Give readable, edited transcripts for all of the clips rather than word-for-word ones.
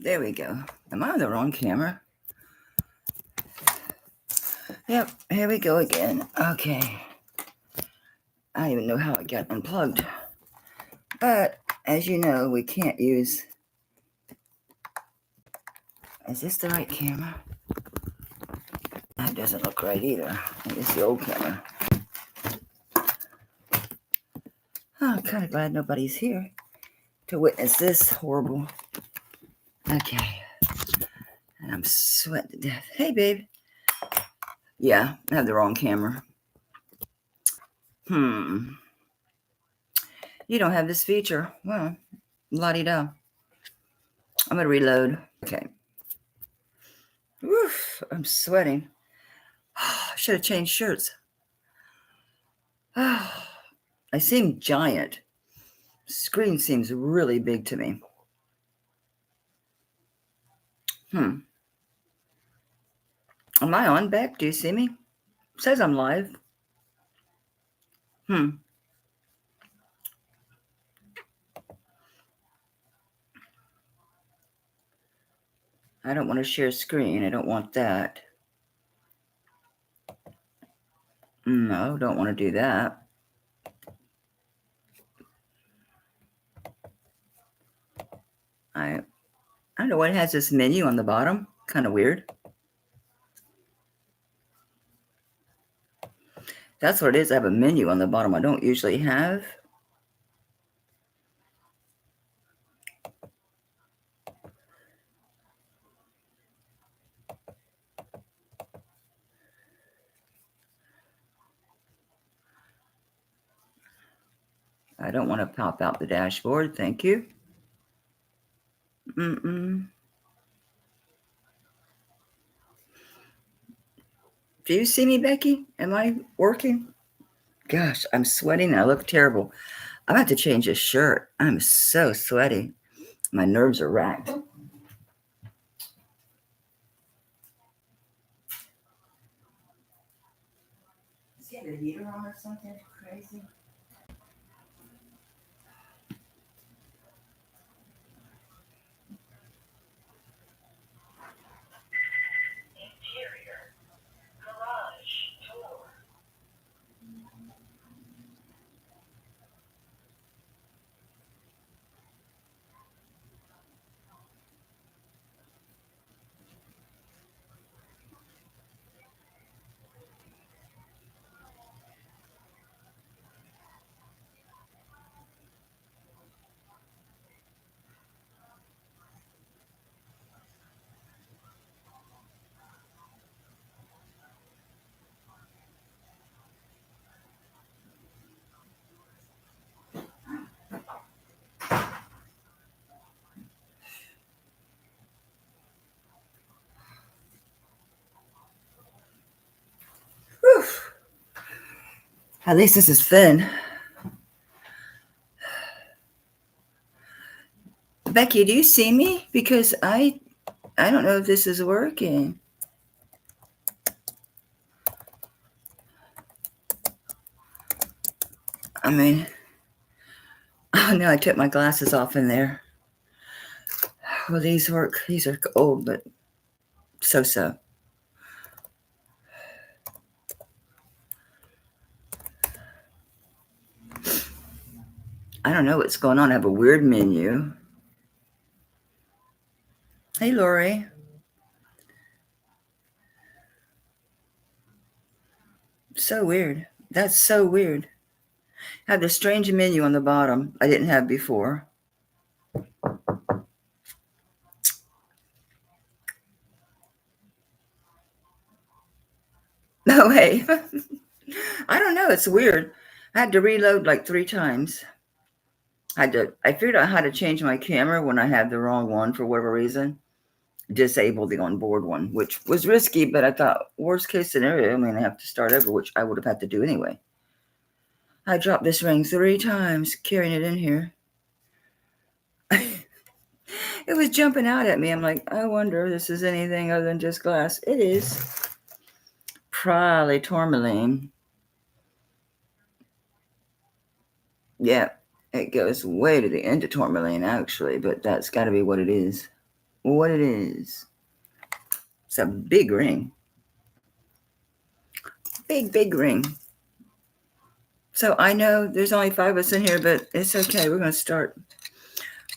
There we go. Am I on the wrong camera? Yep, here we go again. Okay. I don't even know how it got unplugged. But, as you know, we can't use... Is this the right camera? That doesn't look right either. It's the old camera. Oh, I'm kind of glad nobody's here to witness this horrible... Okay. And I'm sweating to death. Hey, babe. Yeah, I have the wrong camera. You don't have this feature. Well, la-di-da. I'm going to reload. Okay. Oof, I'm sweating. I should have changed shirts. I seem giant. Screen seems really big to me. Am I on, Beck? Do you see me? It says I'm live. I don't want to share screen. I don't want that. No, don't want to do that. I don't know why it has this menu on the bottom. Kind of weird. That's what it is. I have a menu on the bottom I don't usually have. I don't want to pop out the dashboard. Thank you. Do you see me, Becky? Am I working? Gosh, I'm sweating. I look terrible. I'm about to change this shirt. I'm so sweaty. My nerves are racked. Is he have a heater on or something crazy? Interior garage door. Whew. At least this is thin. Becky, do you see me? Because I don't know if this is working. I mean, oh no, I took my glasses off in there. Well, these work. These are old, but so-so. I don't know what's going on. I have a weird menu. Hey, Lori. So weird. That's so weird. I have this strange menu on the bottom I didn't have before. No way. I don't know. It's weird. I had to reload like 3 times. I figured out how to change my camera when I had the wrong one for whatever reason. Disable the onboard one, which was risky, but I thought worst case scenario, I'm going to have to start over, which I would have had to do anyway. I dropped this ring 3 times carrying it in here. It was jumping out at me. I'm like, I wonder if this is anything other than just glass. It is. Probably tourmaline. Yeah, it goes way to the end of tourmaline, actually, but that's got to be what it is. what it is. It's a big ring. Big ring. So I know there's only 5 of us in here, but it's okay. We're going to start.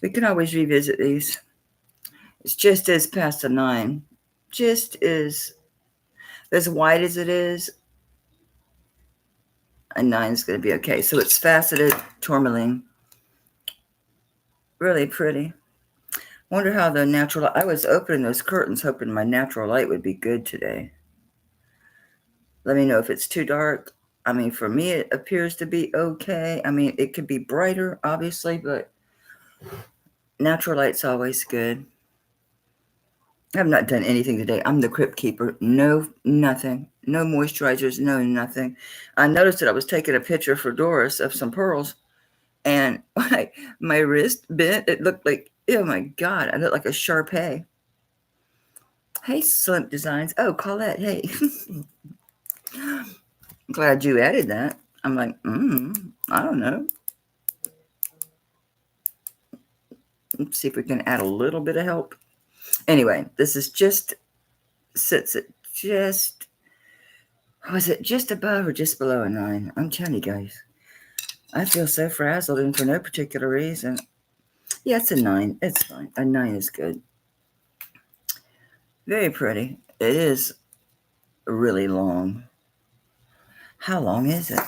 We can always revisit these. It's just as past a 9. Just as wide as it is, a 9 is going to be okay. So it's faceted tourmaline. Really pretty. Wonder how the natural light. I was opening those curtains hoping my natural light would be good today. Let me know if it's too dark. I mean, for me, it appears to be okay. I mean, it could be brighter, obviously, but natural light's always good. I have not done anything today. I'm the crypt keeper. No, nothing. No moisturizers, no nothing. I noticed that I was taking a picture for Doris of some pearls, and my wrist bent. It looked like, oh my God, I looked like a Sharpay. Hey, Slimp Designs. Oh, Colette, hey. Glad you added that. I'm like, I don't know. Let's see if we can add a little bit of help. Anyway, this is just, sits at just, was it just above or just below a 9? I'm telling you guys. I feel so frazzled and for no particular reason. Yeah, it's a 9. It's fine. A 9 is good. Very pretty. It is really long. How long is it?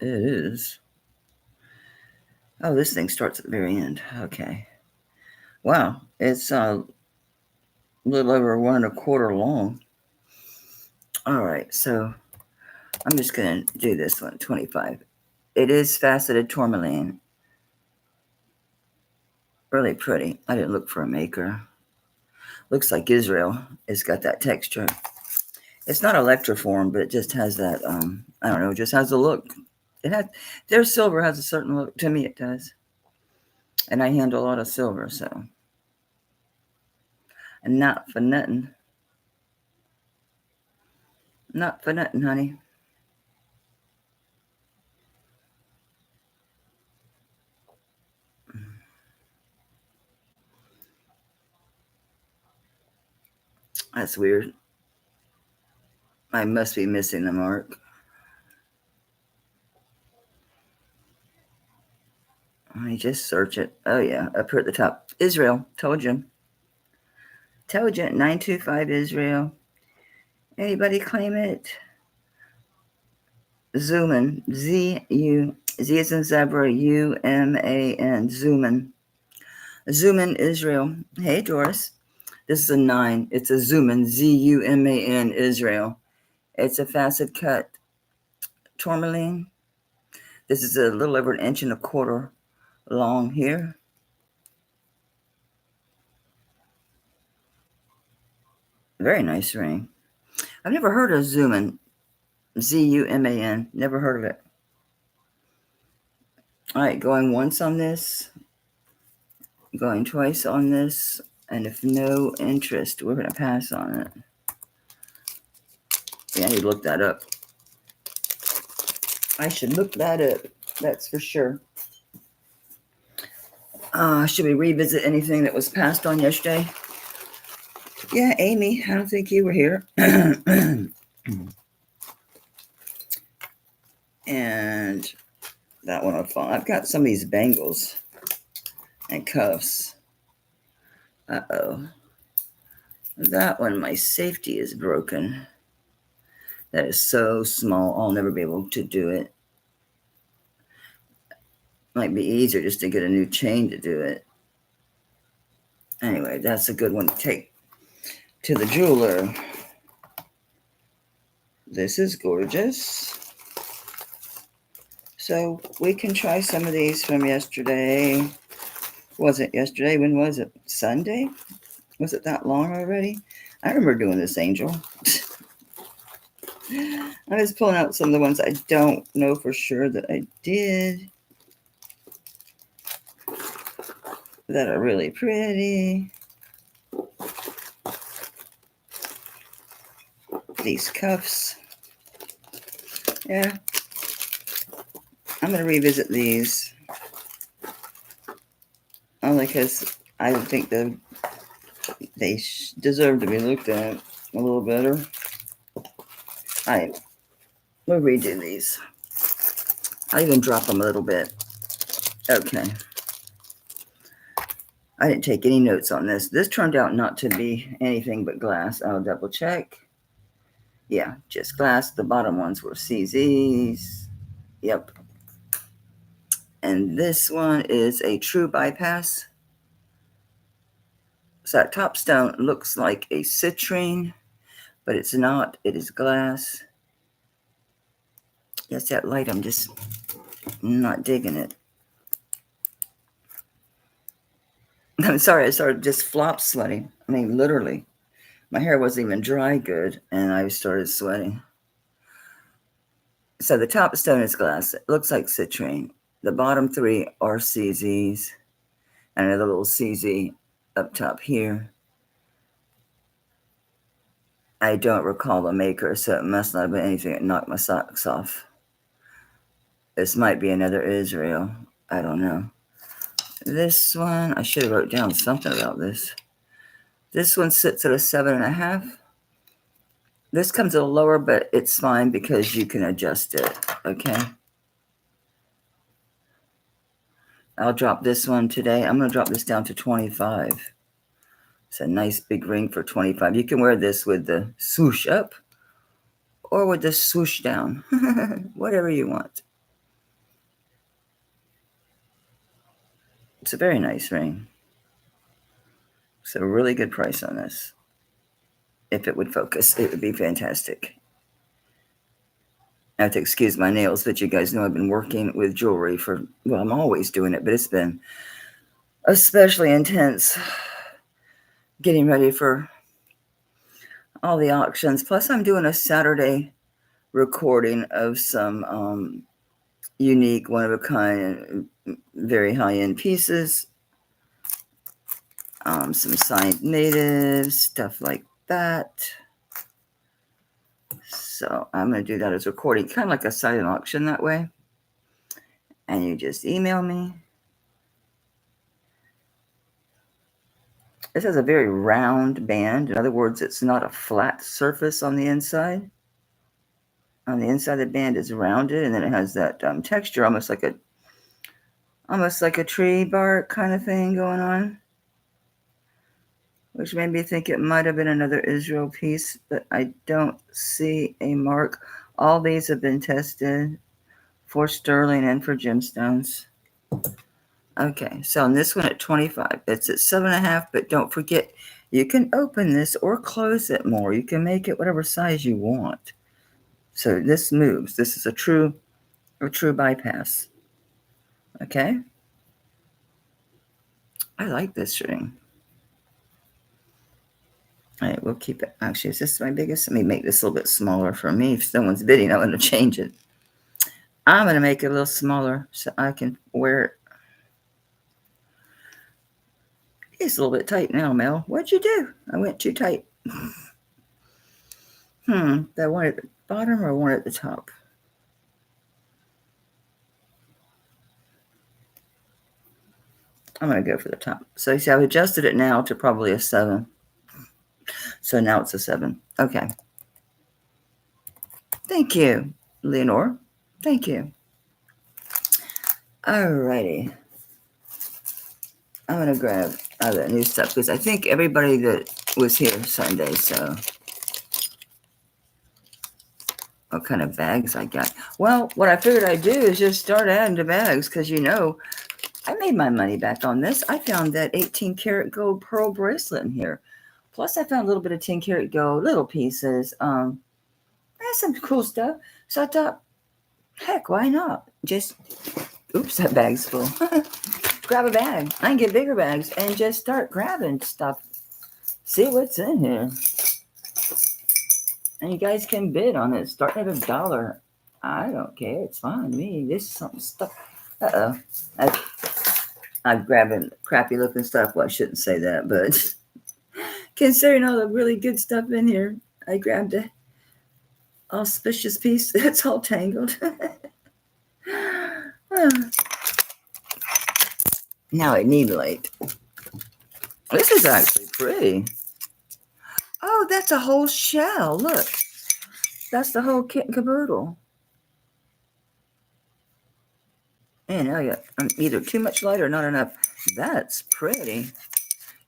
It is. Oh, this thing starts at the very end. Okay. Wow. It's a little over 1.25 long. All right. So I'm just going to do this one, 25. It is faceted tourmaline. Really pretty. I didn't look for a maker. Looks like Israel. It's got that texture. It's not electroform, but it just has that, I don't know, it just has a look. Their silver has a certain look. To me, it does. And I handle a lot of silver, so. And not for nothing. Not for nothing, honey. That's weird. I must be missing the mark. Let me just search it. Oh, yeah, up here at the top. Israel. Told you. Told you. 925 Israel. Anybody claim it? Zuman. Z as in zebra. U-M-A-N. Zuman. Zuman Israel. Hey, Doris. This is a 9. It's a Zuman. Z-U-M-A-N Israel. It's a facet cut tourmaline. This is a little over 1.25 inches long here. Very nice ring. I've never heard of Zuman. Z-U-M-A-N. Never heard of it. All right, going once on this. Going twice on this. And if no interest, we're going to pass on it. Yeah, I need to look that up. I should look that up. That's for sure. Should we revisit anything that was passed on yesterday? Yeah, Amy, I don't think you were here. And that one I'll find. I've got some of these bangles and cuffs. Uh-oh. That one, my safety is broken. That is so small, I'll never be able to do it. Might be easier just to get a new chain to do it. Anyway, that's a good one to take to the jeweler. This is gorgeous. So we can try some of these from yesterday. Was it yesterday? When was it? Sunday? Was it that long already? I remember doing this, Angel. I was pulling out some of the ones I don't know for sure that I did. That are really pretty. These cuffs. Yeah. I'm going to revisit these. only because I think they deserve to be looked at a little better. We'll redo these. I even drop them a little bit. Okay. I didn't take any notes on this. This turned out not to be anything but glass. I'll double check. Yeah, just glass. The bottom ones were CZs. Yep. And this one is a true bypass. So that top stone looks like a citrine, but it's not. It is glass. Yes, that light, I'm just not digging it. I'm sorry, I started just flop sweating. I mean, literally. My hair wasn't even dry good, and I started sweating. So the top stone is glass. It looks like citrine. The bottom three are CZs, and another little CZ up top here. I don't recall the maker, so it must not have been anything that knocked my socks off. This might be another Israel. I don't know. This one, I should have wrote down something about this. This one sits at a 7.5. This comes a little lower, but it's fine because you can adjust it, okay? I'll drop this one today. I'm going to drop this down to 25. It's a nice big ring for 25. You can wear this with the swoosh up or with the swoosh down, whatever you want. It's a very nice ring. It's a really good price on this. If it would focus, it would be fantastic. I have to excuse my nails, but you guys know I've been working with jewelry for, well, I'm always doing it, but it's been especially intense getting ready for all the auctions. Plus, I'm doing a Saturday recording of some unique, one-of-a-kind, very high-end pieces. Some signed natives, stuff like that. So I'm going to do that as recording, kind of like a silent auction that way. And you just email me. This has a very round band. In other words, it's not a flat surface on the inside. On the inside, the band is rounded, and then it has that texture, almost like a tree bark kind of thing going on, which made me think it might have been another Israel piece, but I don't see a mark. All these have been tested for sterling and for gemstones. Okay, so on this one at 25, it's at 7.5, but don't forget, you can open this or close it more. You can make it whatever size you want. So this moves. This is a true bypass. Okay? I like this ring. All right, we'll keep it. Actually, is this my biggest? Let me make this a little bit smaller for me. If someone's bidding, I'm going to change it. I'm going to make it a little smaller so I can wear it. It's a little bit tight now, Mel. What'd you do? I went too tight. That one at the bottom or one at the top? I'm going to go for the top. So you see, I've adjusted it now to probably a 7. So now it's a 7. Okay. Thank you, Leonore. Thank you. All righty. I'm going to grab other new stuff because I think everybody that was here Sunday, so what kind of bags I got? Well, what I figured I'd do is just start adding to bags because, you know, I made my money back on this. I found that 18 karat gold pearl bracelet in here. Plus, I found a little bit of 10 karat gold, little pieces. That's some cool stuff. So I thought, heck, why not? Just, oops, that bag's full. Grab a bag. I can get bigger bags and just start grabbing stuff. See what's in here. And you guys can bid on it. Start at $1. I don't care. It's fine to me. This is something stuff. Uh-oh. I'm grabbing crappy looking stuff. Well, I shouldn't say that, but considering all the really good stuff in here, I grabbed a auspicious piece that's all tangled. Now I need light. This is actually pretty. Oh, that's a whole shell. Look. That's the whole kit and caboodle. And now you got either too much light or not enough. That's pretty.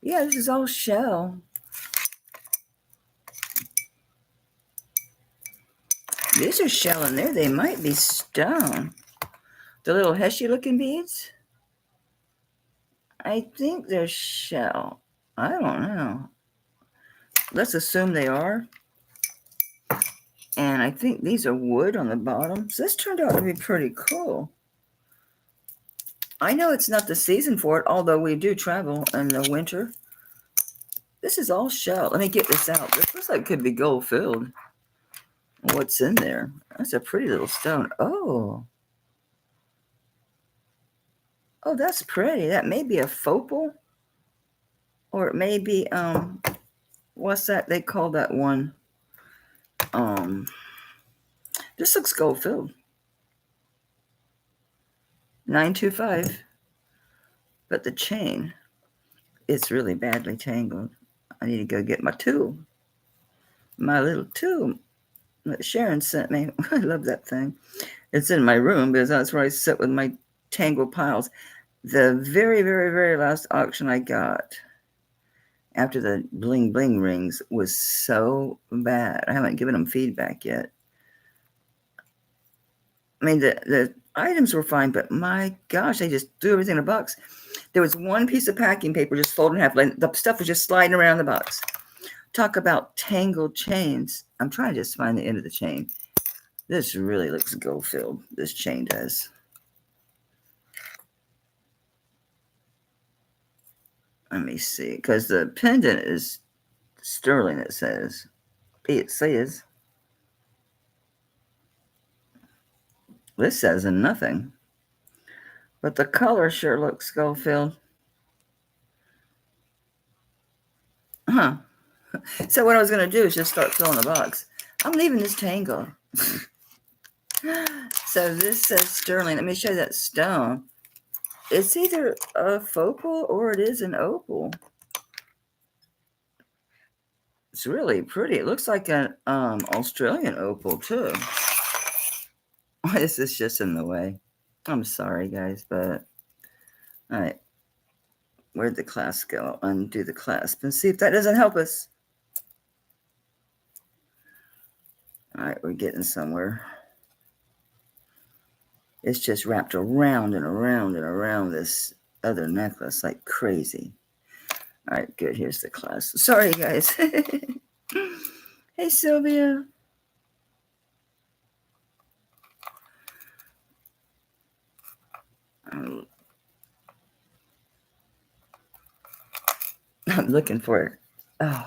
Yeah, this is all shell. These are shell in there. They might be stone. The little heshy looking beads. I think they're shell. I don't know. Let's assume they are. And I think these are wood on the bottom. So this turned out to be pretty cool. I know it's not the season for it, although we do travel in the winter. This is all shell. Let me get this out. This looks like it could be gold filled. What's in there? That's a pretty little stone. Oh. Oh, that's pretty. That may be a focal. Or it may be, what's that? They call that one. This looks gold filled. 925. But the chain, it's really badly tangled. I need to go get my tool. My little tool that Sharon sent me. I love that thing. It's in my room because that's where I sit with my tangled piles. The very, very, very last auction I got after the bling bling rings was so bad. I haven't given them feedback yet. I mean, the items were fine, but my gosh, they just threw everything in a box. There was one piece of packing paper just folded in half. Like the stuff was just sliding around the box. Talk about tangled chains. I'm trying to just find the end of the chain. This really looks gold filled. This chain does. Let me see, because the pendant is sterling, it says. It says. This says nothing. But the color sure looks gold filled. Huh. So what I was going to do is just start filling the box. I'm leaving this tangle. So this says sterling. Let me show you that stone. It's either a focal or it is an opal. It's really pretty. It looks like an Australian opal too. Why is this just in the way? I'm sorry, guys, but all right. Where'd the clasp go? Undo the clasp and see if that doesn't help us. All right, we're getting somewhere. It's just wrapped around and around and around this other necklace like crazy. All right, good. Here's the clasp. Sorry, guys. Hey, Sylvia. I'm looking for a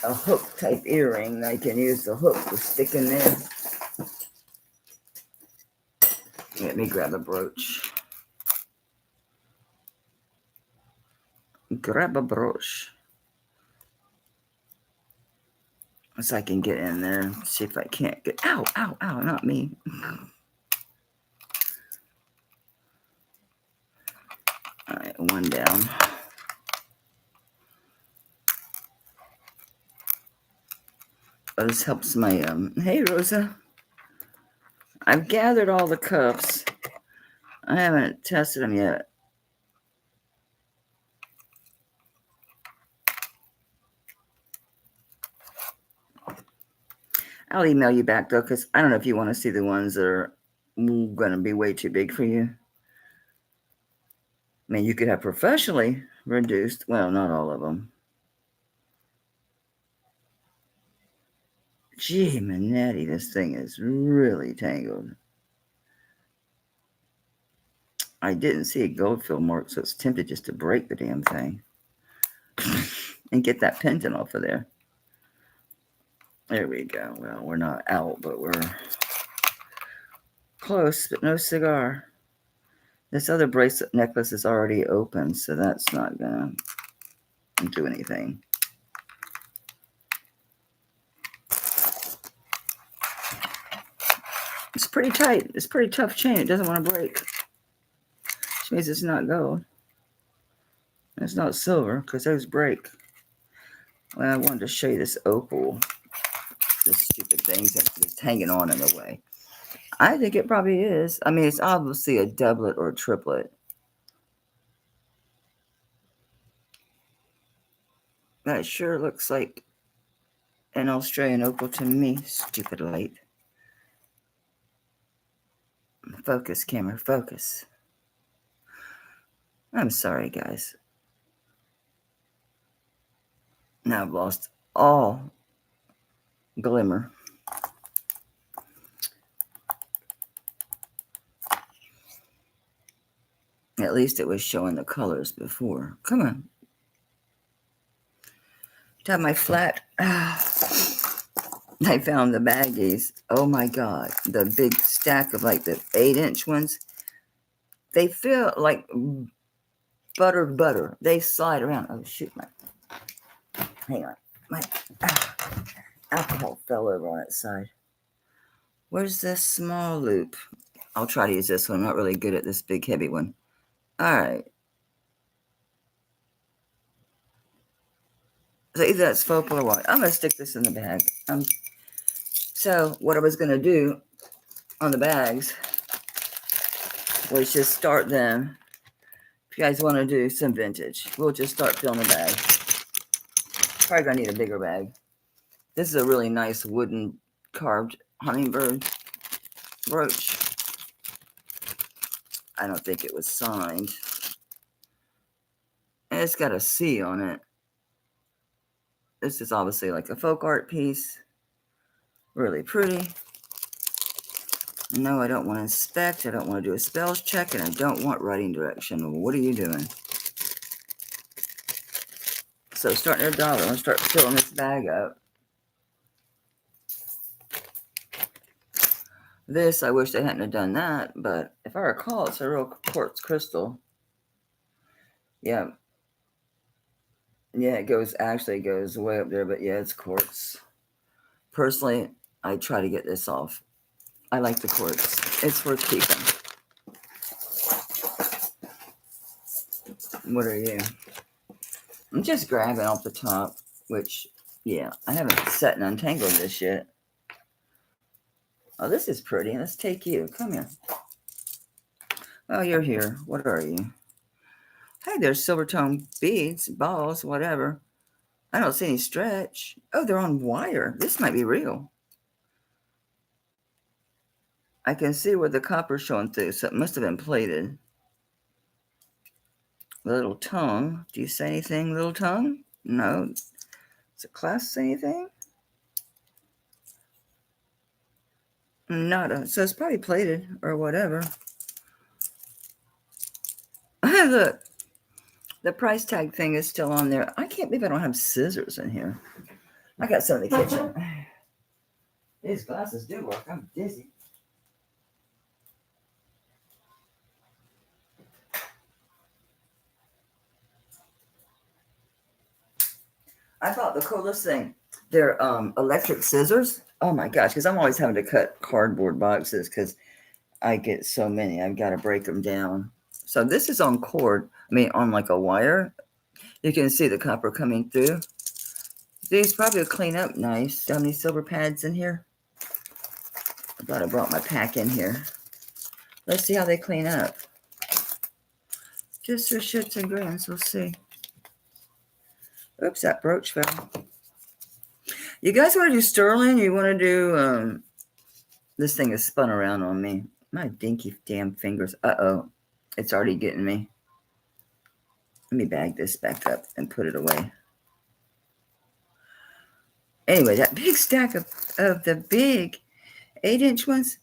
hook type earring. I can use the hook to stick in there. Let me grab a brooch. Grab a brooch. So I can get in there. See if I can't get. Ow, ow, ow, not me. All right, one down. Oh, this helps my, hey, Rosa. I've gathered all the cuffs. I haven't tested them yet. I'll email you back, though, because I don't know if you want to see the ones that are going to be way too big for you. I mean, you could have professionally reduced. Well, not all of them. Gee, Manetti, this thing is really tangled. I didn't see a gold fill mark, so it's tempted just to break the damn thing and get that pendant off of there. There we go. Well, we're not out, but we're close, but no cigar. This other bracelet necklace is already open, so that's not gonna do anything. It's pretty tight. It's a pretty tough chain. It doesn't want to break. Which means it's not gold. It's not silver because those break. Well, I wanted to show you this opal. This stupid thing's just hanging on in the way. I think it probably is. I mean, it's obviously a doublet or a triplet. That sure looks like an Australian opal to me. Stupid light. Focus, camera, focus. I'm sorry, guys. Now I've lost all glimmer. At least it was showing the colors before. Come on. To have my flat. I found the baggies. Oh my God. The big stack of like the 8-inch ones. They feel like buttered butter. They slide around. Oh, shoot. Hang on. My alcohol fell over on its side. Where's this small loop? I'll try to use this one. I'm not really good at this big, heavy one. All right. So either that's faux or what. I'm going to stick this in the bag. So what I was going to do on the bags was just start them. If you guys want to do some vintage, we'll just start filling the bag. Probably going to need a bigger bag. This is a really nice wooden carved hummingbird brooch. I don't think it was signed. And it's got a C on it. This is obviously like a folk art piece. Really pretty. No, I don't want to inspect. I don't want to do a spells check. And I don't want writing direction. Well, what are you doing? So starting at $1, I'm going to start filling this bag up. This, I wish I hadn't have done that. But if I recall, it's a real quartz crystal. Yeah. Yeah, it actually goes way up there. But yeah, it's quartz. Personally, I try to get this off. I like the quartz. It's worth keeping. What are you? I'm just grabbing off the top, which, yeah, I haven't set and untangled this yet. Oh, this is pretty. Let's take you. Come here. Oh, you're here. What are you? Hey, there's silver tone beads, balls, whatever. I don't see any stretch. Oh, they're on wire. This might be real. I can see where the copper's showing through, so it must have been plated. Little tongue. Do you say anything, little tongue? No. Does the class say anything? Nada. So it's probably plated or whatever. Look. The price tag thing is still on there. I can't believe I don't have scissors in here. I got some in the kitchen. These glasses do work. I'm dizzy. I thought the coolest thing, they're electric scissors. Oh my gosh, because I'm always having to cut cardboard boxes because I get so many. I've got to break them down. So this is on cord. I mean, on like a wire. You can see the copper coming through. These probably will clean up nice. How many silver pads in here? I thought I brought my pack in here. Let's see how they clean up. Just for shits and grins, we'll see. Oops, that brooch fell. You guys want to do sterling? You want to do, this thing is spun around on me. My dinky damn fingers. Uh-oh. It's already getting me. Let me bag this back up and put it away. Anyway, that big stack of the big 8-inch ones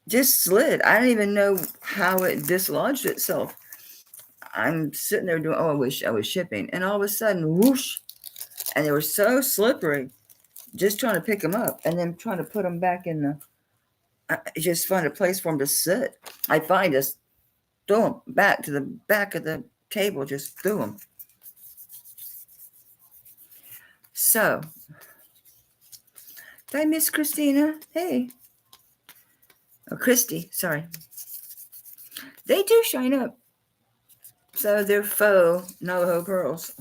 just slid. I don't even know how it dislodged itself. I'm sitting there doing, oh, I wish I was shipping. And all of a sudden, whoosh. And they were so slippery. Just trying to pick them up and then trying to put them back in the, just find a place for them to sit. I find just throw them back to the back of the table, just threw them. So, hi, Miss Christina. Hey. Oh, Christy, sorry. They do shine up. So they're faux Navajo pearls.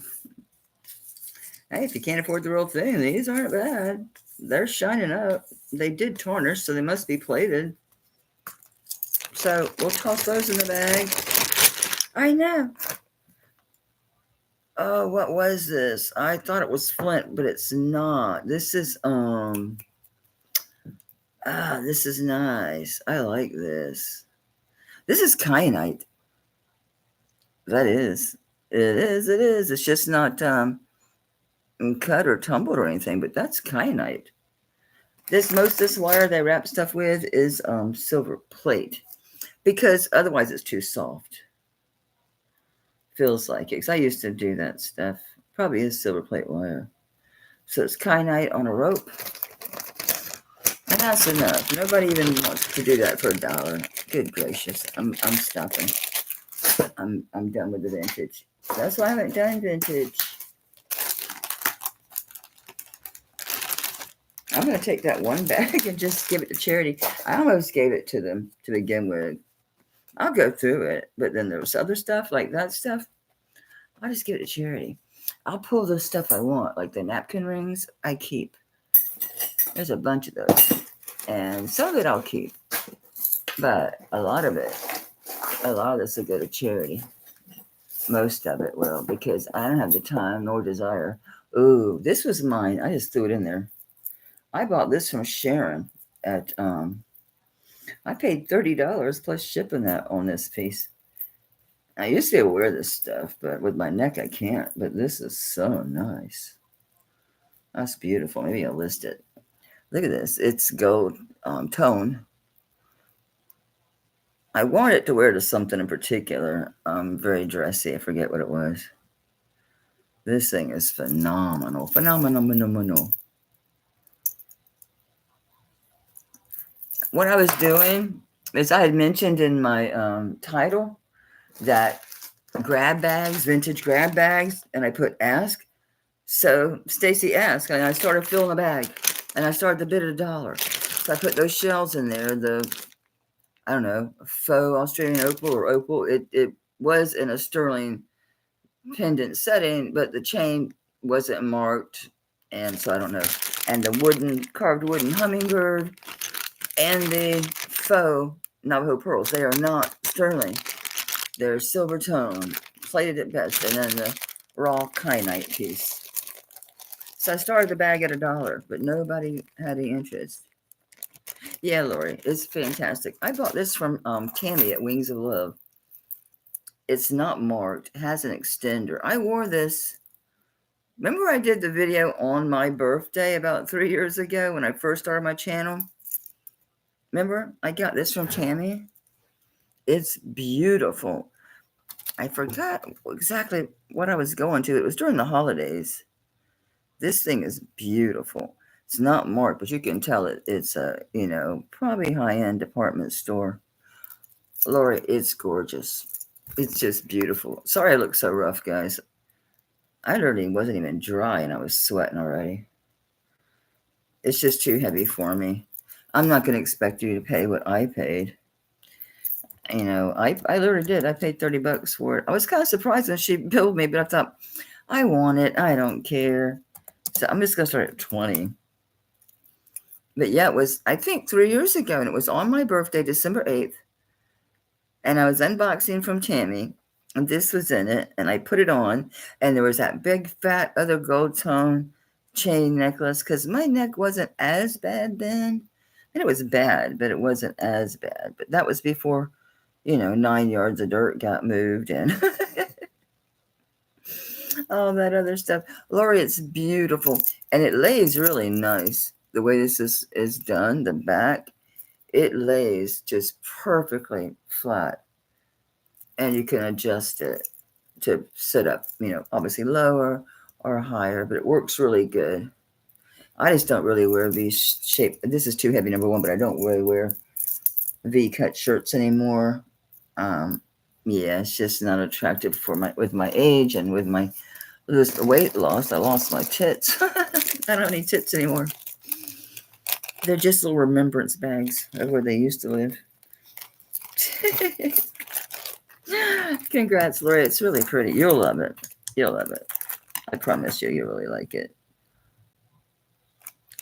Hey, if you can't afford the real thing, these aren't bad. They're shining up. They did tarnish, so they must be plated. So we'll toss those in the bag. I know. Oh, what was this? I thought it was flint, but it's not. This is this is nice. I like this. This is kyanite. That is. It is. It is. It's just not cut or tumbled or anything, but that's kyanite. This wire they wrap stuff with is silver plate because otherwise it's too soft. Feels like it. Because I used to do that stuff. Probably is silver plate wire. So it's kyanite on a rope. And that's enough. Nobody even wants to do that for $1. Good gracious. I'm stopping. I'm done with the vintage. That's why I haven't done vintage. I'm going to take that one bag and just give it to charity. I almost gave it to them to begin with. I'll go through it. But then there was other stuff, like that stuff. I'll just give it to charity. I'll pull the stuff I want, like the napkin rings I keep. There's a bunch of those. And some of it I'll keep. But a lot of this will go to charity. Most of it will, because I don't have the time nor desire. Ooh, this was mine. I just threw it in there. I bought this from Sharon at I paid $30 plus shipping that on this piece. I used to be able to wear this stuff, but with my neck I can't. But this is so nice. That's beautiful. Maybe I'll list it. Look at this. It's gold tone. I wanted to wear to something in particular. Very dressy. I forget what it was. This thing is phenomenal. Phenomenal. What I was doing is I had mentioned in my title that grab bags, vintage grab bags, and I put ask. So Stacy asked, and I started filling the bag, and I started to bid at $1. So I put those shells in there. I don't know, faux Australian opal or opal. It was in a sterling pendant setting, but the chain wasn't marked, and so I don't know. And the carved wooden hummingbird and the faux Navajo pearls, they are not sterling. They're silver tone, plated at best, and then the raw kyanite piece. So I started the bag at $1, but nobody had any interest. Yeah, Lori, it's fantastic. I bought this from Tammy at Wings of Love. It's not marked. It has an extender. I wore this. Remember I did the video on my birthday about 3 years ago when I first started my channel? Remember? I got this from Tammy. It's beautiful. I forgot exactly what I was going to. It was during the holidays. This thing is beautiful. It's not marked, but you can tell it's a, probably high-end department store. Lori, it's gorgeous. It's just beautiful. Sorry I look so rough, guys. I literally wasn't even dry and I was sweating already. It's just too heavy for me. I'm not going to expect you to pay what I paid. I literally did. I paid $30 for it. I was kind of surprised when she billed me, but I thought, I want it. I don't care. So I'm just going to start at 20. But yeah, it was, I think 3 years ago, and it was on my birthday, December 8th. And I was unboxing from Tammy, and this was in it, and I put it on, and there was that big, fat, other gold tone chain necklace, because my neck wasn't as bad then. And it was bad, but it wasn't as bad. But that was before, 9 yards of dirt got moved and all that other stuff. Lori, it's beautiful, and it lays really nice. The way this is done, the back, it lays just perfectly flat. And you can adjust it to sit up, obviously lower or higher, but it works really good. I just don't really wear V-shape. This is too heavy, number one, but I don't really wear V-cut shirts anymore. Yeah, it's just not attractive with my age and with my weight loss. I lost my tits. I don't need tits anymore. They're just little remembrance bags of where they used to live. Congrats, Lori. It's really pretty. You'll love it. You'll love it. I promise you, you'll really like it.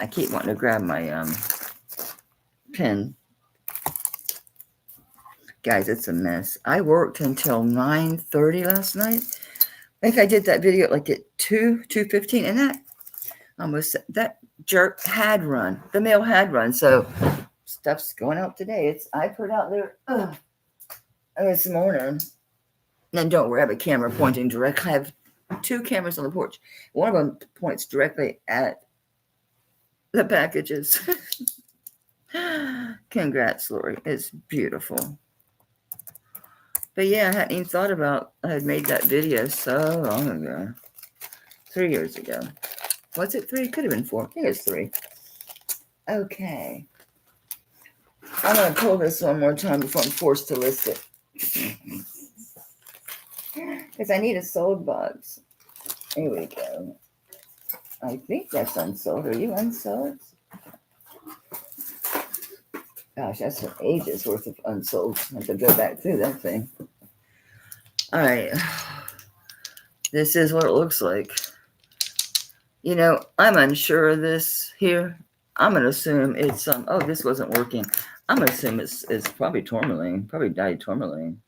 I keep wanting to grab my pen. Guys, it's a mess. I worked until 9:30 last night. I think I did that video like at 2:15, and that jerk had run. The mail had run, so stuff's going out today. I put out there this morning. And don't worry, I have a camera pointing directly. I have 2 cameras on the porch. One of them points directly at the packages. Congrats, Lori. It's beautiful. But yeah, I hadn't even thought about I had made that video so long ago. 3 years ago. Was it 3? It could have been 4. I think it's 3. Okay. I'm going to pull this one more time before I'm forced to list it. Because I need a sold box. Here we go. I think that's unsold. Are you unsold? Gosh, that's an ages worth of unsold. I have to go back through that thing. All right. This is what it looks like. You know, I'm unsure of this here. I'm going to assume it's oh, this wasn't working. I'm going to assume it's probably tourmaline, probably dyed tourmaline.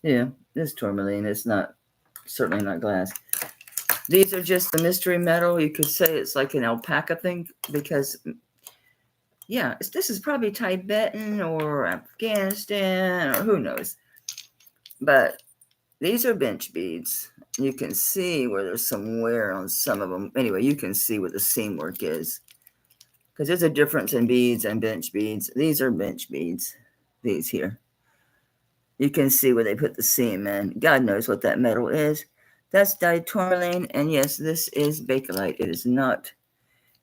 Yeah, it's tourmaline. It's not, certainly not glass. These are just the mystery metal. You could say it's like an alpaca thing because, yeah, this is probably Tibetan or Afghanistan or who knows. But these are bench beads. You can see where there's some wear on some of them. Anyway, you can see what the seam work is. Because there's a difference in beads and bench beads. These are bench beads. These here. You can see where they put the seam in. God knows what that metal is. That's dyed tourmaline. And yes, this is bakelite. It is not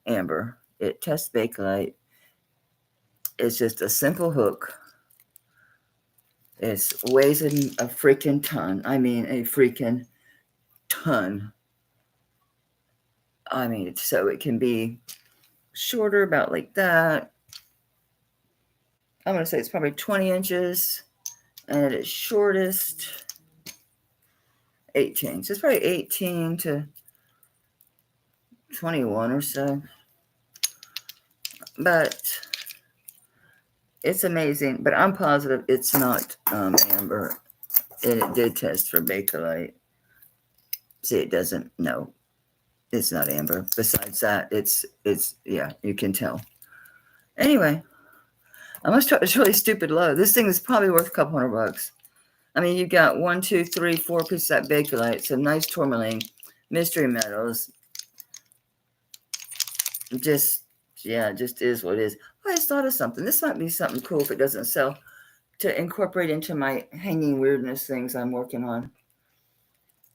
amber. It tests bakelite. It's just a simple hook. It weighs a freaking ton. I mean, a freaking ton. I mean, so it can be shorter, about like that. I'm going to say it's probably 20 inches. And at its shortest, 18. So it's probably 18 to 21 or so. But it's amazing. But I'm positive it's not amber. And it did test for bakelite. See, it doesn't. No, it's not amber. Besides that, it's yeah, you can tell. Anyway, I must try this really stupid low. This thing is probably worth a couple $100. I mean, you got 1, 2, 3, 4 pieces of that bakelite, some nice tourmaline, mystery metals. Just is what it is. I just thought of something. This might be something cool if it doesn't sell to incorporate into my hanging weirdness things I'm working on.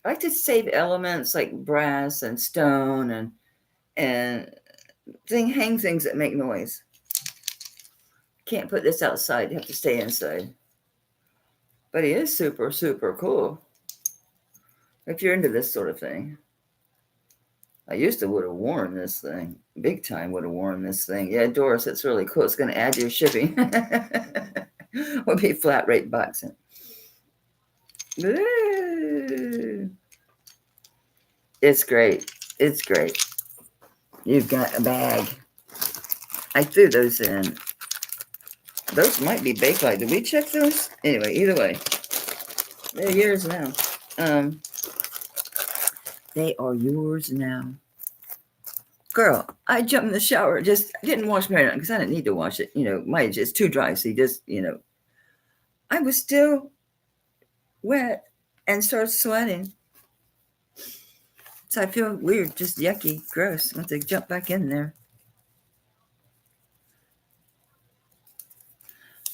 I like to save elements like brass and stone and hang things that make noise. Can't put this outside. You have to stay inside. But it is super, super cool. If you're into this sort of thing. I used to would have worn this thing. Big time would have worn this thing. Yeah, Doris, it's really cool. It's going to add to your shipping. We'll be flat rate boxing. Ooh. It's great. It's great. You've got a bag. I threw those in. Those might be bakelite. Did we check those? Anyway, either way. They're yours now. They are yours now. Girl, I jumped in the shower. Just didn't wash my hair because I didn't need to wash it. You know, my it's too dry. So you just, you know. I was still wet and started sweating. So I feel weird, just yucky, gross. I want to jump back in there.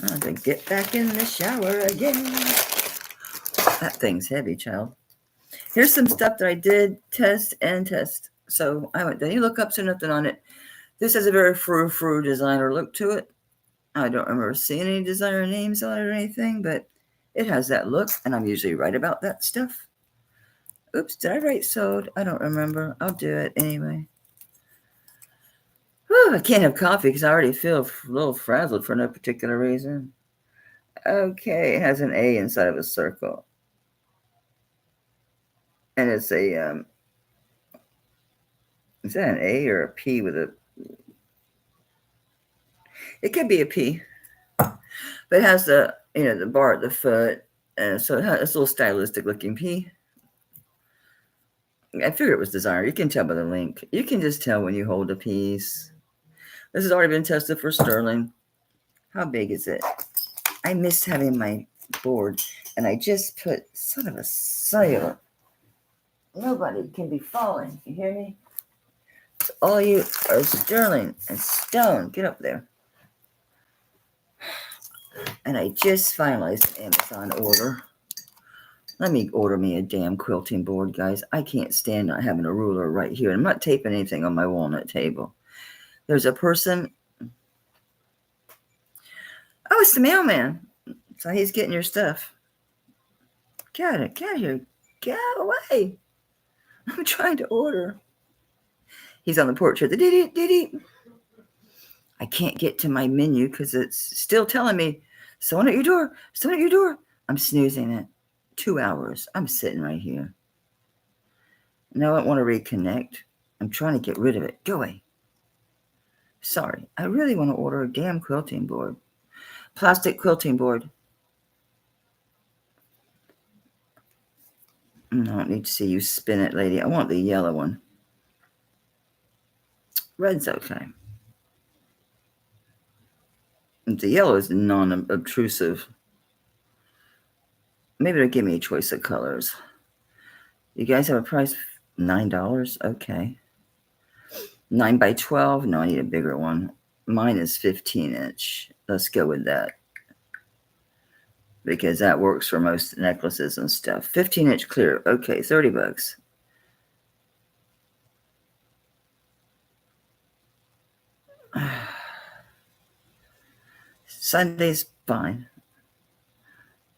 I want to get back in the shower again. That thing's heavy, child. Here's some stuff that I did test. So I went down. You look up to nothing on it. This has a very frou-frou designer look to it. I don't remember seeing any designer names on it or anything, but it has that look, and I'm usually right about that stuff. Oops, did I write sold? I don't remember. I'll do it anyway. Whew, I can't have coffee because I already feel a little frazzled for no particular reason. Okay, it has an A inside of a circle. And it's a, is that an A or a P with a, it could be a P, but it has the, the bar at the foot. And so it's a little stylistic looking P. I figured it was designer. You can tell by the link. You can just tell when you hold a piece. This has already been tested for sterling. How big is it? I missed having my board, and I just put son of a sailor. Nobody can be falling. You hear me? So all you are sterling and stone. Get up there. And I just finalized an Amazon order. Let me order me a damn quilting board, guys. I can't stand not having a ruler right here. I'm not taping anything on my walnut table. There's a person. Oh, it's the mailman. So he's getting your stuff. Get here. Get away. I'm trying to order. He's on the porch here. Diddy. I can't get to my menu because it's still telling me, someone at your door. I'm snoozing it. 2 hours. I'm sitting right here. No, I don't want to reconnect. I'm trying to get rid of it. Go away. Sorry. I really want to order a damn quilting board. Plastic quilting board. I don't need to see you spin it, lady. I want the yellow one. Red's okay. The yellow is non-obtrusive. Maybe they'll give me a choice of colors. You guys have a price? $9? Okay. 9 by 12? No, I need a bigger one. Mine is 15-inch. Let's go with that. Because that works for most necklaces and stuff. 15-inch clear. Okay, $30. Sunday's fine.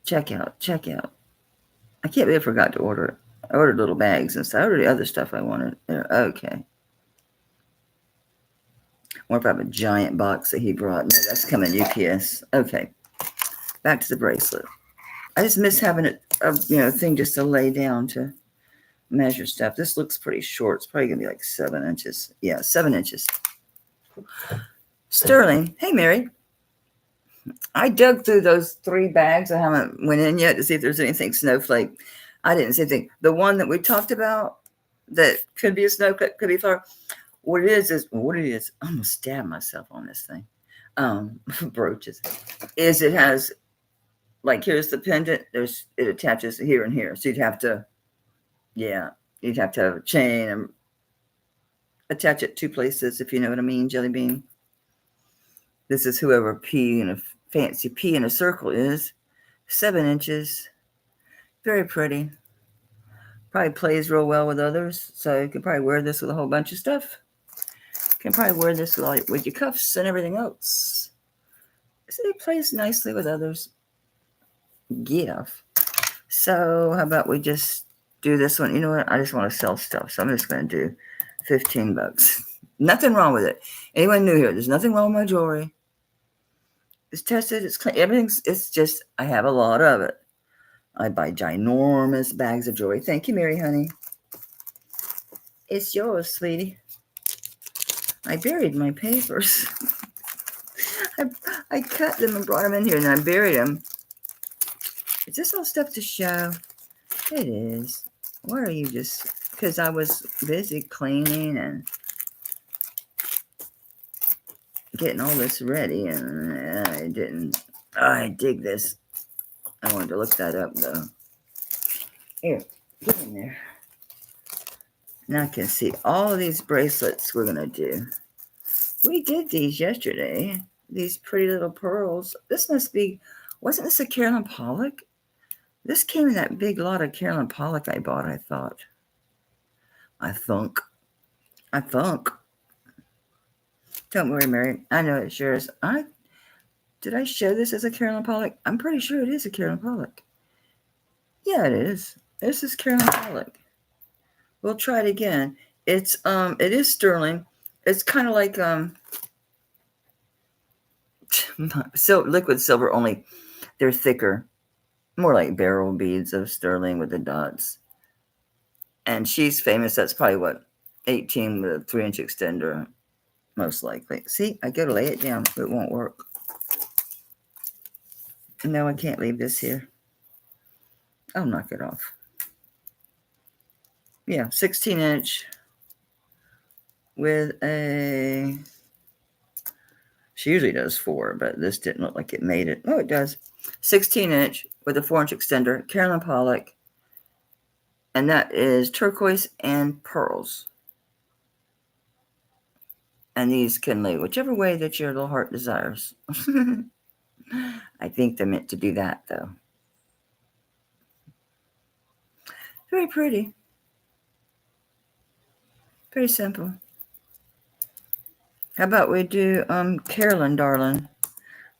Check out. I can't believe I forgot to order it. I ordered little bags and stuff. I ordered the other stuff I wanted there. Okay. I wonder if I have a giant box that he brought. No, that's coming UPS. Okay. Back to the bracelet. I just miss having a thing just to lay down to measure stuff. This looks pretty short. It's probably gonna be like 7 inches. Yeah, 7 inches. Sterling. Hey, Mary. I dug through those 3 bags. I haven't went in yet to see if there's anything snowflake. I didn't see anything. The one that we talked about that could be a snowflake, could be flower. What it is, I'm gonna stab myself on this thing. Brooches. Is it has, like, here's the pendant. It attaches here and here. So you'd have to have a chain and attach it 2 places, if you know what I mean, Jelly Bean. This is whoever P in a fancy P in a circle is. 7 inches. Very pretty. Probably plays real well with others. So you can probably wear this with a whole bunch of stuff. You can probably wear this with your cuffs and everything else. So it plays nicely with others. Yeah. So how about we just do this one? You know what? I just want to sell stuff. So I'm just going to do $15. Nothing wrong with it. Anyone new here? There's nothing wrong with my jewelry. It's tested. It's clean. It's just, I have a lot of it. I buy ginormous bags of jewelry. Thank you, Mary, honey. It's yours, sweetie. I buried my papers. I cut them and brought them in here, and I buried them. Is this all stuff to show? It is. Why are you just... Because I was busy cleaning and getting all this ready, and I didn't... I dig this. I wanted to look that up, though. Here, get in there. Now I can see all of these bracelets we're going to do. We did these yesterday. These pretty little pearls. This must be... Wasn't this a Carolyn Pollock? This came in that big lot of Carolyn Pollock I bought, I thought. I thunk. Don't worry, Mary. I know it's yours. Did I show this as a Carolyn Pollock? I'm pretty sure it is a Carolyn Pollock. Yeah, it is. This is Carolyn Pollock. We'll try it again. It is sterling. It's kind of like liquid silver, only they're thicker. More like barrel beads of sterling with the dots. And she's famous. That's probably what, 18 with a 3-inch extender, most likely. See, I go to lay it down. It won't work. No, I can't leave this here. I'll knock it off. Yeah, 16-inch with a... She usually does 4, but this didn't look like it made it. Oh, it does. 16-inch with a 4-inch extender, Carolyn Pollock. And that is turquoise and pearls. And these can lay whichever way that your little heart desires. I think they're meant to do that, though. Very pretty. Very simple. How about we do Carolyn, darling?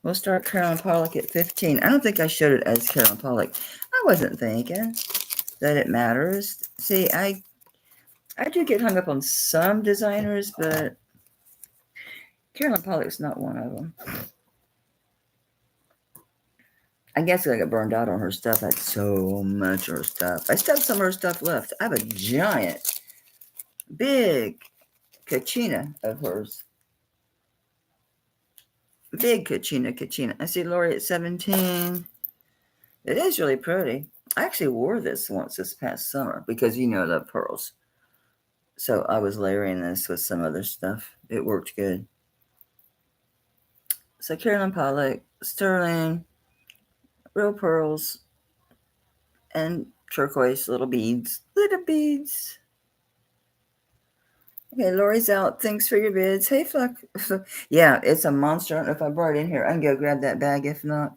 We'll start Carolyn Pollock at 15. I don't think I showed it as Carolyn Pollock. I wasn't thinking that it matters. See, I do get hung up on some designers, but Carolyn Pollock's not one of them. I guess I got burned out on her stuff. I had so much of her stuff. I still have some of her stuff left. I have a giant, big Kachina of hers. Big Kachina. I see Lori at 17. It is really pretty. I actually wore this once this past summer because you know I love pearls. So I was layering this with some other stuff. It worked good. So Carolyn Pollock, sterling, real pearls, and turquoise little beads. Little beads. Okay, Lori's out. Thanks for your bids. Hey, Fluck. Yeah, it's a monster. I don't know if I brought it in here. I can go grab that bag if not.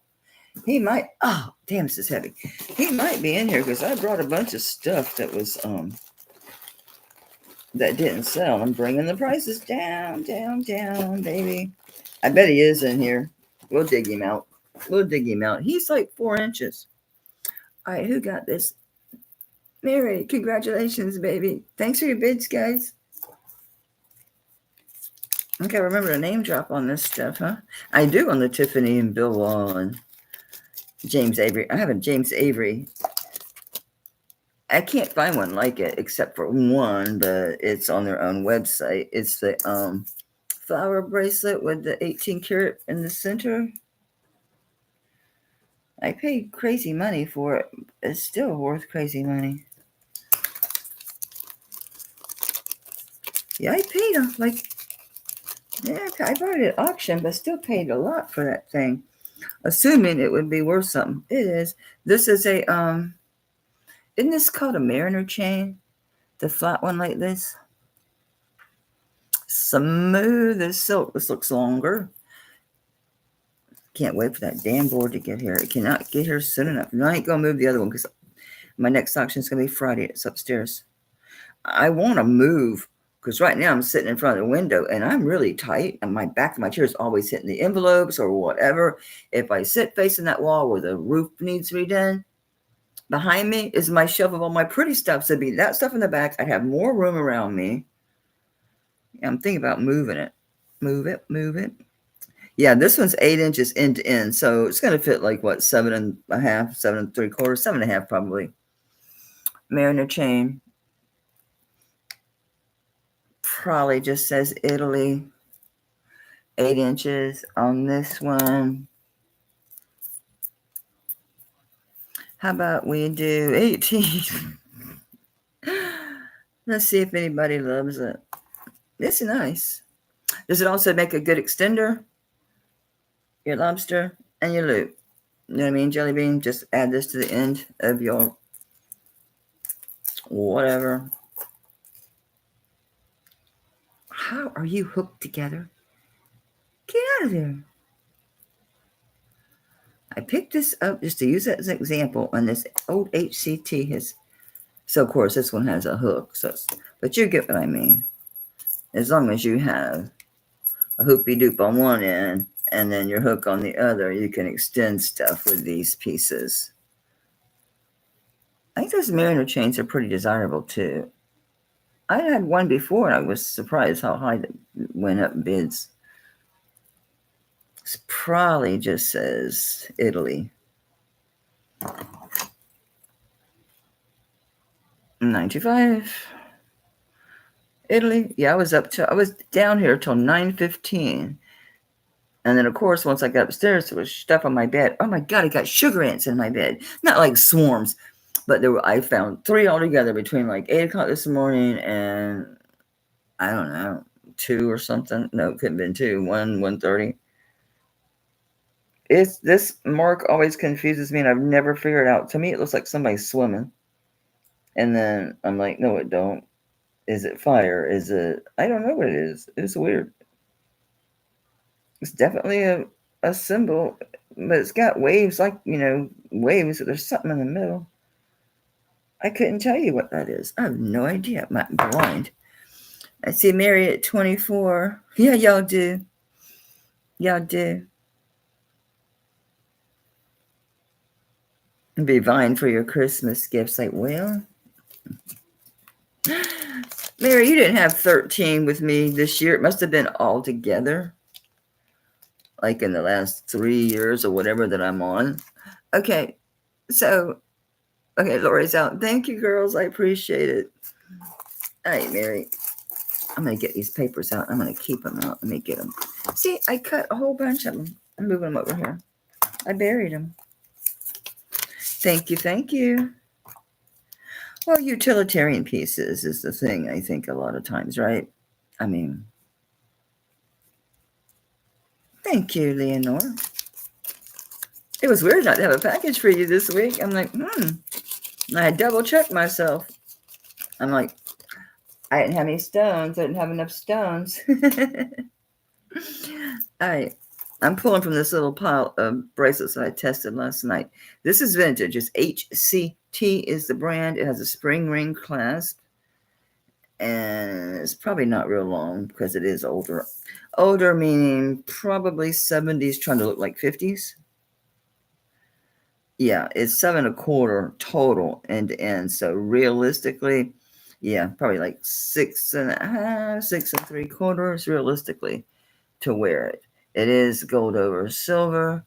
He might. Oh, damn, this is heavy. He might be in here because I brought a bunch of stuff that was that didn't sell. I'm bringing the prices down, baby. I bet he is in here. We'll dig him out. He's like 4 inches. All right, who got this? Mary, congratulations, baby. Thanks for your bids, guys. Okay, remember to name drop on this stuff, huh? I do on the Tiffany and Bill Wall and James Avery. I have a James Avery. I can't find one like it except for one, but it's on their own website. It's the flower bracelet with the 18 karat in the center. I paid crazy money for it. It's still worth crazy money. Yeah, I paid I bought it at auction, but still paid a lot for that thing, assuming it would be worth something. It is. This is a isn't this called a mariner chain? The flat one like this. Smooth as silk. This looks longer. Can't wait for that damn board to get here. It cannot get here soon enough. No, I ain't gonna move the other one because my next auction is gonna be Friday. It's upstairs. I want to move because right now I'm sitting in front of the window and I'm really tight and my back of my chair is always hitting the envelopes or whatever. If I sit facing that wall where the roof needs to be done, behind me is my shelf of all my pretty stuff. So it'd be that stuff in the back. I'd have more room around me. I'm thinking about moving it. Move it. Yeah, this one's 8 inches end to end. So it's going to fit like what, 7.5, 7 3/4, 7.5 probably. Mariner chain. Probably just says Italy. 8 inches on this one. How about we do 18? Let's see if anybody loves it. It's nice. Does it also make a good extender? Your lobster and your loop. You know what I mean? Jelly bean. Just add this to the end of your whatever. How are you hooked together? Get out of there. I picked this up just to use it as an example on this old HCT. So, of course, this one has a hook. But you get what I mean. As long as you have a hoopy doop on one end and then your hook on the other, you can extend stuff with these pieces. I think those mariner chains are pretty desirable too. I had one before and I was surprised how high it went up in bids. It probably just says Italy. 9:25. Italy. Yeah, I was down here till 9:15. And then, of course, once I got upstairs, there was stuff on my bed. Oh my God, I got sugar ants in my bed. Not like swarms, but I found 3 altogether between like 8 o'clock this morning and I don't know, 2 or something. No, it couldn't have been 2, 1:30. This mark always confuses me, and I've never figured it out. To me, it looks like somebody's swimming. And then I'm like, no, it don't. Is it fire? Is it? I don't know what it is. It's weird. It's definitely a symbol, but it's got waves, like, waves. There's something in the middle. I couldn't tell you what that is. I have no idea. I'm blind. I see Mary at 24. Yeah, y'all do. Y'all do. Be vying for your Christmas gifts. Like, well, Mary, you didn't have 13 with me this year. It must have been all together, like in the last 3 years or whatever that I'm on. Okay, so, okay, Lori's out. Thank you, girls. I appreciate it. All right, Mary. I'm going to get these papers out. I'm going to keep them out. Let me get them. See, I cut a whole bunch of them. I'm moving them over here. I buried them. Thank you. Thank you. Well, utilitarian pieces is the thing, I think, a lot of times, right? I mean, thank you, Leonore. It was weird not to have a package for you this week. I'm like, I double-checked myself. I'm like, I didn't have any stones. I didn't have enough stones. I'm pulling from this little pile of bracelets that I tested last night. This is vintage. It's HCT is the brand. It has a spring ring clasp. And it's probably not real long because it is older. Older meaning probably 70s, trying to look like 50s. Yeah, it's 7 1/4 total end to end. So realistically, yeah, probably like 6 1/2, 6 3/4 realistically to wear it. It is gold over silver,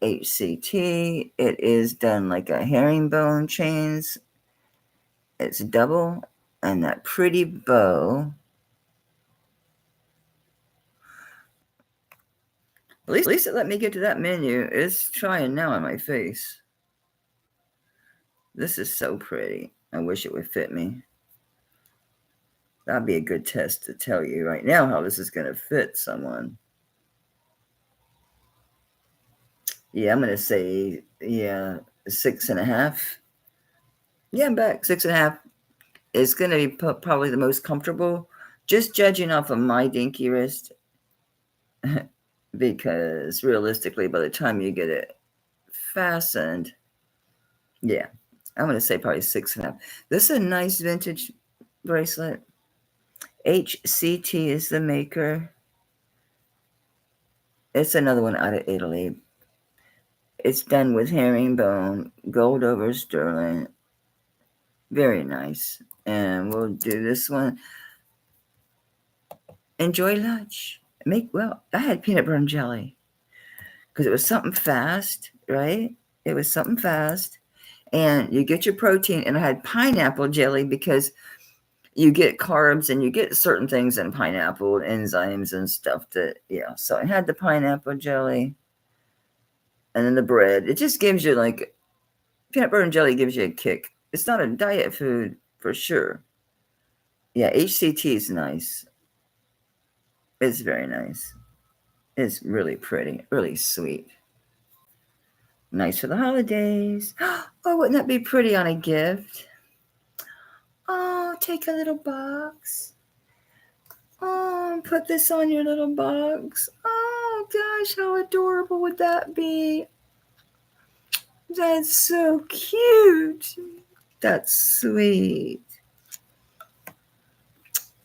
HCT. It is done like a herringbone chains. It's double, and that pretty bow. At least it let me get to that menu. It's trying now on my face. This is so pretty. I wish it would fit me. That'd be a good test to tell you right now how this is going to fit someone. Yeah, I'm going to say, 6 1/2. Yeah, I'm back. 6 1/2. It's going to be probably the most comfortable, just judging off of my dinky wrist. Because realistically, by the time you get it fastened, yeah, I'm going to say probably 6 1/2. This is a nice vintage bracelet. HCT is the maker. It's another one out of Italy. It's done with herringbone, gold over sterling. Very nice. And we'll do this one. Enjoy lunch. I had peanut butter and jelly because it was something fast, right? It was something fast. And you get your protein. And I had pineapple jelly because you get carbs and you get certain things in pineapple, enzymes and stuff so I had the pineapple jelly and then the bread. It just gives you like peanut butter and jelly gives you a kick. It's not a diet food for sure. Yeah, HCT is nice. It's very nice. It's really pretty, really sweet. Nice for the holidays. Oh, wouldn't that be pretty on a gift? Oh, take a little box. Oh, put this on your little box. Oh, gosh, how adorable would that be? That's so cute. That's sweet.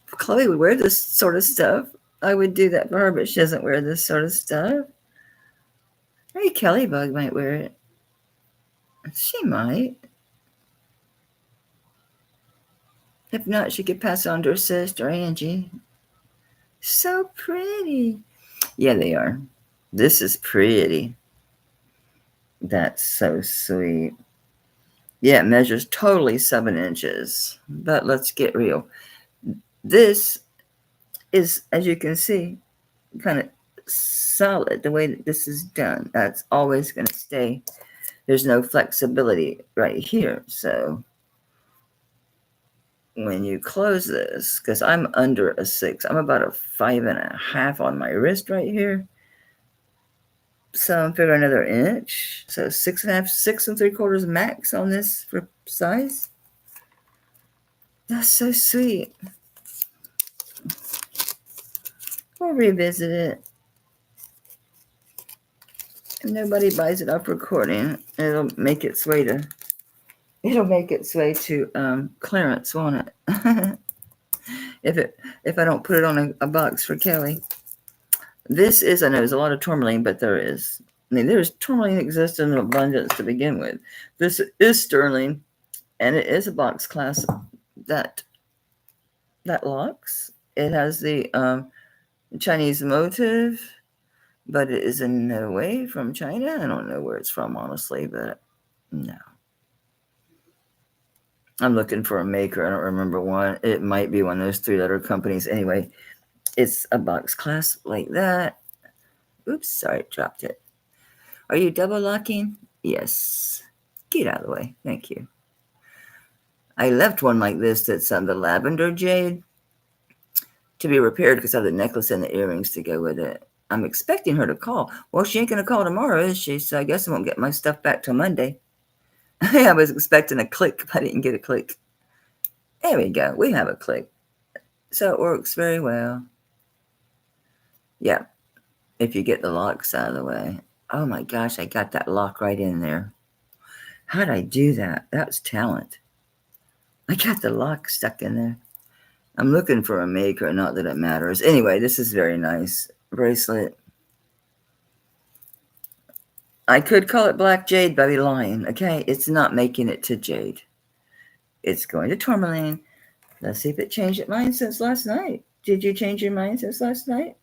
Chloe would wear this sort of stuff. I would do that for her, but she doesn't wear this sort of stuff. Maybe Kelly Bug might wear it. She might. If not, she could pass it on to her sister, Angie. So pretty. Yeah, they are. This is pretty. That's so sweet. Yeah, it measures totally 7 inches. But let's get real. This is, as you can see, kind of solid the way that this is done. That's always going to stay. There's no flexibility right here. So when you close this, because I'm under a 6, I'm about a 5.5 on my wrist right here. So I'm figuring another inch. So 6.5, 6 3/4 max on this for size. That's so sweet. We'll revisit it. If nobody buys it off recording, it'll make its way to clearance, won't it? if I don't put it on a box for Kelly. This is, I know there's a lot of tourmaline, but there is. I mean, there's tourmaline exists in abundance to begin with. This is sterling, and it is a box class that locks. It has the Chinese motive, but it is in no way from China. I don't know where it's from, honestly, but no. I'm looking for a maker. I don't remember one. It might be one of those 3-letter companies. Anyway, it's a box clasp like that. Oops, sorry, dropped it. Are you double locking? Yes. Get out of the way. Thank you. I left one like this that's the lavender jade to be repaired because I have the necklace and the earrings to go with it. I'm expecting her to call. Well, she ain't going to call tomorrow, is she? So I guess I won't get my stuff back till Monday. I was expecting a click, but I didn't get a click. There we go. We have a click. So it works very well. Yeah. If you get the locks out of the way. Oh my gosh, I got that lock right in there. How'd I do that? That was talent. I got the lock stuck in there. I'm looking for a maker, not that it matters. Anyway, this is very nice. Bracelet. I could call it black jade, but I'd be lying. Okay, it's not making it to jade. It's going to tourmaline. Let's see if it changed its mind since last night. Did you change your mind since last night?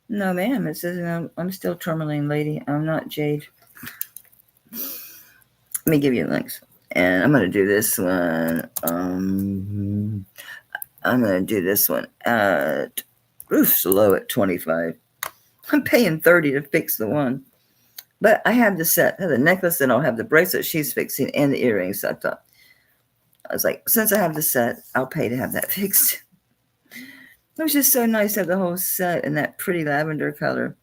No, ma'am. It says I'm still tourmaline, lady. I'm not jade. Let me give you links. And I'm going to do this one. I'm going to do this one at roof's low at 25. I'm paying 30 to fix the one. But I have the set. I have the necklace, and I'll have the bracelet she's fixing and the earrings. So I was like, since I have the set, I'll pay to have that fixed. It was just so nice to have the whole set in that pretty lavender color.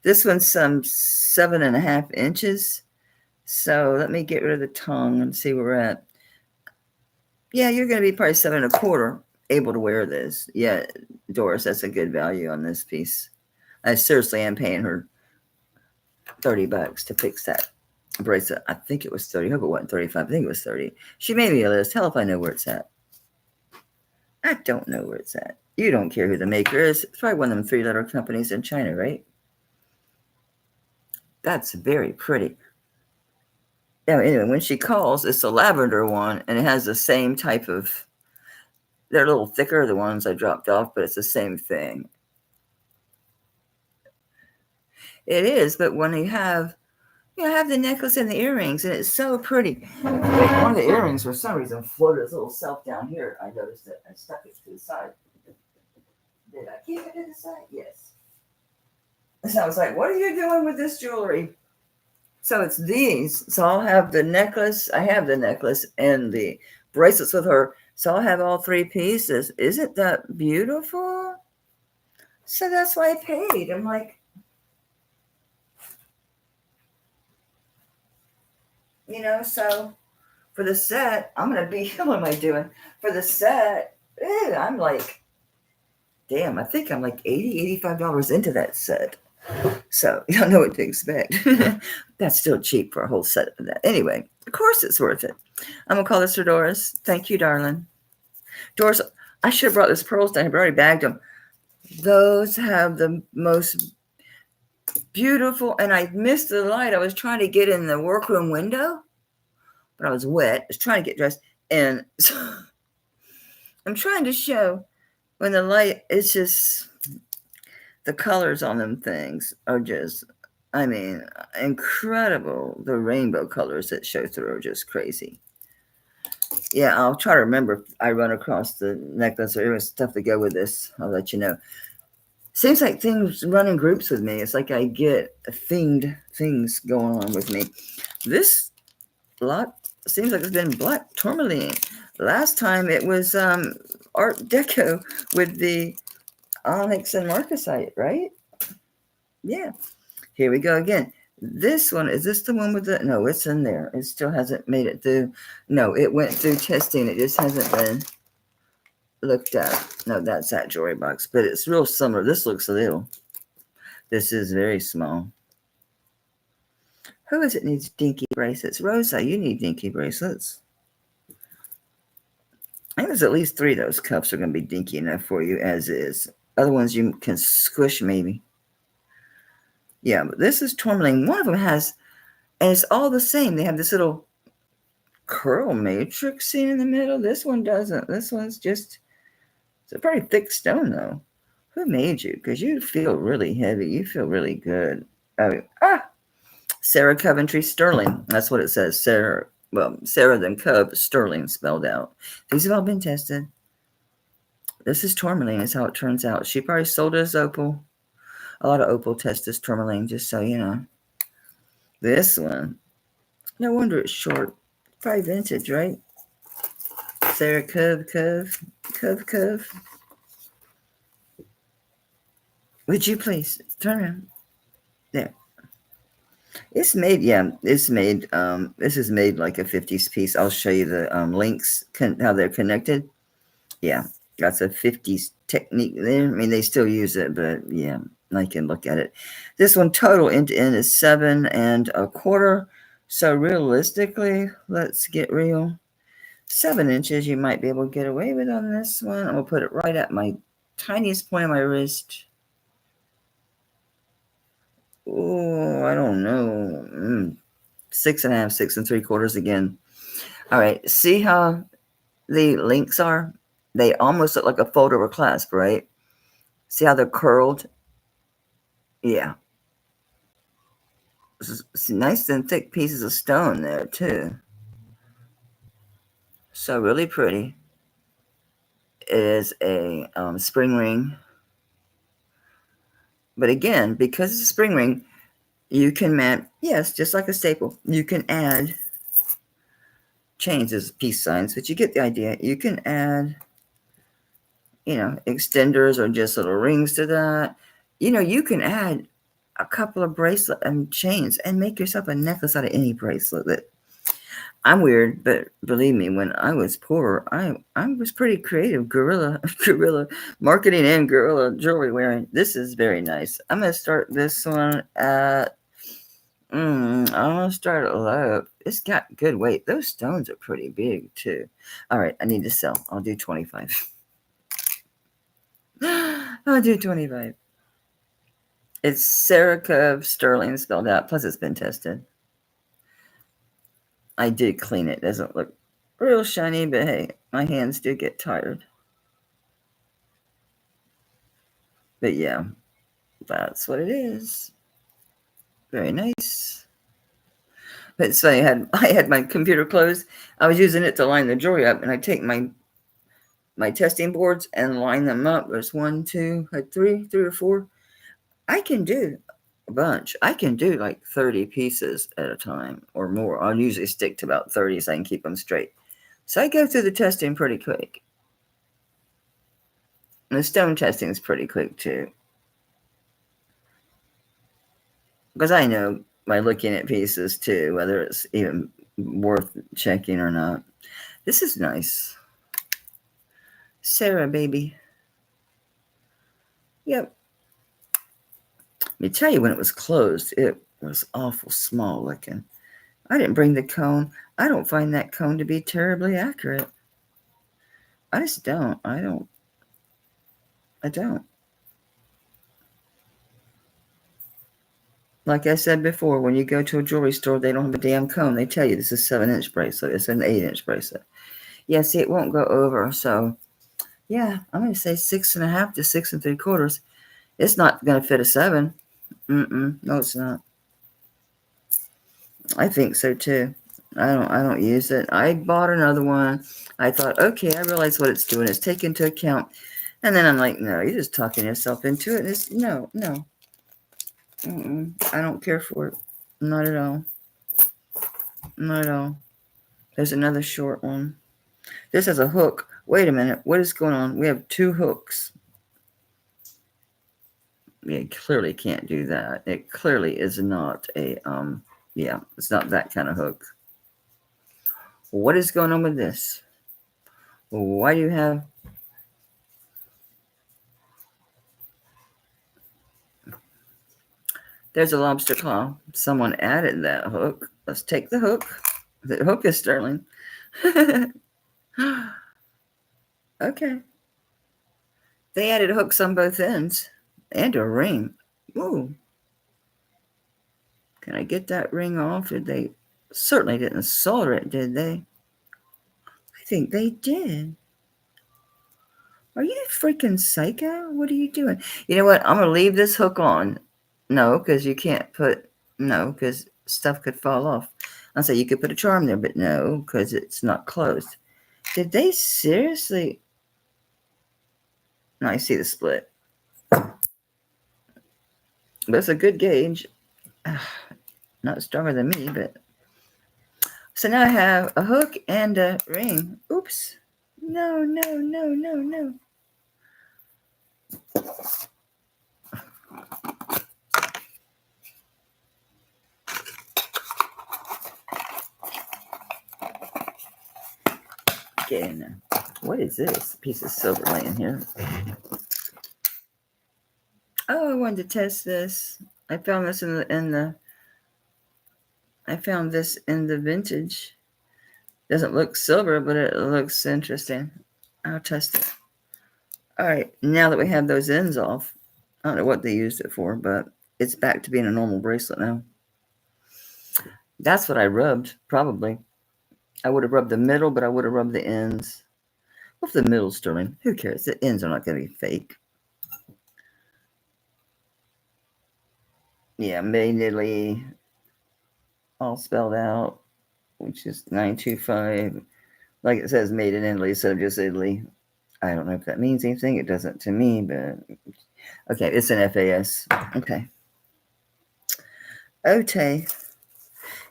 This one's some 7.5 inches. So let me get rid of the tongue and see where we're at. Yeah, you're going to be probably 7.25 able to wear this. Yeah, Doris, that's a good value on this piece. I seriously am paying her $30 to fix that bracelet. I think it was 30. I hope it wasn't 35. I think it was 30. She made me a list. Hell if I know where it's at. I don't know where it's at. You don't care who the maker is. It's probably one of them 3-letter companies in China, right? That's very pretty. Yeah, anyway, when she calls, it's a lavender one, and it has the same type of, they're a little thicker, the ones I dropped off, but it's the same thing. It is, but when you have the necklace and the earrings, and it's so pretty. Wait, one of the earrings, for some reason, floated its little self down here. I noticed it. I stuck it to the side. Did I keep it to the side? Yes. So I was like, what are you doing with this jewelry? So it's these. So I'll have the necklace. I have the necklace and the bracelets with her. So I'll have all 3 pieces. Isn't that beautiful? So that's why I paid. I'm like, so for the set, I'm going to be, what am I doing? For the set, I'm like, damn, I think I'm like $80, $85 into that set. So you don't know what to expect. That's still cheap for a whole set of that. Anyway, of course it's worth it. I'm going to call this for Doris. Thank you, darling. Doris, I should have brought those pearls down. I've already bagged them. Those have the most beautiful, and I missed the light. I was trying to get in the workroom window, but I was wet. I was trying to get dressed. And so I'm trying to show when the light, it's just, the colors on them things are just, I mean, incredible. The rainbow colors that show through are just crazy. Yeah, I'll try to remember if I run across the necklace or stuff to go with this. I'll let you know. Seems like things run in groups with me. It's like I get themed things going on with me. This lot seems like it's been black tourmaline. Last time it was Art Deco with the onyx and marcasite, right? Yeah. Here we go again. This one, is this the one with the, no, it's in there. It still hasn't made it through. No, it went through testing. It just hasn't been looked at. No, that's that jewelry box, but it's real similar. This looks little. This is very small. Who is it needs dinky bracelets? Rosa, you need dinky bracelets. I think there's at least 3 of those cups are going to be dinky enough for you as is. Other ones you can squish maybe. Yeah, but this is tourmaline. One of them has, and it's all the same. They have this little curl matrix in the middle. This one doesn't. This one's just, it's a pretty thick stone though. Who made you? Because you feel really heavy. You feel really good. Sarah Coventry Sterling. That's what it says. Sarah, well, Sarah then Cove, Sterling spelled out. These have all been tested. This is tourmaline is how it turns out. She probably sold it as opal. A lot of opal test is tourmaline, just so you know. This one, no wonder it's short. Probably vintage, right? Sarah Cove. Would you please turn around? There. It's made, yeah, it's made, this is made like a 50s piece. I'll show you the links, how they're connected. Yeah, that's a 50s technique there. I mean, they still use it, but yeah, I can look at it. This one total end to end is 7 1/4. So realistically, let's get real. 7 inches you might be able to get away with on this one. I'm gonna put it right at my tiniest point of my wrist. Oh, I don't know. 6 1/2, 6 3/4 again. All right, see how the links are? They almost look like a fold over clasp, right? See how they're curled? Yeah. Nice and thick pieces of stone there too. So really pretty. It is a spring ring. But again, because it's a spring ring, you can yes, just like a staple. You can add chains as peace signs, but you get the idea. You can add, extenders or just little rings to that. You can add a couple of bracelet and chains and make yourself a necklace out of any bracelet. That I'm weird, but believe me, when I was poor, I was pretty creative, guerrilla marketing and guerrilla jewelry wearing. This is very nice. I'm gonna start this one at. I'm gonna start it low. It's got good weight. Those stones are pretty big too. All right, I need to sell. I'll do 25. I'll do 25. It's Sarah Cove Sterling spelled out. Plus, it's been tested. I did clean it. Doesn't look real shiny, but hey, my hands do get tired. But yeah, that's what it is. Very nice. But it's funny. I had my computer closed. I was using it to line the jewelry up, and I take my testing boards and line them up. There's 1, 2, like 3 or 4. I can do a bunch. I can do like 30 pieces at a time or more. I'll usually stick to about 30 so I can keep them straight. So I go through the testing pretty quick. And the stone testing is pretty quick too. Because I know by looking at pieces too, whether it's even worth checking or not. This is nice. Sarah, baby. Yep. Let me tell you, when it was closed, it was awful small looking. I didn't bring the cone. I don't find that cone to be terribly accurate. I just don't. I don't. Like I said before, when you go to a jewelry store, they don't have a damn cone. They tell you this is a 7-inch bracelet. It's an 8-inch bracelet. Yeah, see, it won't go over. So, yeah, I'm going to say 6 1/2 to 6 3/4. It's not going to fit a 7. No, it's not. I think so too. I don't use it. I bought another one. I thought, okay, I realize what it's doing. It's taking into account. And then I'm like, no, you're just talking yourself into it. It's, no. I don't care for it. Not at all. Not at all. There's another short one. This has a hook. Wait a minute. What is going on? We have 2 hooks. It clearly can't do that. It clearly is not a, yeah, it's not that kind of hook. What is going on with this? Why do you have... There's a lobster claw. Someone added that hook. Let's take the hook. The hook is sterling. Okay. They added hooks on both ends and a ring. Ooh. Can I get that ring off? Did they? Certainly didn't solder it, did they? I think they did. Are you freaking psycho? What are you doing? You know what? I'm going to leave this hook on. No, because you can't put... No, because stuff could fall off. I'll say you could put a charm there, but no, because it's not closed. Did they seriously... No, I see the split. That's a good gauge. Not stronger than me, but... So now I have a hook and a ring. Oops. No. Get in there. What is this piece of silver laying here? Oh, I wanted to test this. I found this in the I found this in the vintage. Doesn't look silver, but it looks interesting. I'll test it. All right, now that we have those ends off, I don't know what they used it for, but it's back to being a normal bracelet now. That's what I rubbed, probably. I would have rubbed the middle, but I would have rubbed the ends. Well, if the middle's sterling, who cares? The ends are not going to be fake. Yeah, made in Italy, all spelled out, which is 925. Like it says, made in Italy instead of just Italy. I don't know if that means anything. It doesn't to me, but okay, it's an FAS. Okay. OTE.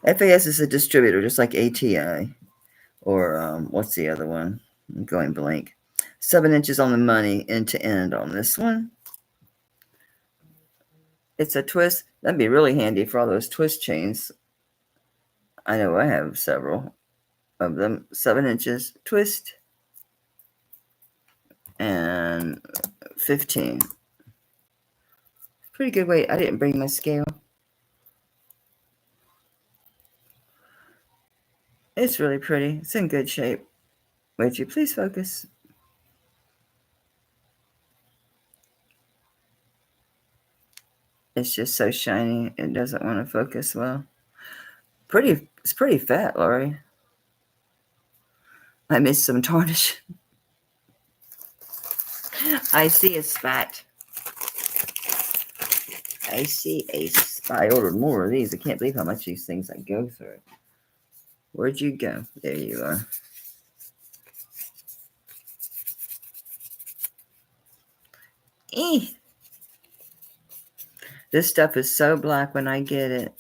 FAS is a distributor, just like ATI. Or what's the other one? I'm going blank. 7 inches on the money, end to end on this one. It's a twist. That'd be really handy for all those twist chains. I know I have several of them. 7 inches twist and 15. Pretty good weight. I didn't bring my scale. It's really pretty. It's in good shape. Would you please focus? It's just so shiny. It doesn't want to focus well. It's pretty fat, Lori. I missed some tarnish. I see a spat. I ordered more of these. I can't believe how much these things I go through. Where'd you go? There you are. This stuff is so black when I get it.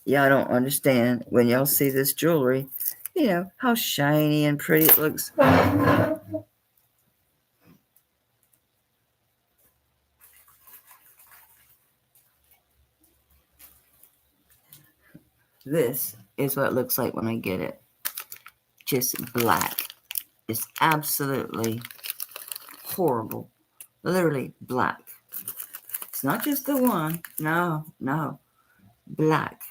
Y'all don't understand. When y'all see this jewelry, you know, how shiny and pretty it looks. This is what it looks like when I get it. Just black. It's absolutely horrible. Literally black. It's not just the one. No. Black.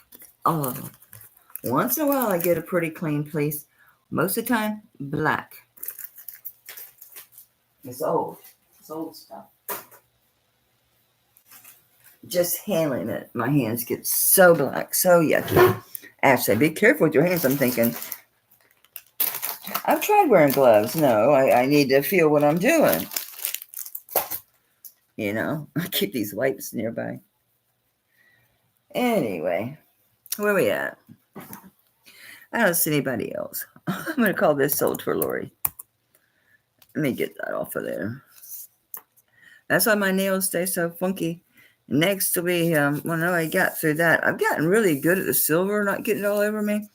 All of them. Once in a while I get a pretty clean piece. Most of the time, black. It's old. It's old stuff. Just handling it, my hands get so black, so yucky. Ashley, be careful with your hands. I'm thinking, I've tried wearing gloves. No, I need to feel what I'm doing. You know, I keep these wipes nearby. Anyway, Where we at? I don't see anybody else. I'm going to call this sold for Lori. Let me get that off of there. That's why my nails stay so funky. Next will be, well, no, I got through that. I've gotten really good at the silver, not getting it all over me.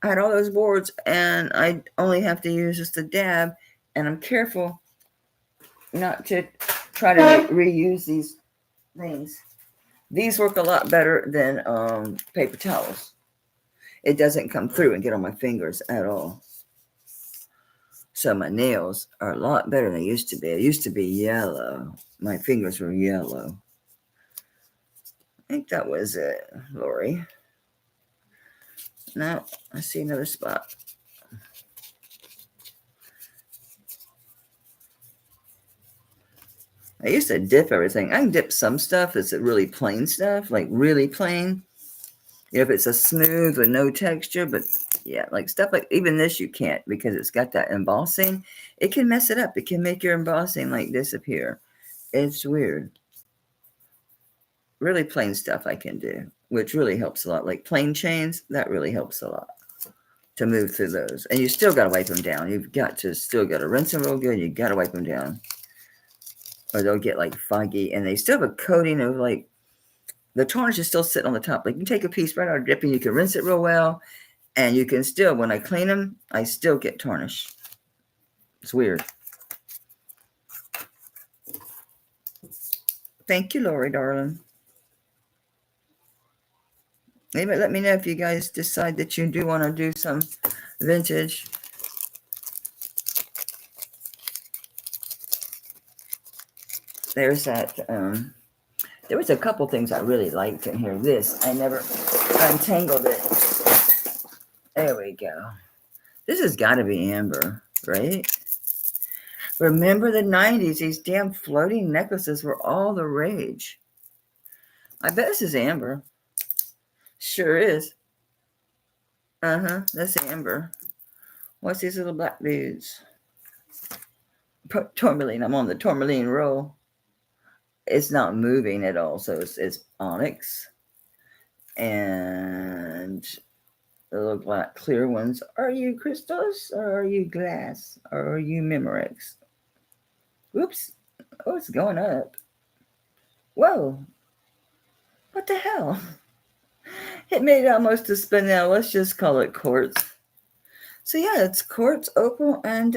I had all those boards, and I only have to use just a dab, and I'm careful not to try to reuse these things. These work a lot better than paper towels. It doesn't come through and get on my fingers at all. So my nails are a lot better than they used to be. It used to be yellow. My fingers were yellow. I think that was it, Lori. No, I see another spot. I used to dip everything. I can dip some stuff that's really plain stuff, like really plain. If it's a smooth with no texture, but yeah, like stuff like even this you can't because it's got that embossing. It can mess it up. It can make your embossing like disappear. It's weird. Really plain stuff I can do, which really helps a lot. Like plain chains, that really helps a lot to move through those. And you still got to wipe them down. You've got to still got to rinse them real good. You got to wipe them down, or they'll get like foggy. And they still have a coating of like the tarnish is still sitting on the top. Like you can take a piece right out of dripping, you can rinse it real well, and you can still, when I clean them, I still get tarnish. It's weird. Thank you, Lori, darling. Maybe let me know if you guys decide that you do want to do some vintage. There's that. There was a couple things I really liked in here. This, I never untangled it. There we go. This has got to be amber, right? Remember the 90s? These damn floating necklaces were all the rage. I bet this is amber. Sure is. That's amber. What's these little black dudes? Tourmaline. I'm on the tourmaline roll. It's not moving at all, so it's onyx. And the little black clear ones. Are you crystals or are you glass or are you Memorex? Oops. Oh, it's going up. Whoa. What the hell? It made almost a spin now. Let's just call it quartz. So yeah, it's quartz, opal, and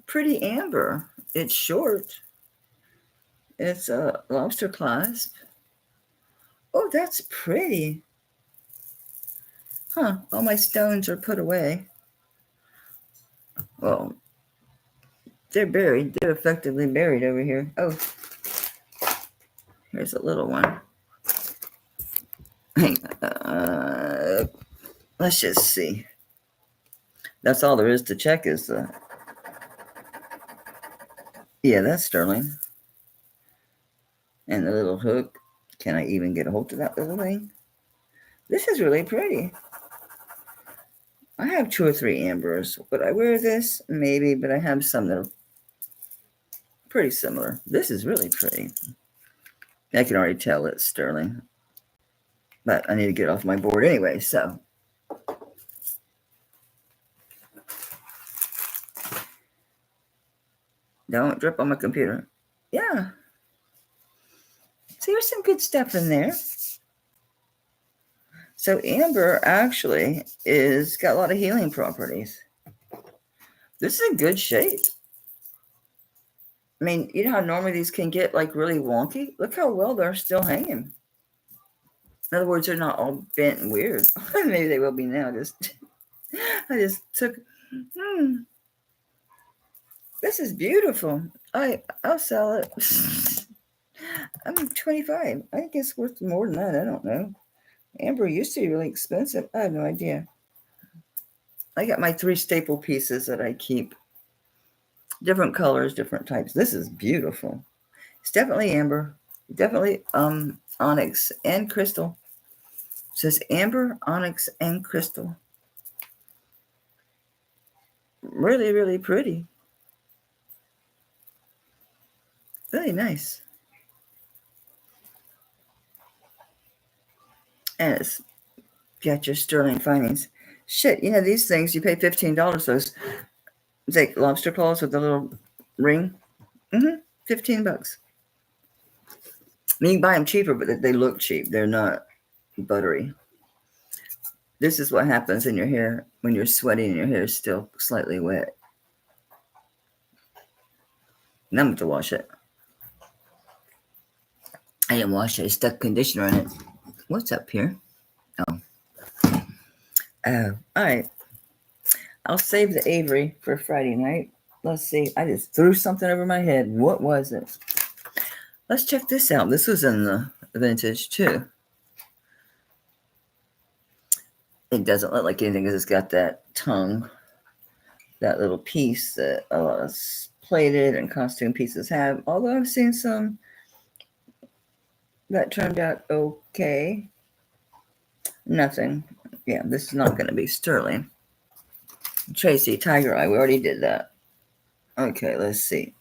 pretty amber. It's short. It's a lobster clasp. Oh, that's pretty. Huh, all my stones are put away. Well, they're buried. They're effectively buried over here. Oh, here's a little one. Let's just see. That's all there is to check is the... Yeah, that's sterling. And the little hook. Can I even get a hold of that little thing? This is really pretty. I have 2 or 3 ambers. Would I wear this? Maybe, but I have some that are pretty similar. This is really pretty. I can already tell it's sterling. But I need to get off my board anyway, so. Don't drip on my computer. Yeah. So there's some good stuff in there. So amber actually is got a lot of healing properties. This is a good shape. I mean, you know how normally these can get like really wonky? Look how well they're still hanging. In other words, they're not all bent and weird. Maybe they will be now. I just took. This is beautiful. I'll sell it. I'm 25. I think it's worth more than that. I don't know. Amber used to be really expensive. I have no idea. I got my 3 staple pieces that I keep. Different colors, different types. This is beautiful. It's definitely amber. Definitely onyx and crystal. It says amber, onyx, and crystal. Really, really pretty. Really nice. And it's got your sterling findings. Shit, you know, these things, you pay $15. Those, it's like lobster claws with the little ring. 15 bucks. I mean, you can buy them cheaper, but they look cheap. They're not buttery. This is what happens in your hair when you're sweating and your hair is still slightly wet. Now I'm going to wash it. I didn't wash it. I stuck conditioner in it. What's up here? Oh. Oh, all right. I'll save the Avery for Friday night. Let's see. I just threw something over my head. What was it? Let's check this out. This was in the vintage too. It doesn't look like anything because it's got that tongue, that little piece that a lot of plated and costume pieces have. Although I've seen some that turned out okay. Nothing. Yeah, this is not going to be sterling. Tracy, Tiger Eye. We already did that. Okay, let's see.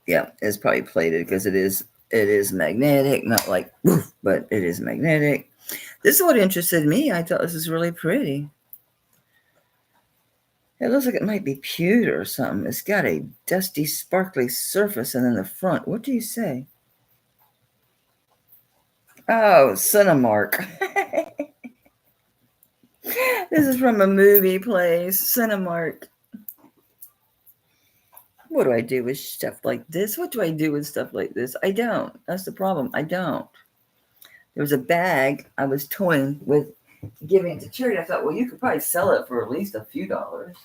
Yeah, it's probably plated because it is magnetic, not like woof, but it is magnetic. This is what interested me. I thought this was really pretty. It looks like it might be pewter or something. It's got a dusty, sparkly surface, and then the front. What do you say? Oh, Cinemark. This is from a movie place, Cinemark. What do I do with stuff like this? What do I do with stuff like this? I don't. That's the problem. I don't. There was a bag I was toying with giving it to charity. I thought, well, you could probably sell it for at least a few dollars.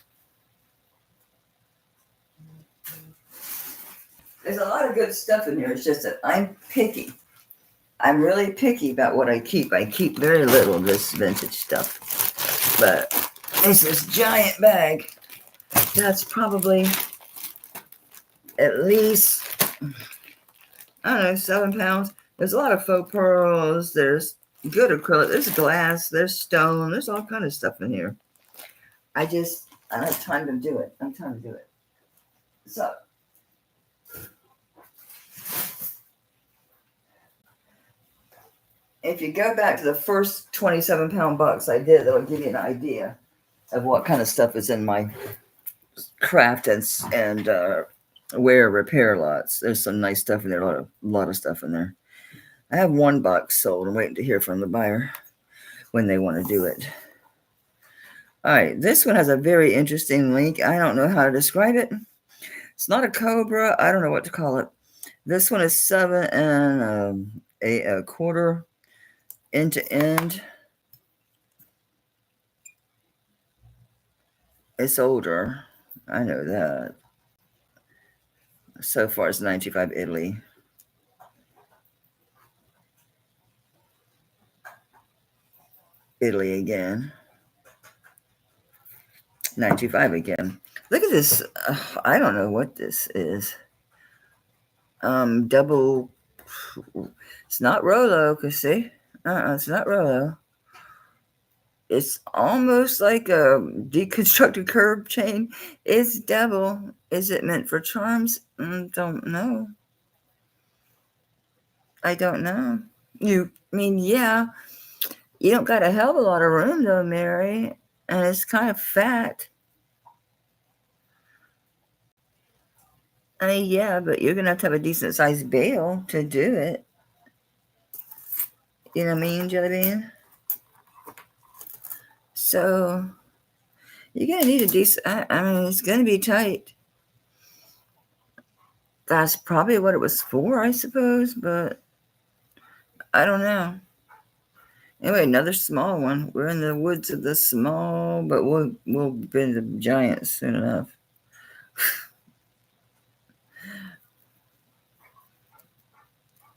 There's a lot of good stuff in here. It's just that I'm picky. I'm really picky about what I keep. I keep very little of this vintage stuff. But it's this giant bag. That's probably at least, I don't know, 7 pounds. There's a lot of faux pearls. There's good acrylic. There's glass. There's stone. There's all kind of stuff in here. I don't have time to do it. So, if you go back to the first 27-pound box I did, that'll give you an idea of what kind of stuff is in my craft and wear repair lots. There's some nice stuff in there. A lot of stuff in there. I have one box sold. I'm waiting to hear from the buyer when they want to do it. All right, this one has a very interesting link. I don't know how to describe it. It's not a cobra. I don't know what to call it. This one is 7 and a quarter end to end. It's older. I know that. So far, it's 95 Italy. Italy again. 95 again. Look at this. I don't know what this is. Double. It's not Rolo, cause see, it's not Rolo. It's almost like a deconstructed curb chain. It's double. Is it meant for charms? Don't know. I don't know. Yeah. You don't got a hell of a lot of room though, Mary, and it's kind of fat. Yeah, but you're gonna have to have a decent sized bale to do it. You know what I mean, Jelly Bean? So you're gonna need a decent. I mean, it's gonna be tight. That's probably what it was for, I suppose, but I don't know. Anyway, another small one. We're in the woods of the small, but we'll be in the giant soon enough.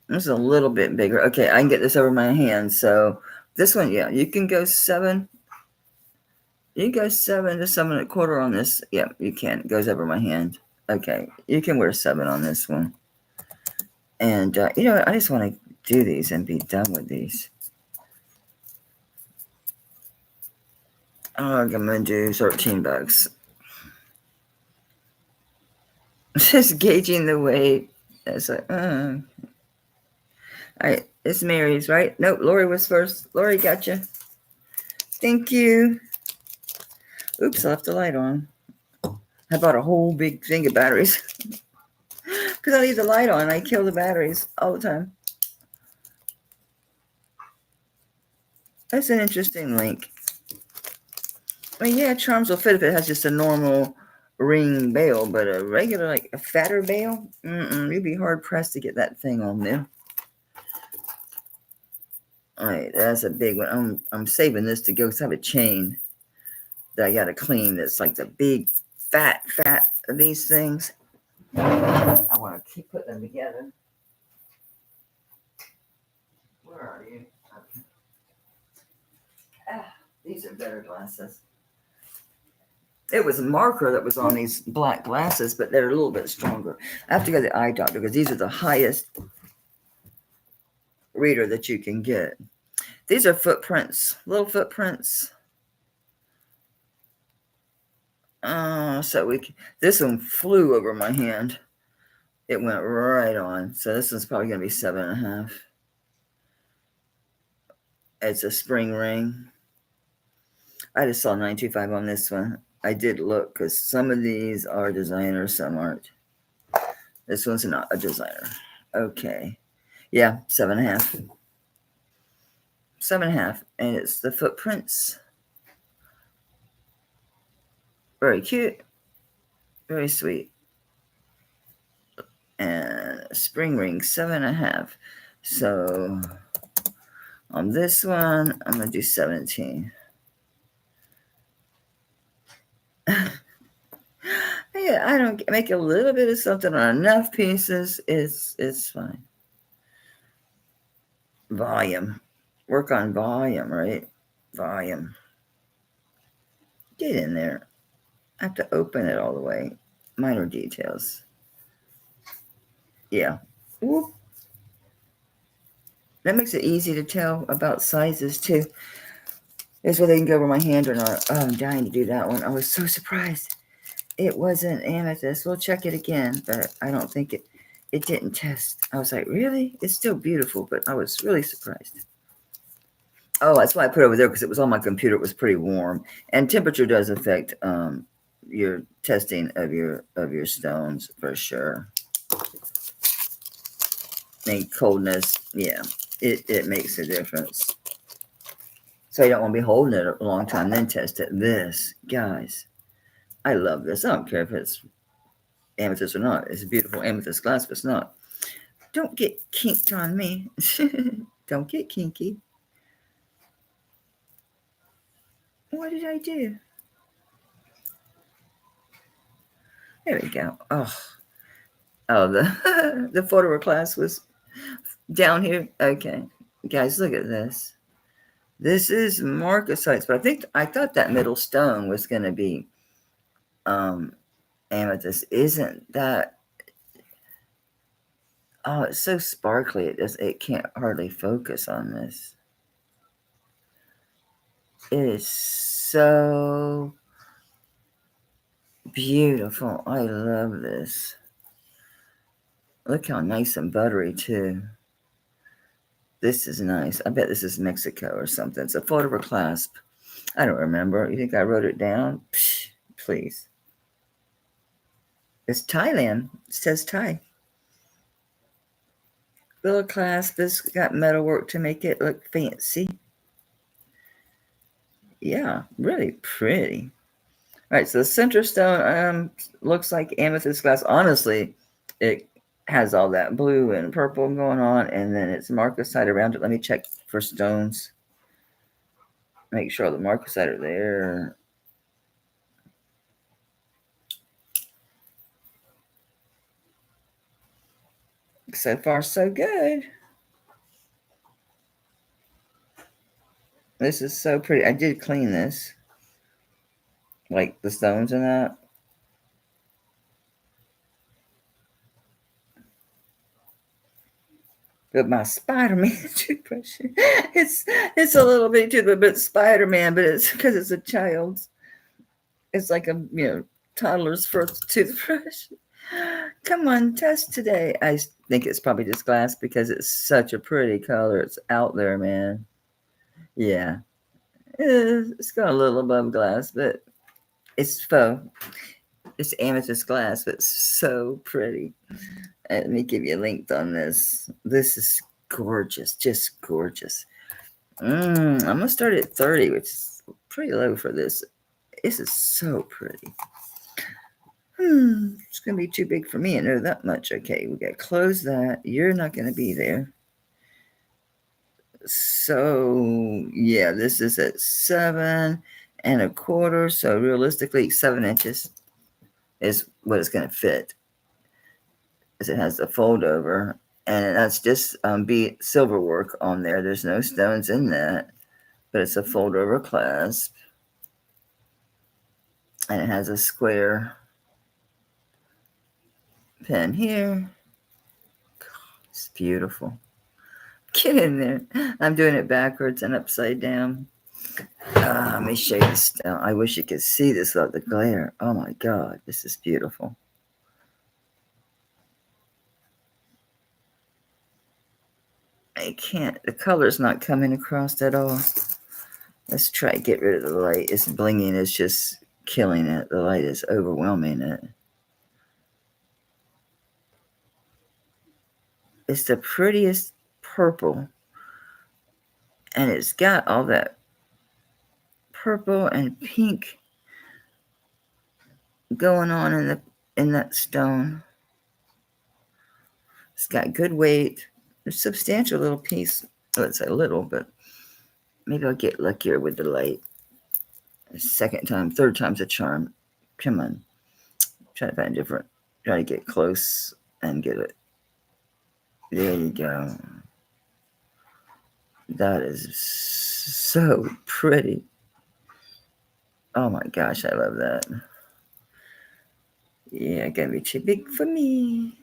This is a little bit bigger. Okay, I can get this over my hand. So this one, yeah, you can go 7. You can go 7 to 7 and a quarter on this. Yeah, you can. It goes over my hand. Okay, you can wear 7 on this one. And you know what? I just want to do these and be done with these. Oh, I'm gonna do 13 bucks. Just gauging the weight. It's like, It's Mary's, right? Nope, Lori was first. Lori, gotcha. Thank you. Oops, I left the light on. I bought a whole big thing of batteries. Because I leave the light on, I kill the batteries all the time. That's an interesting link. I mean, yeah, charms will fit if it has just a normal ring bail, but a regular, like a fatter bail, you'd be hard pressed to get that thing on there. All right, that's a big one. I'm saving this to go because I have a chain that I got to clean. That's like the big fat of these things. I want to keep putting them together. Where are you? Okay. These are better glasses. It was a marker that was on these black glasses, but they're a little bit stronger. I have to go to the eye doctor because these are the highest reader that you can get. These are footprints, little footprints. This one flew over my hand. It went right on. So this one's probably going to be 7.5. It's a spring ring. I just saw 925 on this one. I did look because some of these are designers, some aren't. This one's not a designer. Okay. Yeah, 7.5. 7.5. And it's the footprints. Very cute. Very sweet. And spring ring, 7.5. So on this one, I'm going to do 17. Yeah, I don't make a little bit of something on enough pieces. It's fine. Volume. Work on volume, right? Volume. Get in there. I have to open it all the way. Minor details. Yeah. Whoop. That makes it easy to tell about sizes too. Is whether they can go over my hand or not. Oh, I'm dying to do that one. I was so surprised. It wasn't amethyst. We'll check it again, but I don't think it didn't test. I was like, really? It's still beautiful, but I was really surprised. Oh, that's why I put it over there because it was on my computer. It was pretty warm, and temperature does affect your testing of your stones for sure. And coldness, yeah, it makes a difference. So you don't want to be holding it a long time, then test it. This, guys, I love this. I don't care if it's amethyst or not. It's a beautiful amethyst glass, but it's not. Don't get kinked on me. Don't get kinky. What did I do? There we go. Oh, the photo class was down here. Okay, guys, look at this. This is marcasites, but I thought that middle stone was going to be amethyst. Isn't that? Oh, it's so sparkly. It can't hardly focus on this. It is so beautiful. I love this. Look how nice and buttery too. This is nice. I bet this is Mexico or something. It's a photo of a clasp. I don't remember. You think I wrote it down? Psh, please. It's Thailand. It says Thai. Little clasp has got metalwork to make it look fancy. Yeah, really pretty. All right, so the center stone looks like amethyst glass. Honestly, it has all that blue and purple going on, and then it's marcasite around it. Let me check for stones. Make sure the marcasite are there. So far, so good. This is so pretty. I did clean this, like the stones and that. But my Spider-Man toothbrush, it's a little bit too, but Spider-Man, but it's because it's a child's. It's like a toddler's first toothbrush. Come on, test today. I think it's probably just glass because it's such a pretty color. It's out there, man. Yeah. It's got a little above glass, but it's faux. It's amethyst glass, but it's so pretty. Let me give you a link on this. This is gorgeous, just gorgeous. I'm gonna start at 30, which is pretty low for this. This is so pretty. It's gonna be too big for me. I know that much. Okay, we gotta close that. You're not gonna be there. So yeah, this is at 7.25. So realistically, 7 inches is what it's gonna fit, as it has the fold over, and that's just bead silver work on there. There's no stones in that, but it's a fold over clasp, and it has a square pin here. It's beautiful. Get in there. I'm doing it backwards and upside down. Let me show you this. I wish you could see this without the glare. Oh my God, this is beautiful. I can't. The color's not coming across at all. Let's try to get rid of the light. It's blinging. It's just killing it. The light is overwhelming it. It's the prettiest purple. And it's got all that purple and pink going on in that stone. It's got good weight. It's a substantial little piece. Let's say a little, but maybe I'll get luckier with the light. Second time, third time's a charm. Come on. Try to find different. Try to get close and get it. There you go. That is so pretty. Oh my gosh, I love that. Yeah, gonna be too big for me.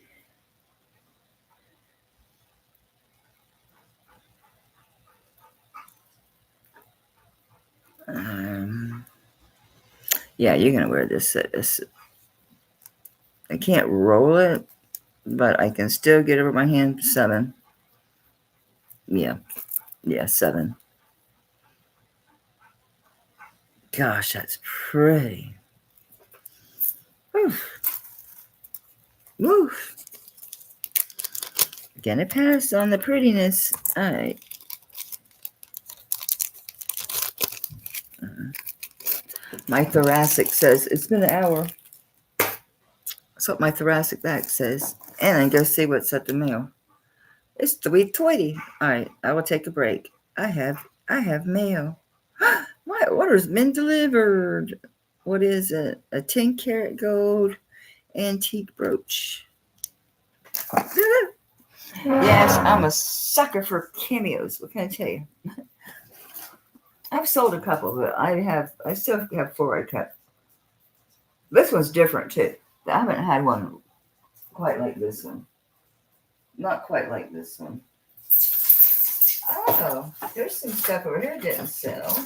Yeah, you're gonna wear this. I can't roll it, but I can still get over my hand. 7. Yeah, 7. Gosh, that's pretty. Oof. Woof. Gonna pass on the prettiness. All right. My thoracic says it's been an hour. That's what my thoracic back says. And I go see what's at the mail. It's 3:20. All right, I will take a break. I have mail. My order's been delivered. What is it? A 10-karat gold antique brooch. Yes, I'm a sucker for cameos. What can I tell you? I've sold a couple, but I still have 4 I kept. This one's different too. I haven't had one quite like this one. Not quite like this one. Oh, there's some stuff over here I didn't sell.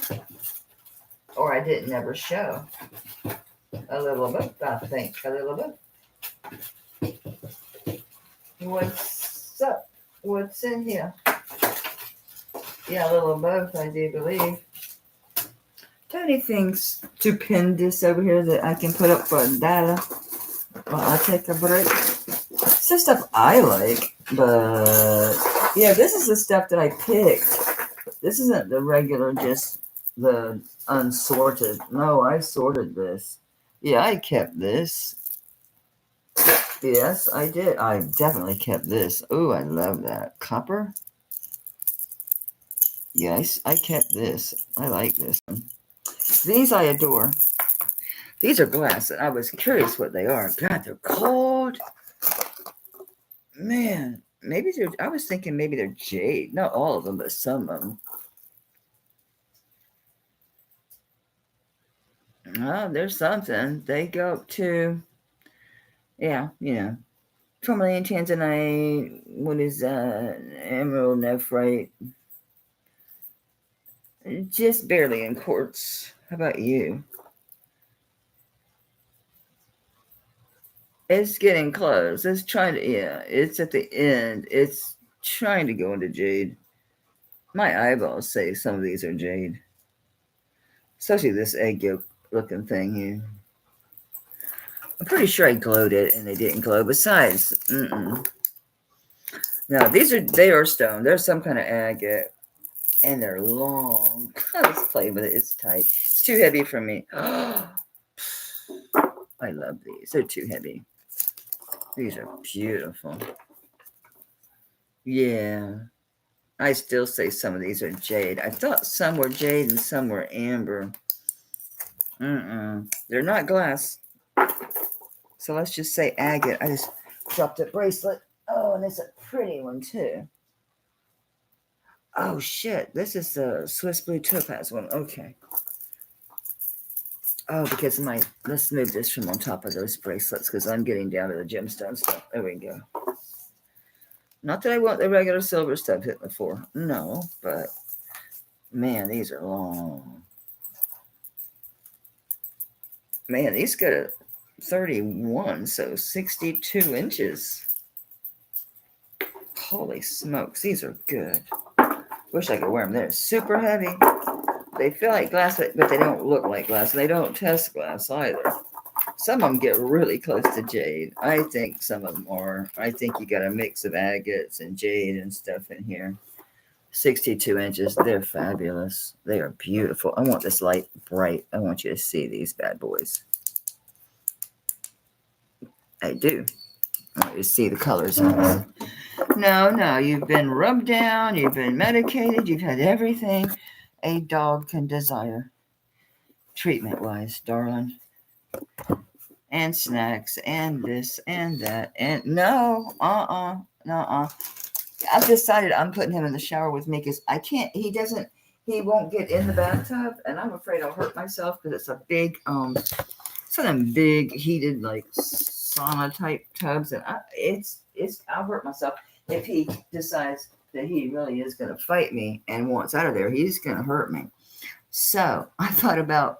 Or I didn't ever show. A little bit, I think. A little bit. What's up? What's in here? Yeah, a little of both, I do believe. Anything stupendous over here that I can put up for $1 while I take a break? It's the stuff I like, but yeah, this is the stuff that I picked. This isn't the regular, just the unsorted. No, I sorted this. Yeah, I kept this. Yes, I did. I definitely kept this. Oh, I love that. Copper? Yes, I kept this. I like this one. These I adore. These are glass, and I was curious what they are. God, they're cold. Man, maybe I was thinking maybe they're jade. Not all of them, but some of them. Oh, there's something. They go up to, yeah, tourmaline, tanzanite. What is that? Emerald, nephrite. Just barely in quartz. How about you? It's getting close. It's trying to, yeah, it's at the end. It's trying to go into jade. My eyeballs say some of these are jade, especially this egg yolk looking thing here. I'm pretty sure I glowed it and they didn't glow. Besides, no, they are stone. They're some kind of agate and they're long. Let's play with it. It's tight. It's too heavy for me. I love these. They're too heavy. These are beautiful. Yeah. I still say some of these are jade. I thought some were jade and some were amber. They're not glass. So let's just say agate. I just dropped a bracelet. Oh, and it's a pretty one too. Oh shit, this is the Swiss Blue Topaz one. Okay. Oh, because let's move this from on top of those bracelets because I'm getting down to the gemstone stuff. There we go. Not that I want the regular silver stuff hitting the floor. No, but man, these are long. Man, these got a 31, so 62 inches. Holy smokes, these are good. Wish I could wear them. They're super heavy. They feel like glass, but they don't look like glass. They don't test glass either. Some of them get really close to jade. I think some of them are. I think you got a mix of agates and jade and stuff in here. 62 inches. They're fabulous. They are beautiful. I want this light bright. I want you to see these bad boys. I do. I want you to see the colors on them. No, you've been rubbed down, you've been medicated, you've had everything a dog can desire, treatment-wise, darling. And snacks, and this, and that, and no, I've decided I'm putting him in the shower with me because I can't, he won't get in the bathtub, and I'm afraid I'll hurt myself because it's a big, some of them big heated, like, sauna type tubs, and I'll hurt myself. If he decides that he really is going to fight me and wants out of there, he's going to hurt me. So I thought about,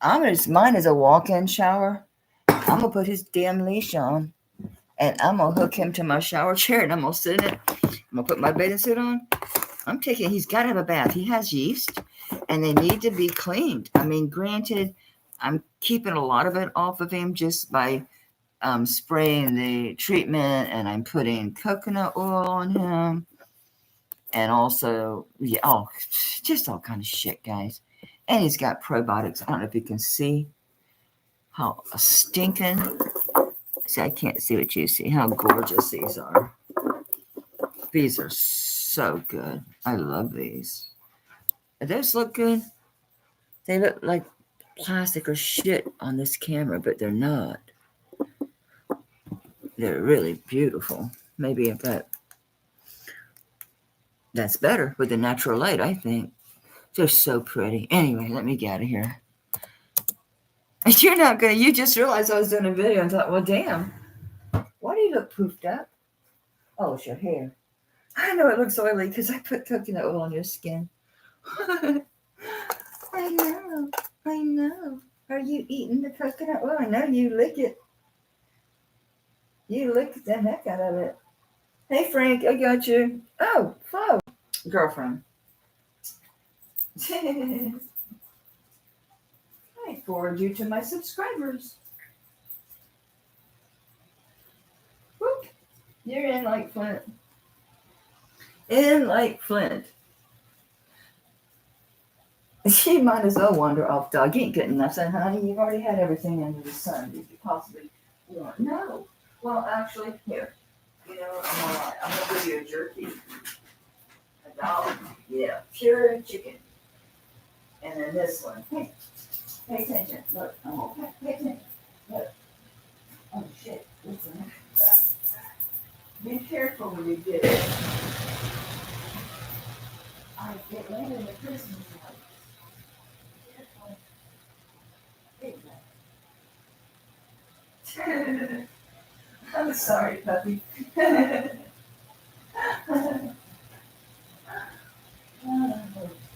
mine is a walk-in shower. I'm going to put his damn leash on and I'm going to hook him to my shower chair and I'm going to sit in it. I'm going to put my bathing suit on. He's got to have a bath. He has yeast and they need to be cleaned. I mean, granted, I'm keeping a lot of it off of him just by spraying the treatment and I'm putting coconut oil on him and also just all kind of shit, guys. And he's got probiotics. I don't know if you can see how stinking. See, I can't see what you see. How gorgeous these are. These are so good. I love these. Those look good. They look like plastic or shit on this camera, but they're not. They're really beautiful. Maybe if that's better with the natural light, I think. They're so pretty. Anyway, let me get out of here. You just realized I was doing a video and thought, well, damn. Why do you look poofed up? Oh, it's your hair. I know it looks oily because I put coconut oil on your skin. I know. Are you eating the coconut oil? I know you lick it. You lick the heck out of it. Hey, Frank, I got you. Oh, Flo. Girlfriend. I forward you to my subscribers. Whoop. You're in like Flint. In like Flint. She might as well wander off, dog. You ain't good enough, son, honey. You've already had everything under the sun you could possibly want. No. Well, actually, here. You know, I'm gonna give you a jerky. A dog. Yeah. Pure chicken. And then this one. Hey, pay attention. Look, I'm okay. Pay attention. Look. Oh shit. Listen. Be careful when you get it. I get later in the Christmas house. I'm sorry, puppy. That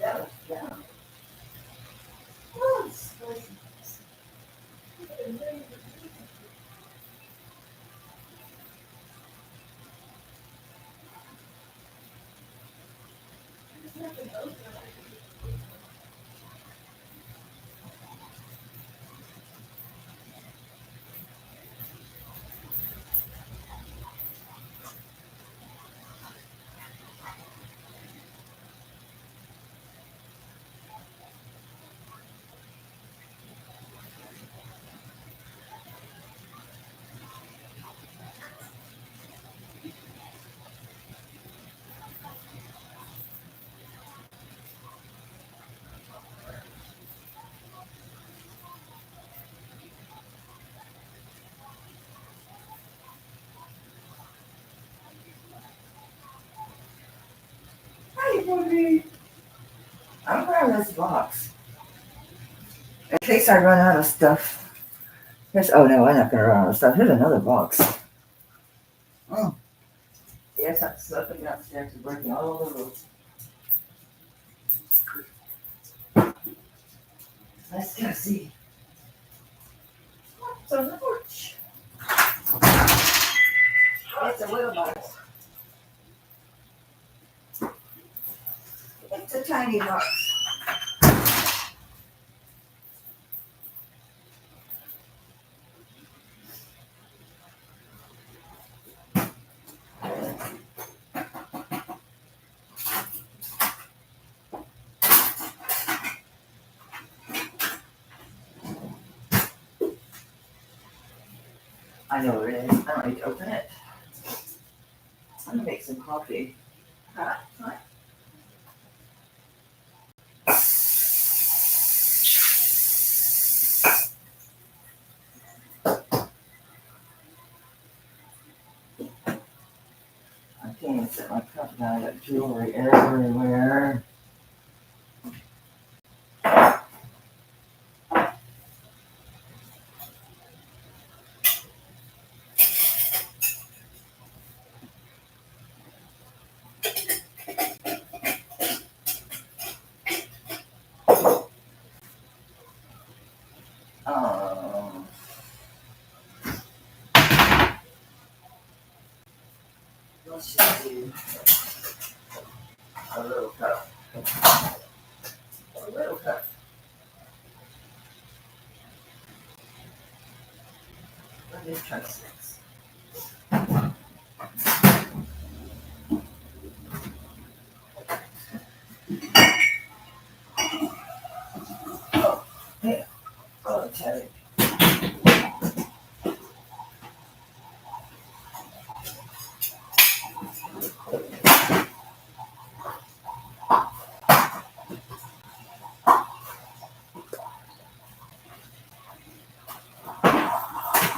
was dumb. Oh, it's spicy. Hi, Bobby. I'm grabbing this box in case I run out of stuff. Oh no, I'm not gonna run out of stuff. Here's another box. Oh, yes, I'm slipping downstairs and breaking all over the room. Let's go see what's on the porch. It's a little box. It's a tiny box. I know where it is. I don't need to open it. I'm gonna make some coffee. Huh? What? I can't even set my cup down. I got jewelry everywhere. Um, let's just do a little cup. A little cup. Let me try this. Oh, yeah. Oh, Terry.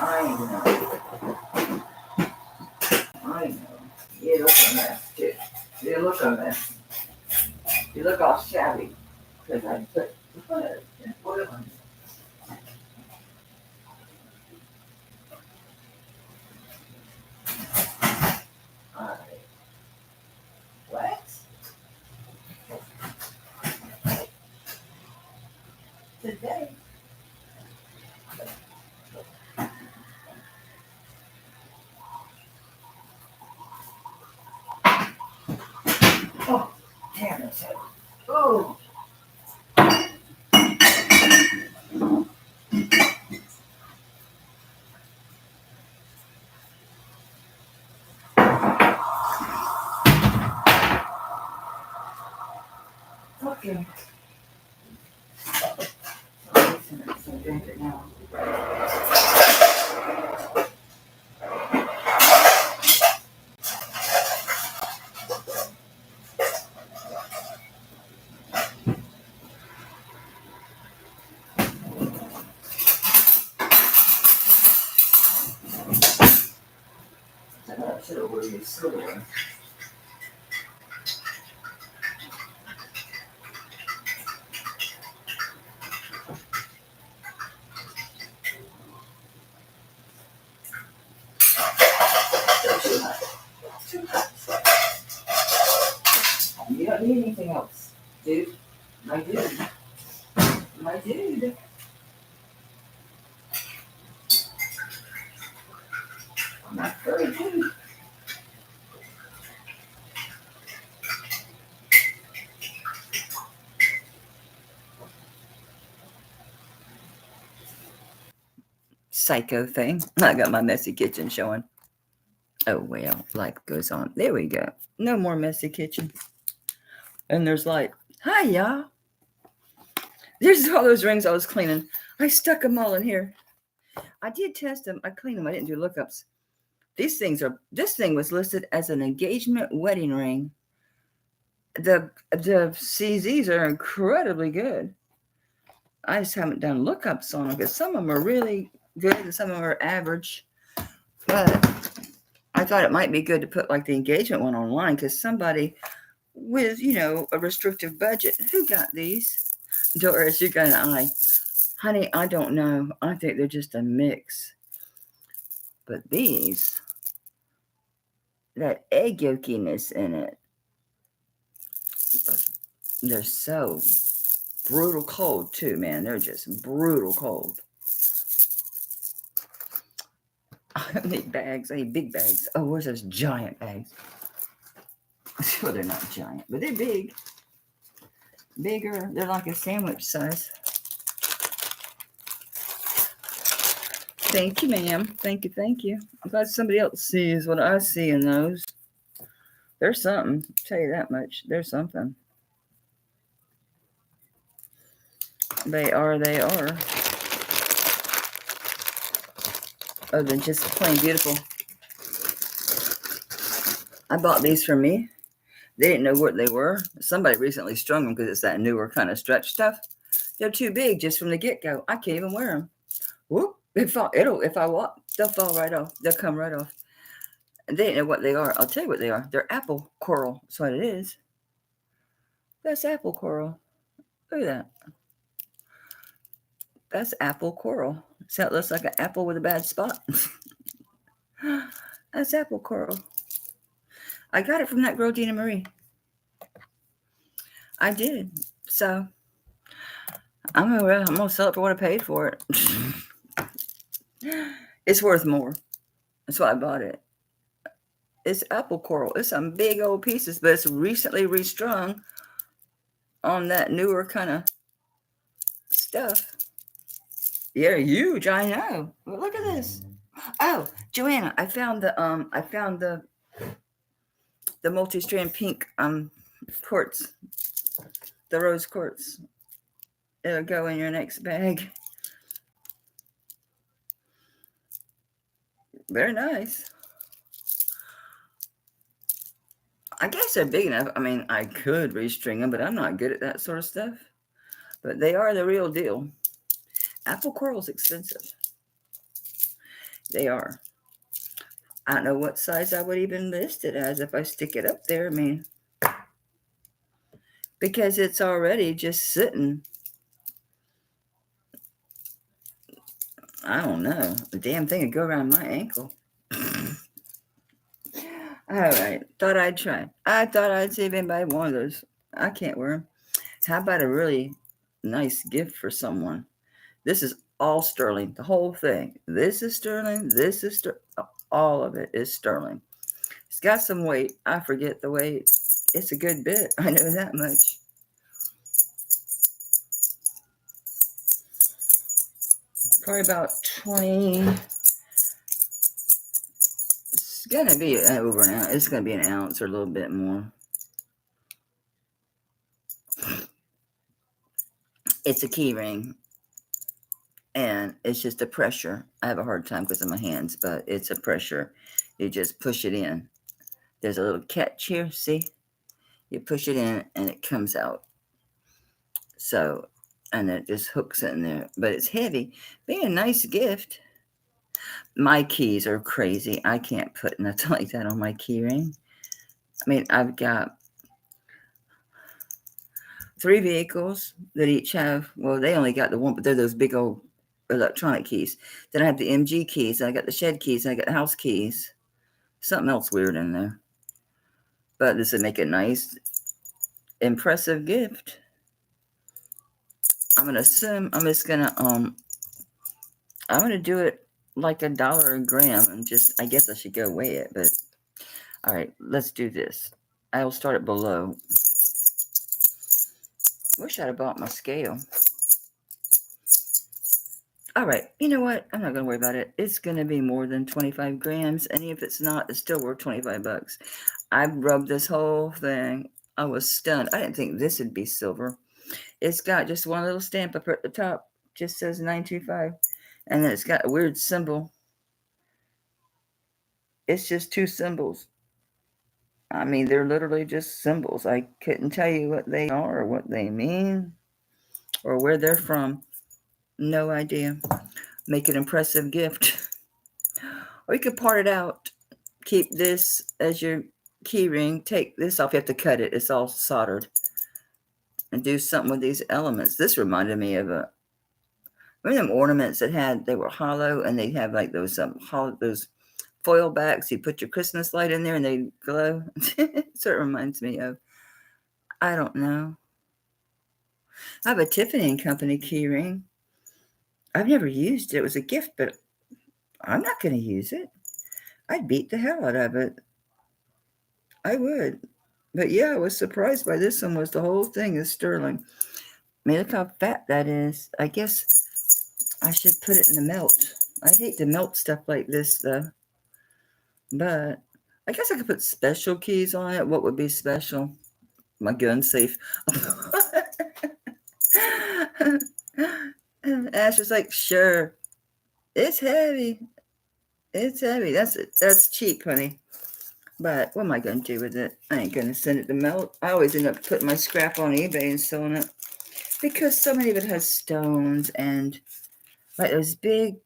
I know. I know. You look a mess, too. You look a mess. You look all shabby. Because I put oil on it. Alright. What? Today? Oh, damn it. Oh. Okay. So drink it now. I should have worried soda. Too hot. Too hot. You don't need anything else, dude. My dude. My dude. My furry dude. psycho thing. I got my messy kitchen showing. Oh, well, life goes on. There we go. No more messy kitchen. And there's light. Hi, y'all. There's all those rings I was cleaning. I stuck them all in here. I did test them. I cleaned them. I didn't do lookups. This thing was listed as an engagement wedding ring. The CZs are incredibly good. I just haven't done lookups on them because some of them are really good and some of them are average. But I thought it might be good to put like the engagement one online because somebody with, a restrictive budget, who got these? Doris, you're going to eye. Honey, I don't know. I think they're just a mix. But these, that egg yolkiness in it, they're so brutal cold too, man. They're just brutal cold. I need bags. I need big bags. Oh, where's those giant bags? Well, they're not giant, but they're big. Bigger. They're like a sandwich size. Thank you, ma'am. Thank you, thank you. I'm glad somebody else sees what I see in those. There's something. I'll tell you that much. There's something. They are. Other than just plain beautiful. I bought these for me. They didn't know what they were. Somebody recently strung them because it's that newer kind of stretch stuff. They're too big just from the get-go. I can't even wear them. Whoop. If I walk, they'll fall right off. They'll come right off. And they didn't know what they are. I'll tell you what they are. They're apple coral. That's what it is. That's apple coral. Look at that. That's apple coral. So it looks like an apple with a bad spot. That's apple coral. I got it from that girl, Dina Marie. I did. So I'm gonna sell it for what I paid for it. It's worth more. That's why I bought it. It's apple coral. It's some big old pieces, but it's recently restrung on that newer kind of stuff. Yeah, huge. I know. But look at this. Oh, Joanna, I found the multi-strand pink quartz, the rose quartz. It'll go in your next bag. Very nice. I guess they're big enough. I mean, I could restring them, but I'm not good at that sort of stuff. But they are the real deal. Apple coral's expensive. They are. I don't know what size I would even list it as if I stick it up there. I mean, because it's already just sitting. I don't know. The damn thing would go around my ankle. All right. Thought I'd try. I thought I'd see if anybody wanted those. I can't wear them. How about a really nice gift for someone? This is all sterling. The whole thing. This is sterling. This is sterling. All of it is sterling. It's got some weight. I forget the weight. It's a good bit. I know that much. Probably about 20. It's going to be over an ounce. It's going to be an ounce or a little bit more. It's a key ring. And it's just a pressure. I have a hard time because of my hands, but it's a pressure. You just push it in. There's a little catch here. See? You push it in and it comes out. So, and it just hooks in there. But it's heavy. Being a nice gift. My keys are crazy. I can't put nothing like that on my key ring. I mean, I've got 3 vehicles that each have, well, they only got the one, but they're those big old electronic keys. Then I have the MG keys. I got the shed keys. I got the house keys. Something else weird in there. But this would make a nice, impressive gift. I'm going to assume I'm just going to, I'm going to do it like $1 a gram and just, I guess I should go weigh it, but all right, let's do this. I'll start it below. Wish I'd have bought my scale. All right, you know what? I'm not going to worry about it. It's going to be more than 25 grams. And if it's not, it's still worth 25 bucks. I rubbed this whole thing. I was stunned. I didn't think this would be silver. It's got just one little stamp up at the top. Just says 925. And then it's got a weird symbol. It's just two symbols. I mean, they're literally just symbols. I couldn't tell you what they are or what they mean or where they're from. No idea. Make an impressive gift. Or you could part it out. Keep this as your key ring. Take this off. You have to cut it. It's all soldered. And do something with these elements. This reminded me of remember them ornaments that they were hollow and they'd have like those those foil backs. You put your Christmas light in there and they glow. So it reminds me of, I don't know. I have a Tiffany & Company key ring. I've never used it. It was a gift, but I'm not going to use it. I'd beat the hell out of it. I would. But yeah, I was surprised by this one. Was the whole thing is sterling. I mean, look how fat that is. I guess I should put it in the melt. I hate to melt stuff like this, though. But I guess I could put special keys on it. What would be special? My gun safe. Ash was like, sure. It's heavy. It's heavy. That's cheap, honey. But what am I going to do with it? I ain't going to send it to melt. I always end up putting my scrap on eBay and selling it. Because so many of it has stones and like those big,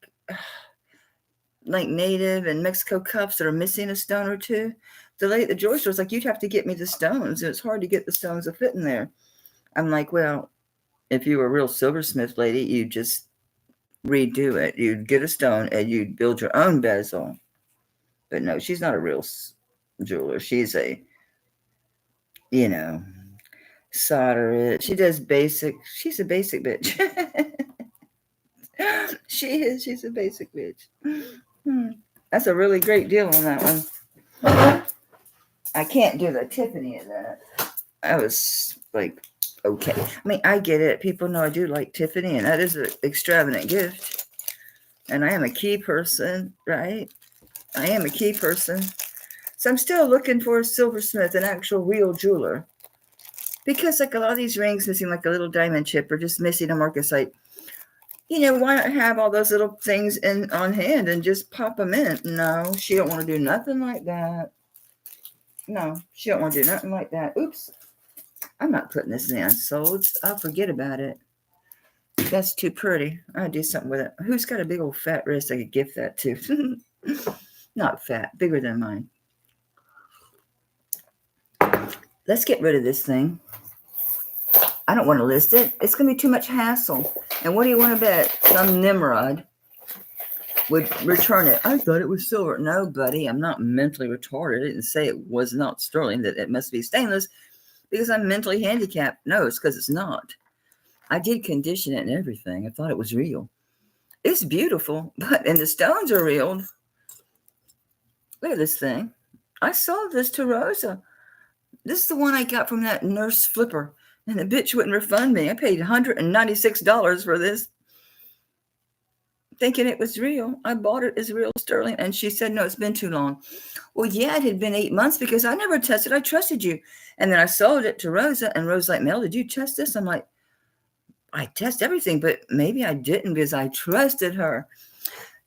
like native and Mexico cups that are missing a stone or two. The lady at the jewelry store was like, you'd have to get me the stones. It's hard to get the stones to fit in there. I'm like, well, if you were a real silversmith lady, you'd just redo it. You'd get a stone and you'd build your own bezel. But no, she's not a real jeweler. She's solder it. She does basic. She's a basic bitch. She is. She's a basic bitch. That's a really great deal on that one. I can't do the Tiffany in that. I was like, okay. I mean, I get it. People know I do like Tiffany, and that is an extravagant gift. And I am a key person, right? I am a key person. So I'm still looking for a silversmith, an actual real jeweler. Because like a lot of these rings missing like a little diamond chip or just missing a marcasite. Why not have all those little things on hand and just pop them in? No, she don't want to do nothing like that. No, she don't want to do nothing like that. Oops. I'm not putting this in the unsold. I'll forget about it. That's too pretty. I'll do something with it. Who's got a big old fat wrist I could gift that to? Not fat, bigger than mine. Let's get rid of this thing. I don't want to list it. It's going to be too much hassle. And what do you want to bet? Some Nimrod would return it. I thought it was silver. No, buddy, I'm not mentally retarded. I didn't say it was not sterling, that it must be stainless because I'm mentally handicapped. No, it's because it's not. I did condition it and everything. I thought it was real. It's beautiful, and the stones are real. Look at this thing. I sold this to Rosa. This is the one I got from that nurse flipper. And the bitch wouldn't refund me. I paid $196 for this, thinking it was real. I bought it as real sterling. And she said, no, it's been too long. Well, yeah, it had been 8 months because I never tested. I trusted you. And then I sold it to Rosa. And Rosa's like, Mel, did you test this? I'm like, I test everything, but maybe I didn't because I trusted her.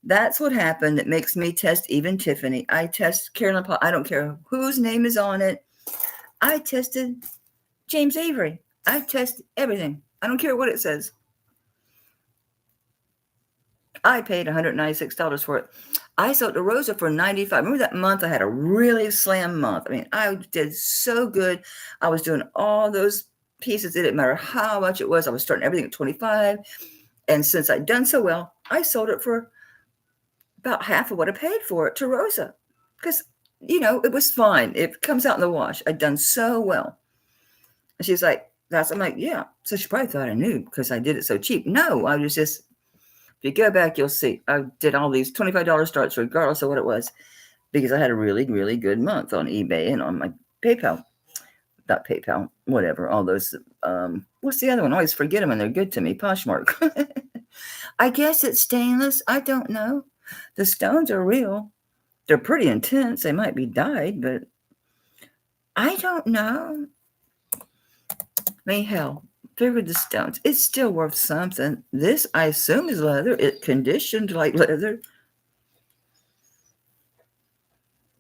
That's what happened that makes me test even Tiffany. I test Carolyn Paul. I don't care whose name is on it. I tested James Avery. I test everything. I don't care what it says. I paid $196 for it. I sold to Rosa for $95. Remember that month I had a really slam month. I mean, I did so good. I was doing all those pieces. It didn't matter how much it was. I was starting everything at $25. And since I'd done so well, I sold it for about half of what I paid for it to Rosa. Because, it was fine. It comes out in the wash. I'd done so well. And she's like, I'm like, yeah. So she probably thought I knew because I did it so cheap. No, I was just, if you go back, you'll see. I did all these $25 starts regardless of what it was because I had a really, really good month on eBay and on my PayPal. Not PayPal, whatever. All those, what's the other one? I always forget them and they're good to me. Poshmark. I guess it's stainless. I don't know. The stones are real. They're pretty intense. They might be dyed, but I don't know. I mean, hell, figure the stones. It's still worth something. This, I assume, is leather. It conditioned like leather.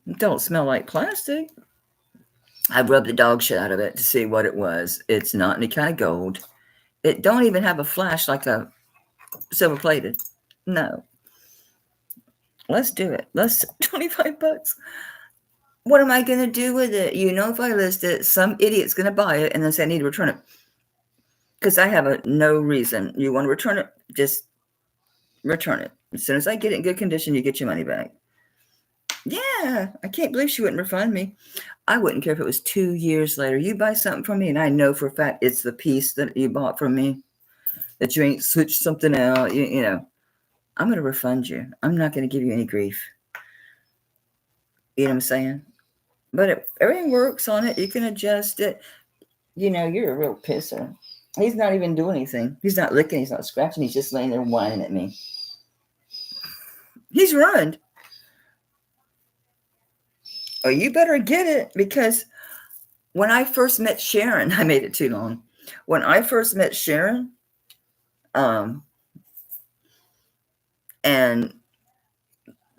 It don't smell like plastic. I rubbed the dog shit out of it to see what it was. It's not any kind of gold. It don't even have a flash like a silver plated. No. Let's do it. Let's $25. What am I gonna do with it? You know, if I list it, some idiot's gonna buy it and then say I need to return it. Because I have no reason. You want to return it, just return it. As soon as I get it in good condition, you get your money back. Yeah, I can't believe she wouldn't refund me. I wouldn't care if it was 2 years later. You buy something from me, and I know for a fact it's the piece that you bought from me, that you ain't switched something out. You know, I'm going to refund you. I'm not going to give you any grief. You know what I'm saying? But everything works on it. You can adjust it. You know, you're a real pisser. He's not even doing anything. He's not licking. He's not scratching. He's just laying there whining at me. He's ruined. Oh, you better get it, because when I first met Sharon, I made it too long. When I first met Sharon, and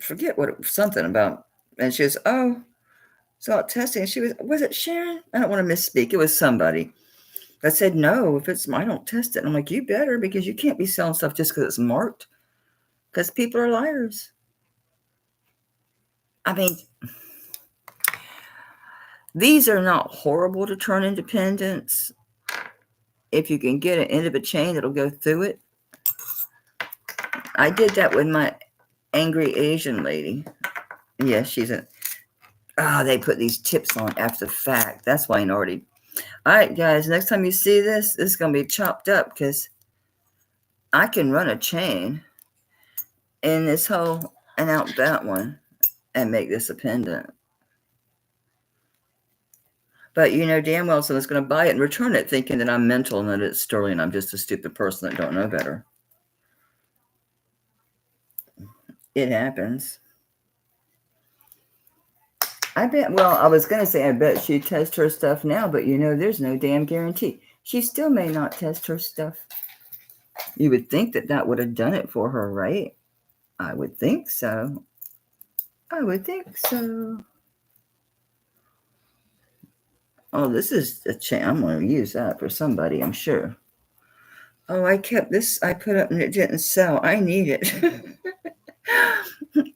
forget what it was, something about, and she was, oh, it's about testing. And she was it Sharon? I don't want to misspeak. It was somebody. I said, no, if it's, I don't test it. And I'm like, you better, because you can't be selling stuff just because it's marked, because people are liars. I mean, these are not horrible to turn into pendants. If you can get an end of a chain that'll go through it. I did that with my angry Asian lady. Yeah, she's a, they put these tips on after the fact. That's why I already. All right, guys, next time you see this, this is going to be chopped up, because I can run a chain in this hole and out that one and make this a pendant. But you know damn well someone's going to buy it and return it thinking that I'm mental and that it's sterling and I'm just a stupid person that don't know better. It happens. I bet, well, I was going to say I bet she'd test her stuff now, but you know there's no damn guarantee. She still may not test her stuff. You would think that that would have done it for her, right? I would think so. I would think so. Oh, this is a chain. I'm going to use that for somebody, I'm sure. Oh, I kept this. I put up and it didn't sell. I need it.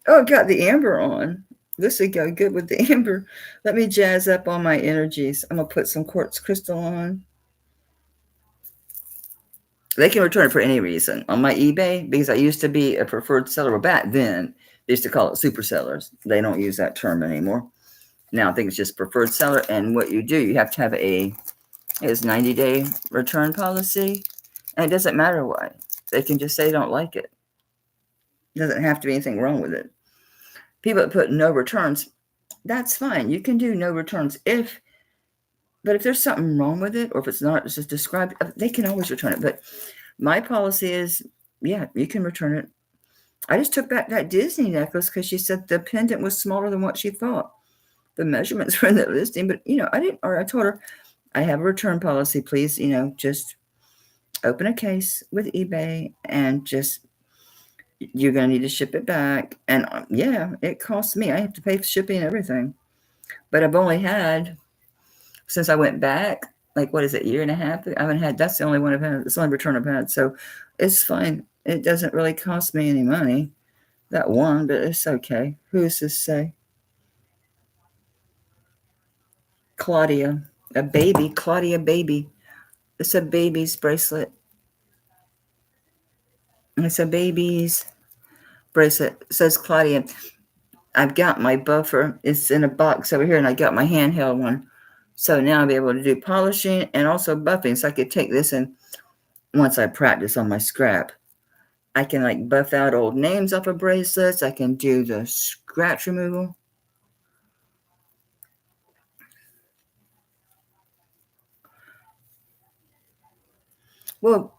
Oh, it got the amber on. This would go good with the amber. Let me jazz up all my energies. I'm going to put some quartz crystal on. They can return it for any reason. On my eBay, because I used to be a preferred seller back then, they used to call it super sellers. They don't use that term anymore. Now I think it's just preferred seller. And what you do, you have to have a 90-day return policy. And it doesn't matter why. They can just say they don't like it. It doesn't have to be anything wrong with it. People that put no returns, that's fine. You can do no returns but if there's something wrong with it, or if it's not, it's just described, they can always return it. But my policy is, yeah, you can return it. I just took back that Disney necklace because she said the pendant was smaller than what she thought. The measurements were in the listing, but I told her, I have a return policy. Please, just open a case with eBay and just, you're going to need to ship it back. And yeah, it costs me. I have to pay for shipping and everything. But I've only had, since I went back, like, what is it, year and a half? I haven't had, that's the only one I've had. It's the only return I've had. So it's fine. It doesn't really cost me any money. That one, but it's okay. Who does this say? Claudia. A baby. Claudia baby. It's a baby's bracelet. It's a baby's bracelet. It says Claudia. I've got my buffer. It's in a box over here, and I got my handheld one. So now I'll be able to do polishing and also buffing. So I could take this, and once I practice on my scrap, I can like buff out old names off of bracelets. I can do the scratch removal. Well,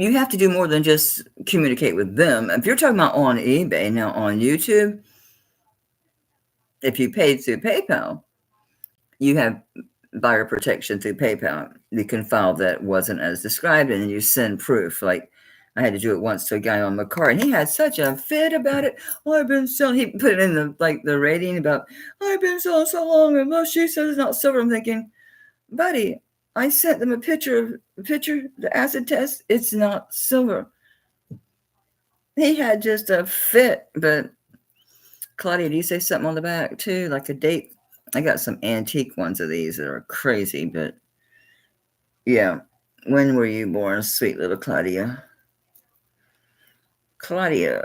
you have to do more than just communicate with them. If you're talking about on eBay, now on YouTube, if you paid through PayPal, you have buyer protection through PayPal. You can file that wasn't as described, and then you send proof. Like I had to do it once to a guy on my car, and he had such a fit about it. Oh, I've been selling. He put it in the rating about I've been selling so long, and well, she says it's not silver. I'm thinking, buddy, I sent them a picture, the acid test. It's not silver. He had just a fit, but Claudia, do you say something on the back too, like a date? I got some antique ones of these that are crazy, but yeah. When were you born, sweet little Claudia? Claudia.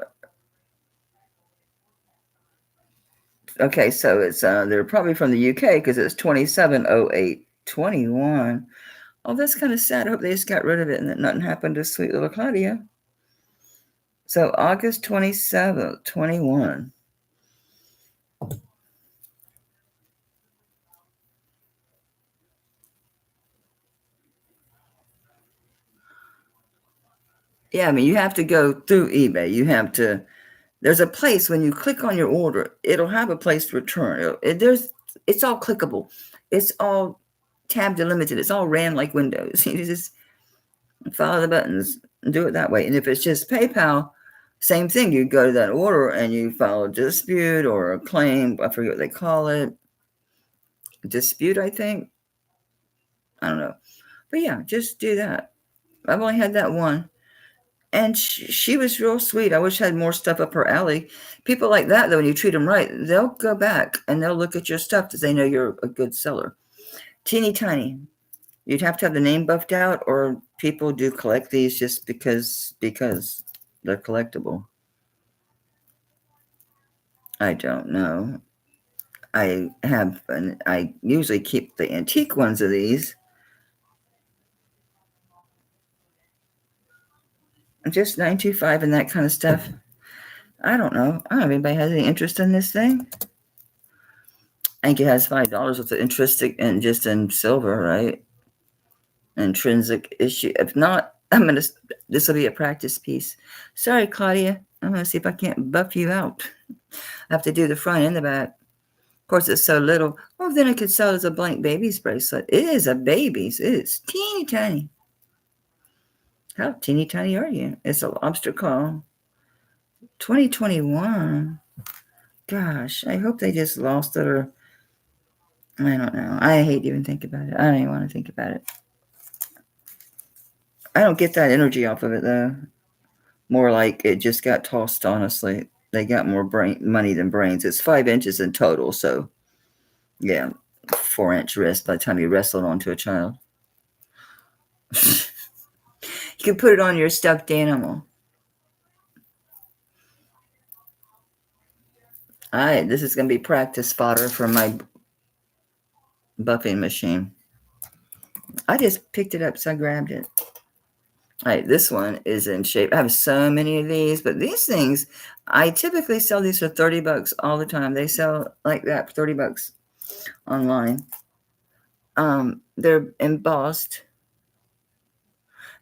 Okay, so it's they're probably from the UK because it's 270821. Oh, that's kind of sad. I hope they just got rid of it and that nothing happened to sweet little Claudia. So August 27th, 21. Yeah, I mean, you have to go through eBay. You have to, there's a place when you click on your order, it'll have a place to return. It's all clickable. It's all tab delimited. It's all ran like Windows. You just follow the buttons and do it that way. And if it's just PayPal, same thing. You go to that order and you file a dispute or a claim. I forget what they call it. Dispute, I think. I don't know. But yeah, just do that. I've only had that one. And she was real sweet. I wish I had more stuff up her alley. People like that, though, when you treat them right, they'll go back and they'll look at your stuff because they know you're a good seller. Teeny tiny. You'd have to have the name buffed out, or people do collect these just because they're collectible. I don't know. I usually keep the antique ones of these. Just 925 and that kind of stuff. I don't know. I don't know if anybody has any interest in this thing. I think it has $5 with the interest and just in silver, right? Intrinsic issue. If not, this will be a practice piece. Sorry, Claudia. I'm gonna see if I can't buff you out. I have to do the front and the back. Of course, it's so little. Oh, then I could sell it as a blank baby's bracelet. It is a baby's. It is teeny tiny. How teeny tiny are you? It's a lobster claw. 2021. Gosh, I hope they just lost it, or I don't know. I hate to even think about it. I don't even want to think about it. I don't get that energy off of it, though. More like it just got tossed, honestly. They got more money than brains. It's 5 inches in total, so yeah, 4-inch wrist by the time you wrestle it onto a child. You can put it on your stuffed animal. All right, this is going to be practice fodder for my buffing machine. I just picked it up, so I grabbed it. All right, this one is in shape. I have so many of these, but these things, I typically sell these for $30 all the time. They sell like that for $30 online. They're embossed,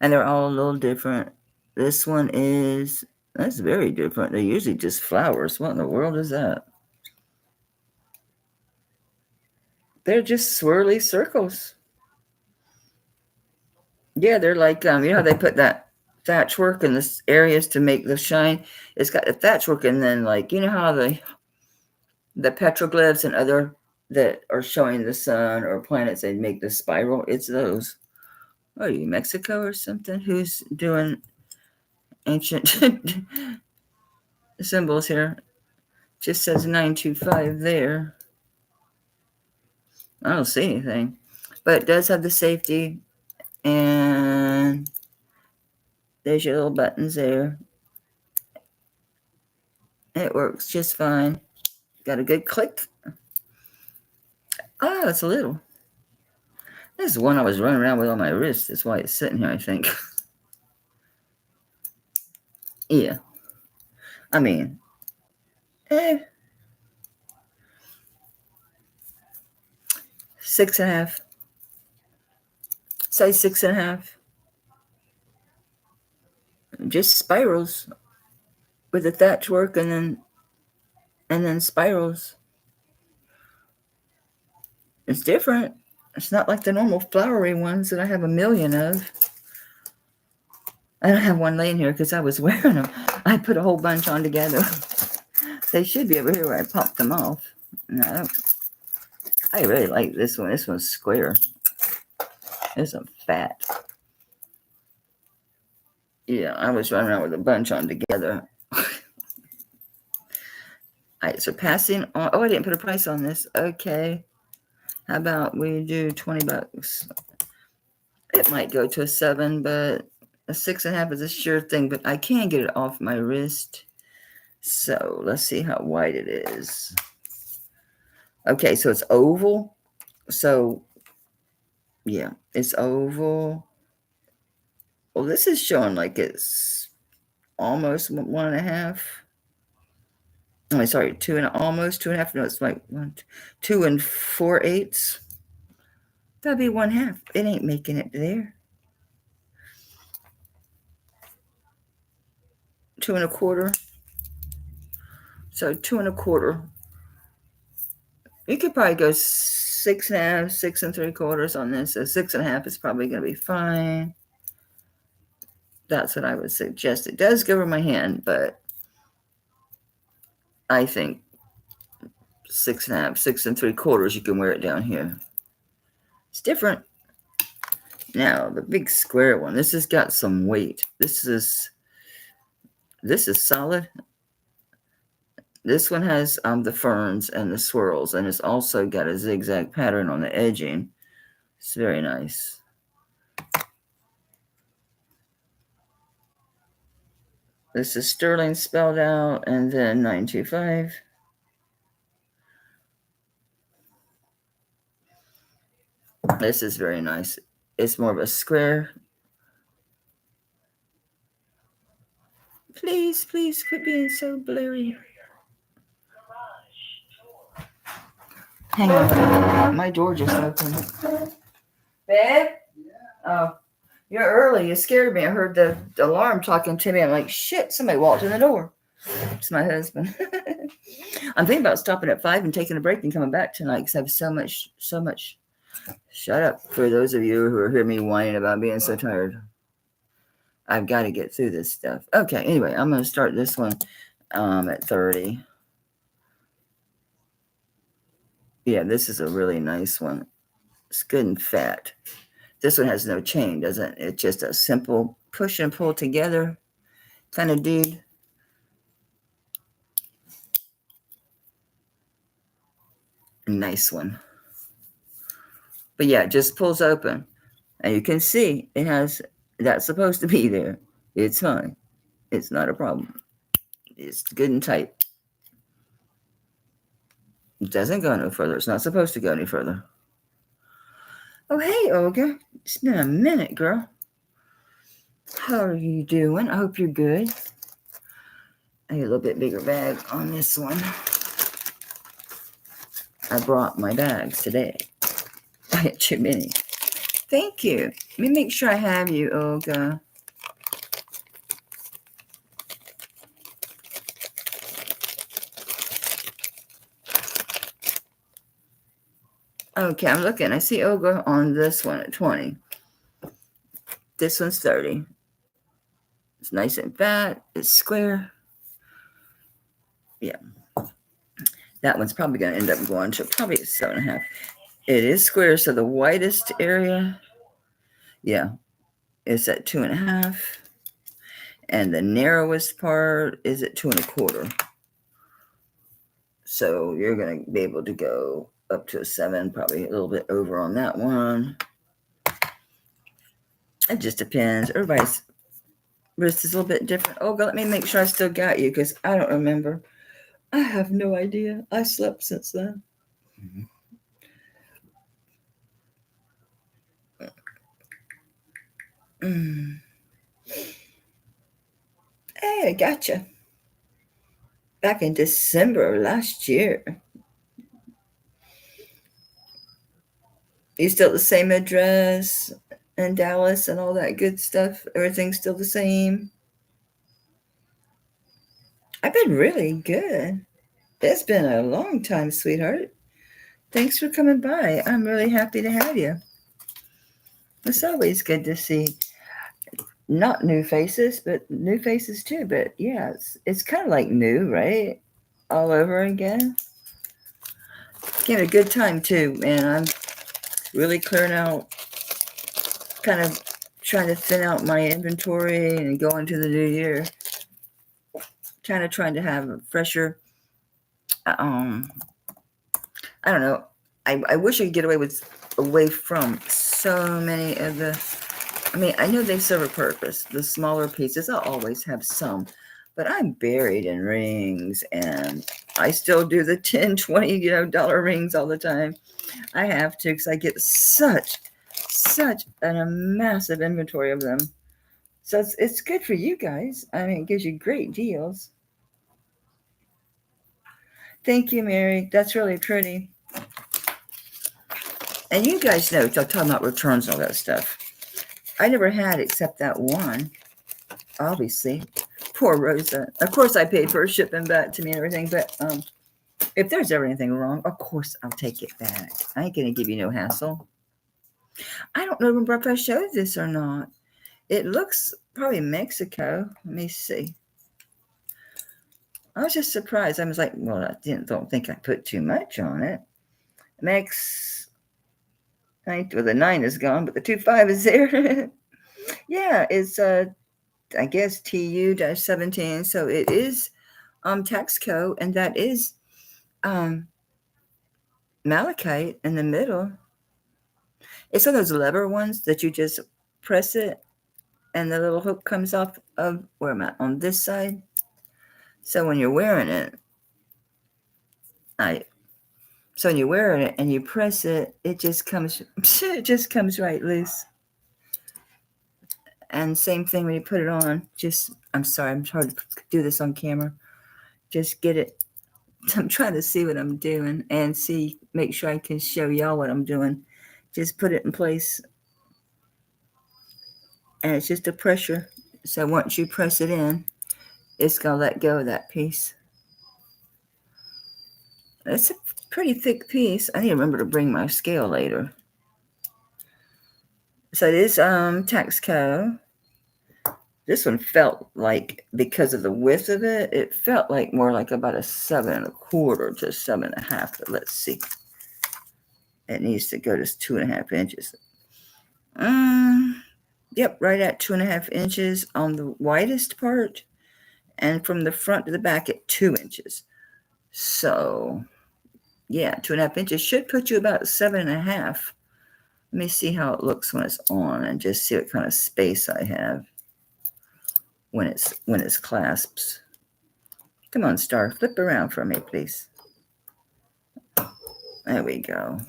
and they're all a little different. This one that's very different. They're usually just flowers. What in the world is that? They're just swirly circles. Yeah, they're like, you know how they put that thatch work in the areas to make the shine? It's got the thatch work, and then, like, you know how the petroglyphs and other that are showing the sun or planets, they make the spiral. It's those. What are you, Mexico or something? Who's doing ancient symbols here? Just says 925 there. I don't see anything, but it does have the safety, and there's your little buttons there. It works just fine. Got a good click. Oh, it's a little. This is one I was running around with on my wrist. That's why it's sitting here, I think. Yeah. I mean, 6.5. Say 6.5. just spirals with the thatch work, and then spirals. It's different. It's not like the normal flowery ones that I have a million of. I don't have one laying here because I was wearing them. I put a whole bunch on together. They should be over here where I popped them off. No, I really like this one. This one's square. This one's fat. Yeah, I was running around with a bunch on together. All right, so passing on. Oh, I didn't put a price on this. Okay. How about we do $20? It might go to a 7, but a 6.5 is a sure thing, but I can't get it off my wrist. So let's see how wide it is. Okay, so it's oval. So yeah, it's oval. Well, this is showing like it's almost 1.5. Oh, sorry, almost 2.5. No, it's like 2 4/8. That'd be 1/2. It ain't making it there. 2 1/4. So 2 1/4. You could probably go 6.5, 6 3/4 on this. So 6.5 is probably going to be fine. That's what I would suggest. It does go over my hand, but I think 6.5, 6 3/4, you can wear it down here. It's different. Now the big square one. This has got some weight. This is solid. This one has the ferns and the swirls, and it's also got a zigzag pattern on the edging. It's very nice. This is sterling spelled out, and then 925. This is very nice. It's more of a square. Please, please quit being so blurry. Hang on. My door just opened. Babe? Oh, you're early. You scared me. I heard the alarm talking to me. I'm like, shit, somebody walked in the door. It's my husband. I'm thinking about stopping at 5 and taking a break and coming back tonight because I have so much. Shut up. For those of you who are hearing me whining about being so tired. I've got to get through this stuff. Okay, anyway, I'm going to start this one at 30. Yeah, this is a really nice one. It's good and fat. This one has no chain, doesn't it? It's just a simple push and pull together kind of dude. Nice one. But yeah, it just pulls open. And you can see it has, that's supposed to be there. It's fine. It's not a problem. It's good and tight. It doesn't go no further. It's not supposed to go any further. Oh, hey, Olga. It's been a minute, girl. How are you doing? I hope you're good. I need a little bit bigger bag on this one. I brought my bags today. I had too many. Thank you. Let me make sure I have you, Olga. Okay, I'm looking. I see Olga on this one at 20. This one's 30. It's nice and fat. It's square. Yeah. That one's probably going to end up going to probably a 7.5. It is square, so the widest area, yeah, is at 2.5. And the narrowest part is at 2 1/4. So you're going to be able to go up to a 7, probably a little bit over on that one. It just depends. Everybody's wrist is a little bit different. Olga, let me make sure I still got you because I don't remember. I have no idea. I slept since then. Hey, I gotcha. Back in December of last year. You still the same address in Dallas and all that good stuff? Everything's still the same? I've been really good. It's been a long time, sweetheart. Thanks for coming by. I'm really happy to have you. It's always good to see not new faces, but new faces too. But yeah, it's kind of like new, right? All over again. Gave it a good time too, and I'm really clearing out, kind of trying to thin out my inventory and go into the new year. Trying to have a fresher. Um, I don't know. I wish I could get away from so many of the. I mean, I know they serve a purpose. The smaller pieces, I'll always have some, but I'm buried in rings, and I still do the 10, 20, dollar rings all the time. I have to, because I get such a massive inventory of them. So it's good for you guys. I mean, it gives you great deals. Thank you, Mary. That's really pretty. And you guys know, talking about returns and all that stuff. I never had except that one, obviously. Poor Rosa. Of course, I paid for her shipping back to me and everything, but if there's ever anything wrong, of course I'll take it back. I ain't going to give you no hassle. I don't know if I showed this or not. It looks probably Mexico. Let me see. I was just surprised. I was like, well, don't think I put too much on it. Well, the 9 is gone, but the 25 is there. Yeah, it's I guess TU-17. So it is Texco, and that is malachite in the middle. It's one of those lever ones that you just press it and the little hook comes off of, where am I, on this side. So when you're wearing it, and you press it, it just comes right loose. And same thing when you put it on. I'm sorry, I'm trying to do this on camera. Just get it. I'm trying to see what I'm doing and make sure I can show y'all what I'm doing. Just put it in place. And it's just a pressure. So once you press it in, it's going to let go of that piece. It's a pretty thick piece. I need to remember to bring my scale later. So it is Texco. This one felt like, because of the width of it, it felt like more like about a 7 1/4 to 7 1/2. But let's see. It needs to go to 2.5 inches. Yep, right at 2.5 inches on the widest part, and from the front to the back at 2 inches. So, yeah, 2.5 inches should put you about 7 1/2. Let me see how it looks when it's on, and just see what kind of space I have when it's clasps. Come on, Star, flip around for me, please. There we go.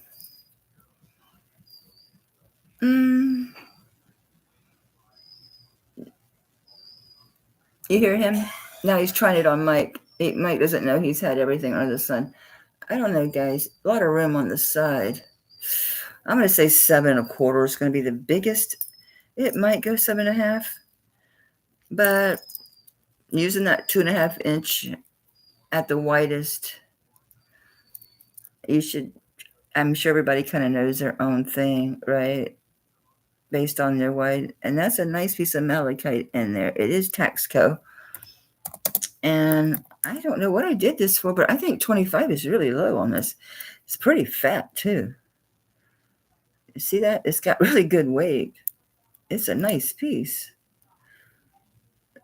You hear him? Now he's trying it on Mike. Mike doesn't know he's had everything under the sun. I don't know, guys. A lot of room on the side. I'm going to say 7 1/4 is going to be the biggest. It might go 7 1/2. But using that 2.5 inch at the widest, I'm sure everybody kind of knows their own thing, right? Based on their wide. And that's a nice piece of malachite in there. It is Texco. And I don't know what I did this for, but I think 25 is really low on this. It's pretty fat too. You see that? It's got really good weight. It's a nice piece.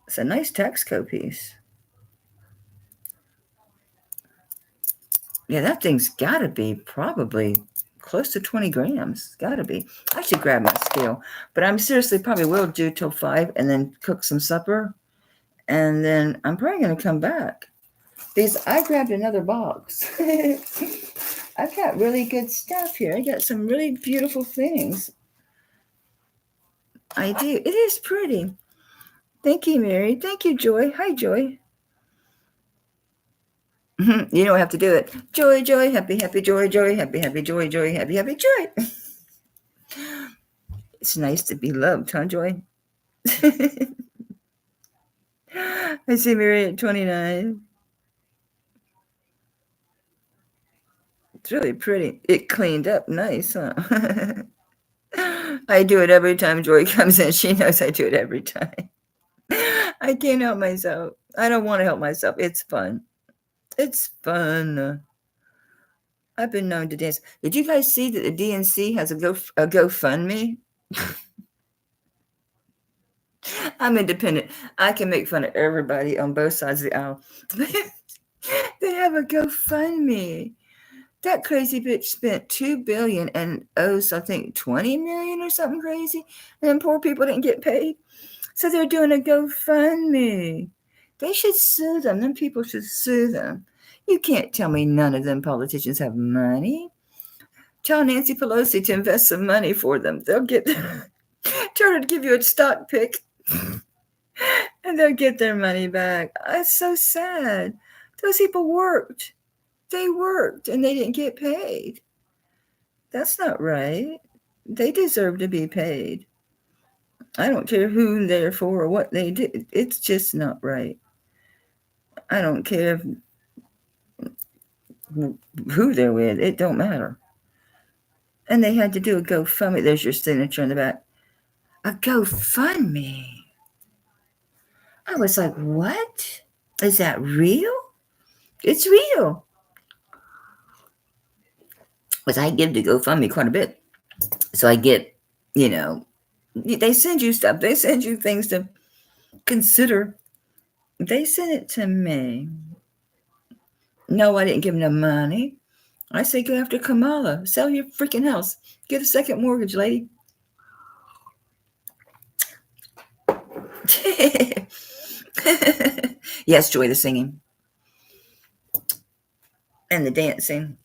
It's a nice Texco piece. Yeah, that thing's got to be probably close to 20 grams. Got to be. I should grab my scale. But I'm seriously probably will do till 5 and then cook some supper. And then I'm probably going to come back. Because I grabbed another box. I've got really good stuff here. I got some really beautiful things. I do. It is pretty. Thank you, Mary. Thank you, Joy. Hi, Joy. You don't have to do it. Joy, joy, happy, happy, joy, joy, happy, happy, joy, joy, happy, happy, joy. It's nice to be loved, huh, Joy? I see Mary at 29. It's really pretty. It cleaned up nice, huh? I do it every time Joy comes in. She knows I do it every time. I can't help myself. I don't want to help myself. It's fun. It's fun. I've been known to dance. Did you guys see that the DNC has a GoFundMe? I'm independent. I can make fun of everybody on both sides of the aisle. They have a GoFundMe. That crazy bitch spent $2 billion and owes, I think, $20 million or something crazy. And poor people didn't get paid. So they're doing a GoFundMe. They should sue them. Them people should sue them. You can't tell me none of them politicians have money. Tell Nancy Pelosi to invest some money for them. They'll get tell her to give you a stock pick and they'll get their money back. It's so sad. Those people worked. They worked and they didn't get paid. That's not right. They deserve to be paid. I don't care who they're for or what they did. It's just not right. I don't care who they're with. It don't matter. And they had to do a GoFundMe. There's your signature in the back. A GoFundMe. I was like, what? Is that real? It's real. Because I give to GoFundMe quite a bit. So I get, they send you stuff. They send you things to consider. They sent it to me. No, I didn't give them no money. I say go after Kamala. Sell your freaking house. Get a second mortgage, lady. Yes, Joy, the singing. And the dancing.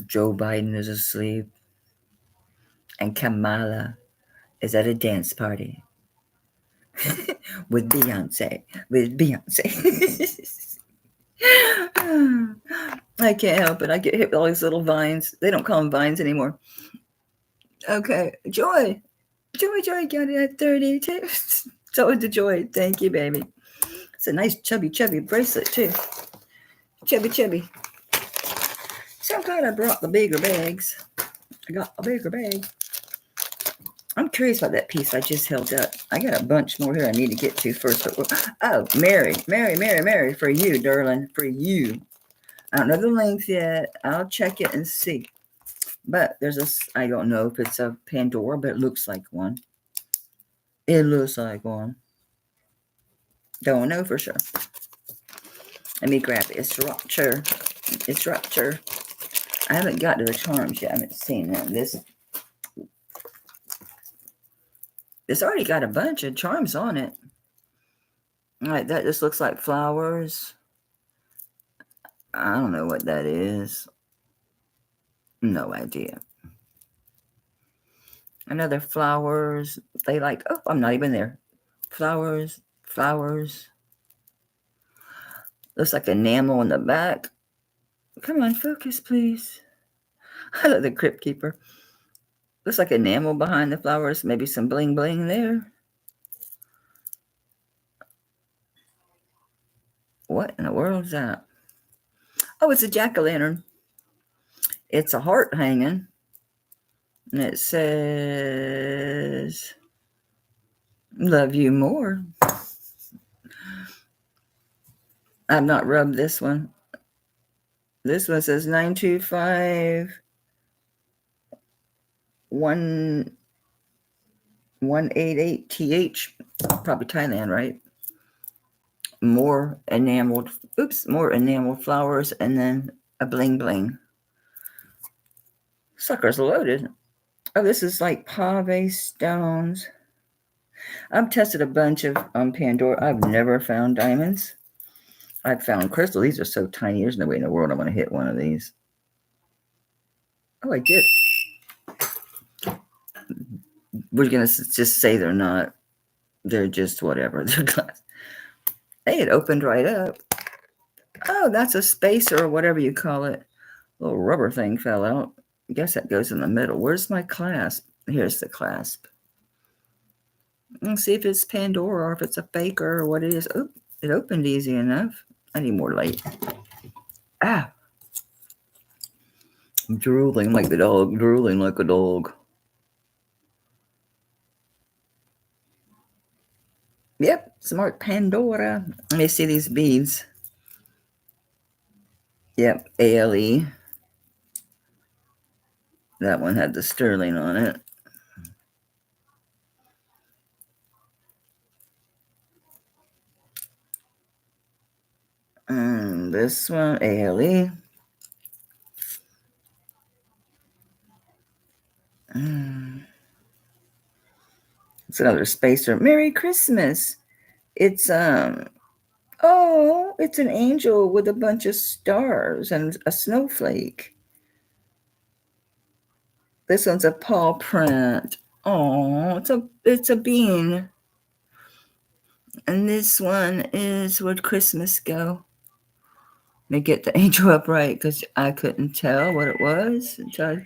Joe Biden is asleep. And Kamala is at a dance party. With Beyonce. I can't help it. I get hit with all these little vines. They don't call them vines anymore. Okay. Joy got it at 32. So did Joy. Thank you, baby. It's a nice chubby bracelet, too. Chubby. So I'm glad I brought the bigger bags. I got a bigger bag. I'm curious about that piece I just held up. I got a bunch more here I need to get to first. Oh, Mary, for you, darling, for you. I don't know the length yet. I'll check it and see. But I don't know if it's a Pandora, but it looks like one. It looks like one. Don't know for sure. Let me grab it. It's Rupture. I haven't got to the charms yet. I haven't seen them. This already got a bunch of charms on it. All right, that just looks like flowers. I don't know what that is. No idea. Another flowers. They like, oh, I'm not even there. Flowers. Looks like enamel in the back. Come on, focus, please. I love the Crypt Keeper. Looks like enamel behind the flowers. Maybe some bling there. What in the world is that? Oh, it's a jack-o'-lantern. It's a heart hanging. And it says, love you more. I've not rubbed this one. This one says 925 188TH. Probably Thailand, right? More enameled flowers and then a bling. Sucker's loaded. Oh, this is like pave stones. I've tested a bunch of Pandora. I've never found diamonds. I've found crystal. These are so tiny. There's no way in the world I'm going to hit one of these. Oh, I did. We're going to just say they're not. They're just whatever. They're glass. Hey, it opened right up. Oh, that's a spacer or whatever you call it. A little rubber thing fell out. I guess that goes in the middle. Where's my clasp? Here's the clasp. Let's see if it's Pandora or if it's a faker or what it is. Oh, it opened easy enough. I need more light. Ah, I'm drooling like the dog, drooling like a dog. Yep, smart Pandora. Let me see these beads. Yep, ALE. That one had the sterling on it. And this one, ALE. It's another spacer. Merry Christmas. It's oh, it's an angel with a bunch of stars and a snowflake. This one's a paw print. Oh, it's a bean. And this one is Where'd Christmas Go? Let me get the angel up right because I couldn't tell what it was until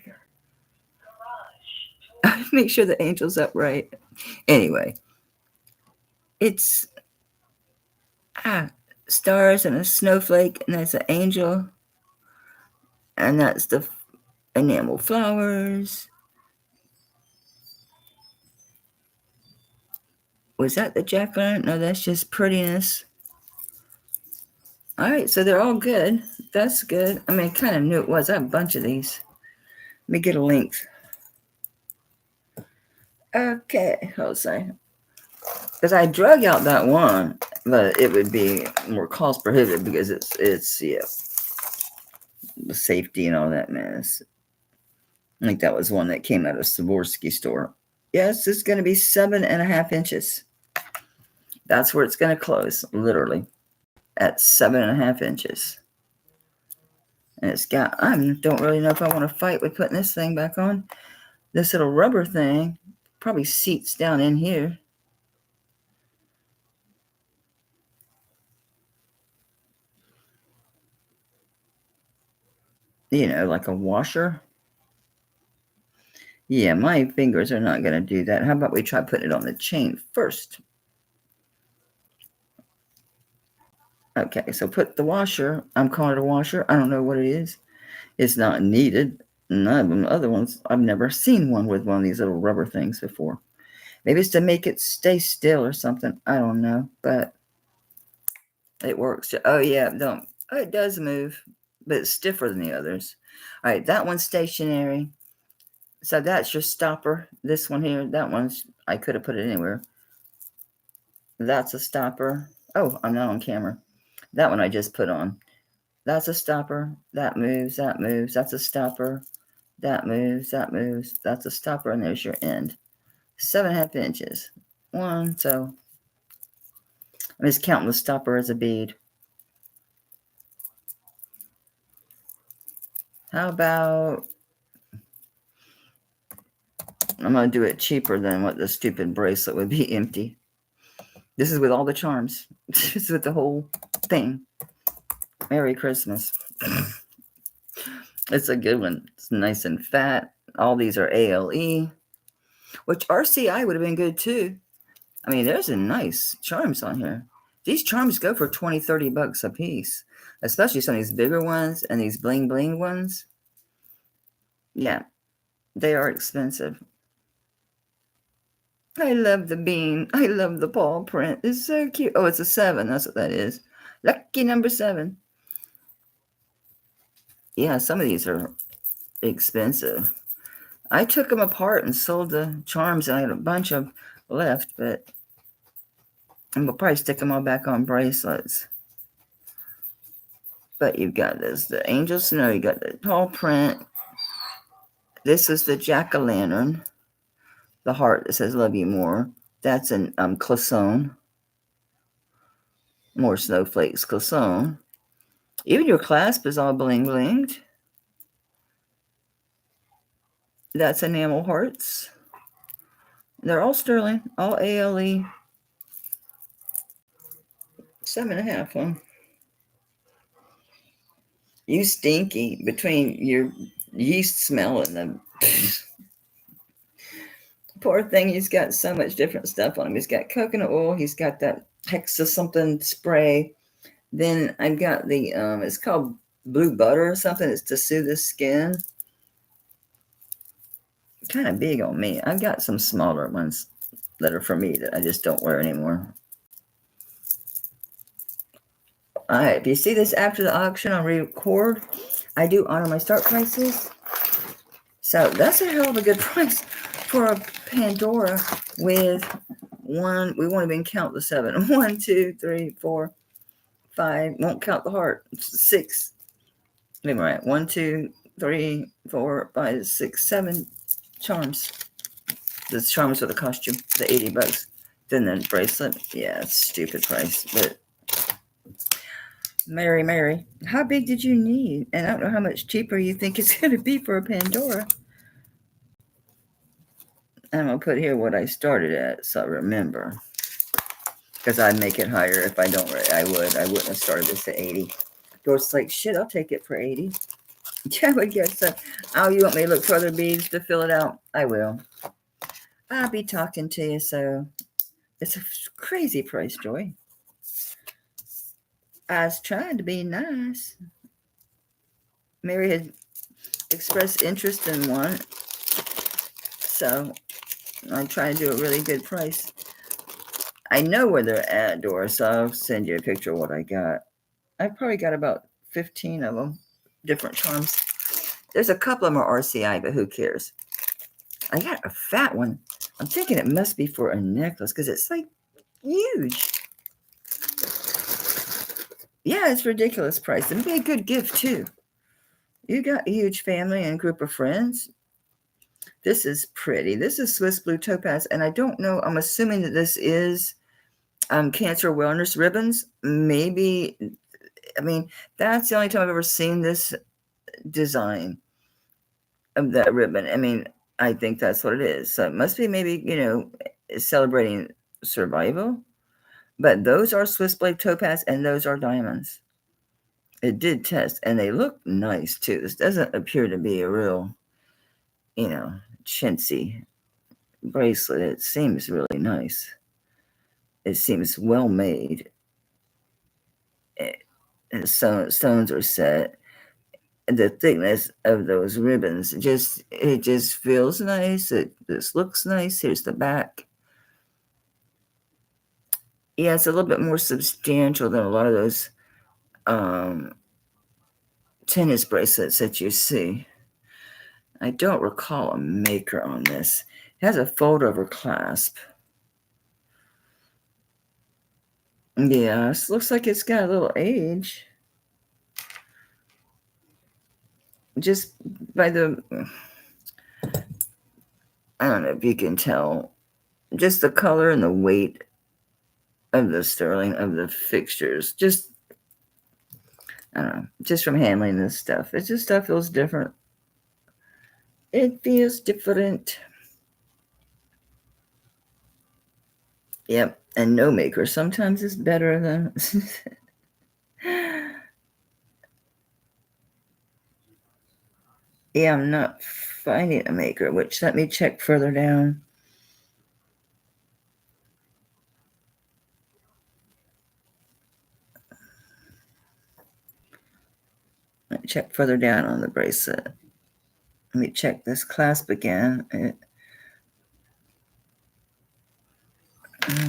I make sure the angel's up right. Anyway, it's stars and a snowflake, and that's an angel, and that's the enamel flowers. Was that the jack-o'-lantern? No, that's just prettiness. All right, so they're all good. That's good. I mean, I kind of knew it was. I have a bunch of these. Let me get a length. Okay, hold on a second. Because I drug out that one, but it would be more cost prohibitive because it's yeah, the safety and all that mess. I think that was one that came out of Swarovski store. Yes, it's going to be 7.5 inches. That's where it's going to close, literally, at 7.5 inches. And it's got, I don't really know if I want to fight with putting this thing back on. This little rubber thing probably seats down in here. You know, like a washer. Yeah, my fingers are not going to do that. How about we try putting it on the chain first? Okay, so put the washer. I'm calling it a washer. I don't know what it is. It's not needed. None of them, the other ones, I've never seen one with one of these little rubber things before. Maybe it's to make it stay still or something. I don't know, but it works. Oh, yeah, don't. Oh, it does move, but it's stiffer than the others. All right, that one's stationary. So that's your stopper. This one here, that one's, I could have put it anywhere. That's a stopper. Oh, I'm not on camera. That one I just put on. That's a stopper. That moves, that moves. That's a stopper. That moves, that moves. That's a stopper, and there's your end. 7.5 inches. One, so I'm just counting the stopper as a bead. How about, I'm going to do it cheaper than what the stupid bracelet would be empty. This is with all the charms. This is with the whole thing. Merry Christmas. It's a good one. It's nice and fat. All these are ALE, which RCI would have been good too. I mean, there's a nice charms on here. These charms go for $20, $30 a piece, especially some of these bigger ones and these bling bling ones. Yeah, they are expensive. I love the bean. I love the paw print. It's so cute. Oh, it's a 7. That's what that is. Lucky number 7. Yeah, some of these are expensive. I took them apart and sold the charms, and I had a bunch of left, but I'm going to probably stick them all back on bracelets. But you've got this, the angel snow, you got the tall print. This is the jack-o'-lantern, the heart that says love you more. That's an clisson. More snowflakes, clisson. Even your clasp is all bling blinged. That's enamel hearts. They're all sterling, all ALE. 7.5, huh? You stinky between your yeast smell and the Poor thing, he's got so much different stuff on him. He's got coconut oil. He's got that hexa something spray. Then I've got the it's called blue butter or something. It's to soothe the skin. Kind of big on me. I've got some smaller ones that are for me that I just don't wear anymore. All right, if you see this after the auction on record, I do honor my start prices. So that's a hell of a good price for a Pandora with one. We won't even count the 7. 1, 2, 3, 4, 5. Won't count the heart. 6. Let me write 1, 2, 3, 4, 5, 6, 7 charms. The charms for the costume, the $80. Then the bracelet. Yeah, it's a stupid price, but Mary, how big did you need? And I don't know how much cheaper you think it's going to be for a Pandora. I'm going to put here what I started at so I remember. Because I'd make it higher if I don't. I wouldn't have started this at 80. Doris like, shit, I'll take it for 80. Yeah, I guess so. Oh, you want me to look for other beads to fill it out? I will. I'll be talking to you, so it's a crazy price, Joy. I was trying to be nice. Mary had expressed interest in one, so I'm trying to do a really good price. I know where they're at, Doris, so I'll send you a picture of what I got. I've probably got about 15 of them, different charms. There's a couple of them are RCI, but who cares? I got a fat one. I'm thinking it must be for a necklace because it's like huge. Yeah, it's ridiculous price. It'd be a good gift too. You got a huge family and group of friends. This is pretty. This is Swiss Blue Topaz, and I don't know. I'm assuming that this is cancer wellness ribbons. Maybe. I mean, that's the only time I've ever seen this design of that ribbon. I mean, I think that's what it is. So it must be maybe, celebrating survival. But those are Swiss Blue Topaz, and those are diamonds. It did test, and they look nice too. This doesn't appear to be a real, chintzy bracelet. It seems really nice. It seems well made. Stones are set. The thickness of those ribbons it just feels nice. It just looks nice. Here's the back. Yeah, it's a little bit more substantial than a lot of those tennis bracelets that you see. I don't recall a maker on this. It has a fold-over clasp. Yeah, it looks like it's got a little age. Just by the, I don't know if you can tell, just the color and the weight of the sterling of the fixtures. Just, I don't know, just from handling this stuff. It just stuff feels different. It feels different. Yep, and no maker sometimes is better than. Yeah, I'm not finding a maker, which let me check further down. Let me check further down on the bracelet. Let me check this clasp again.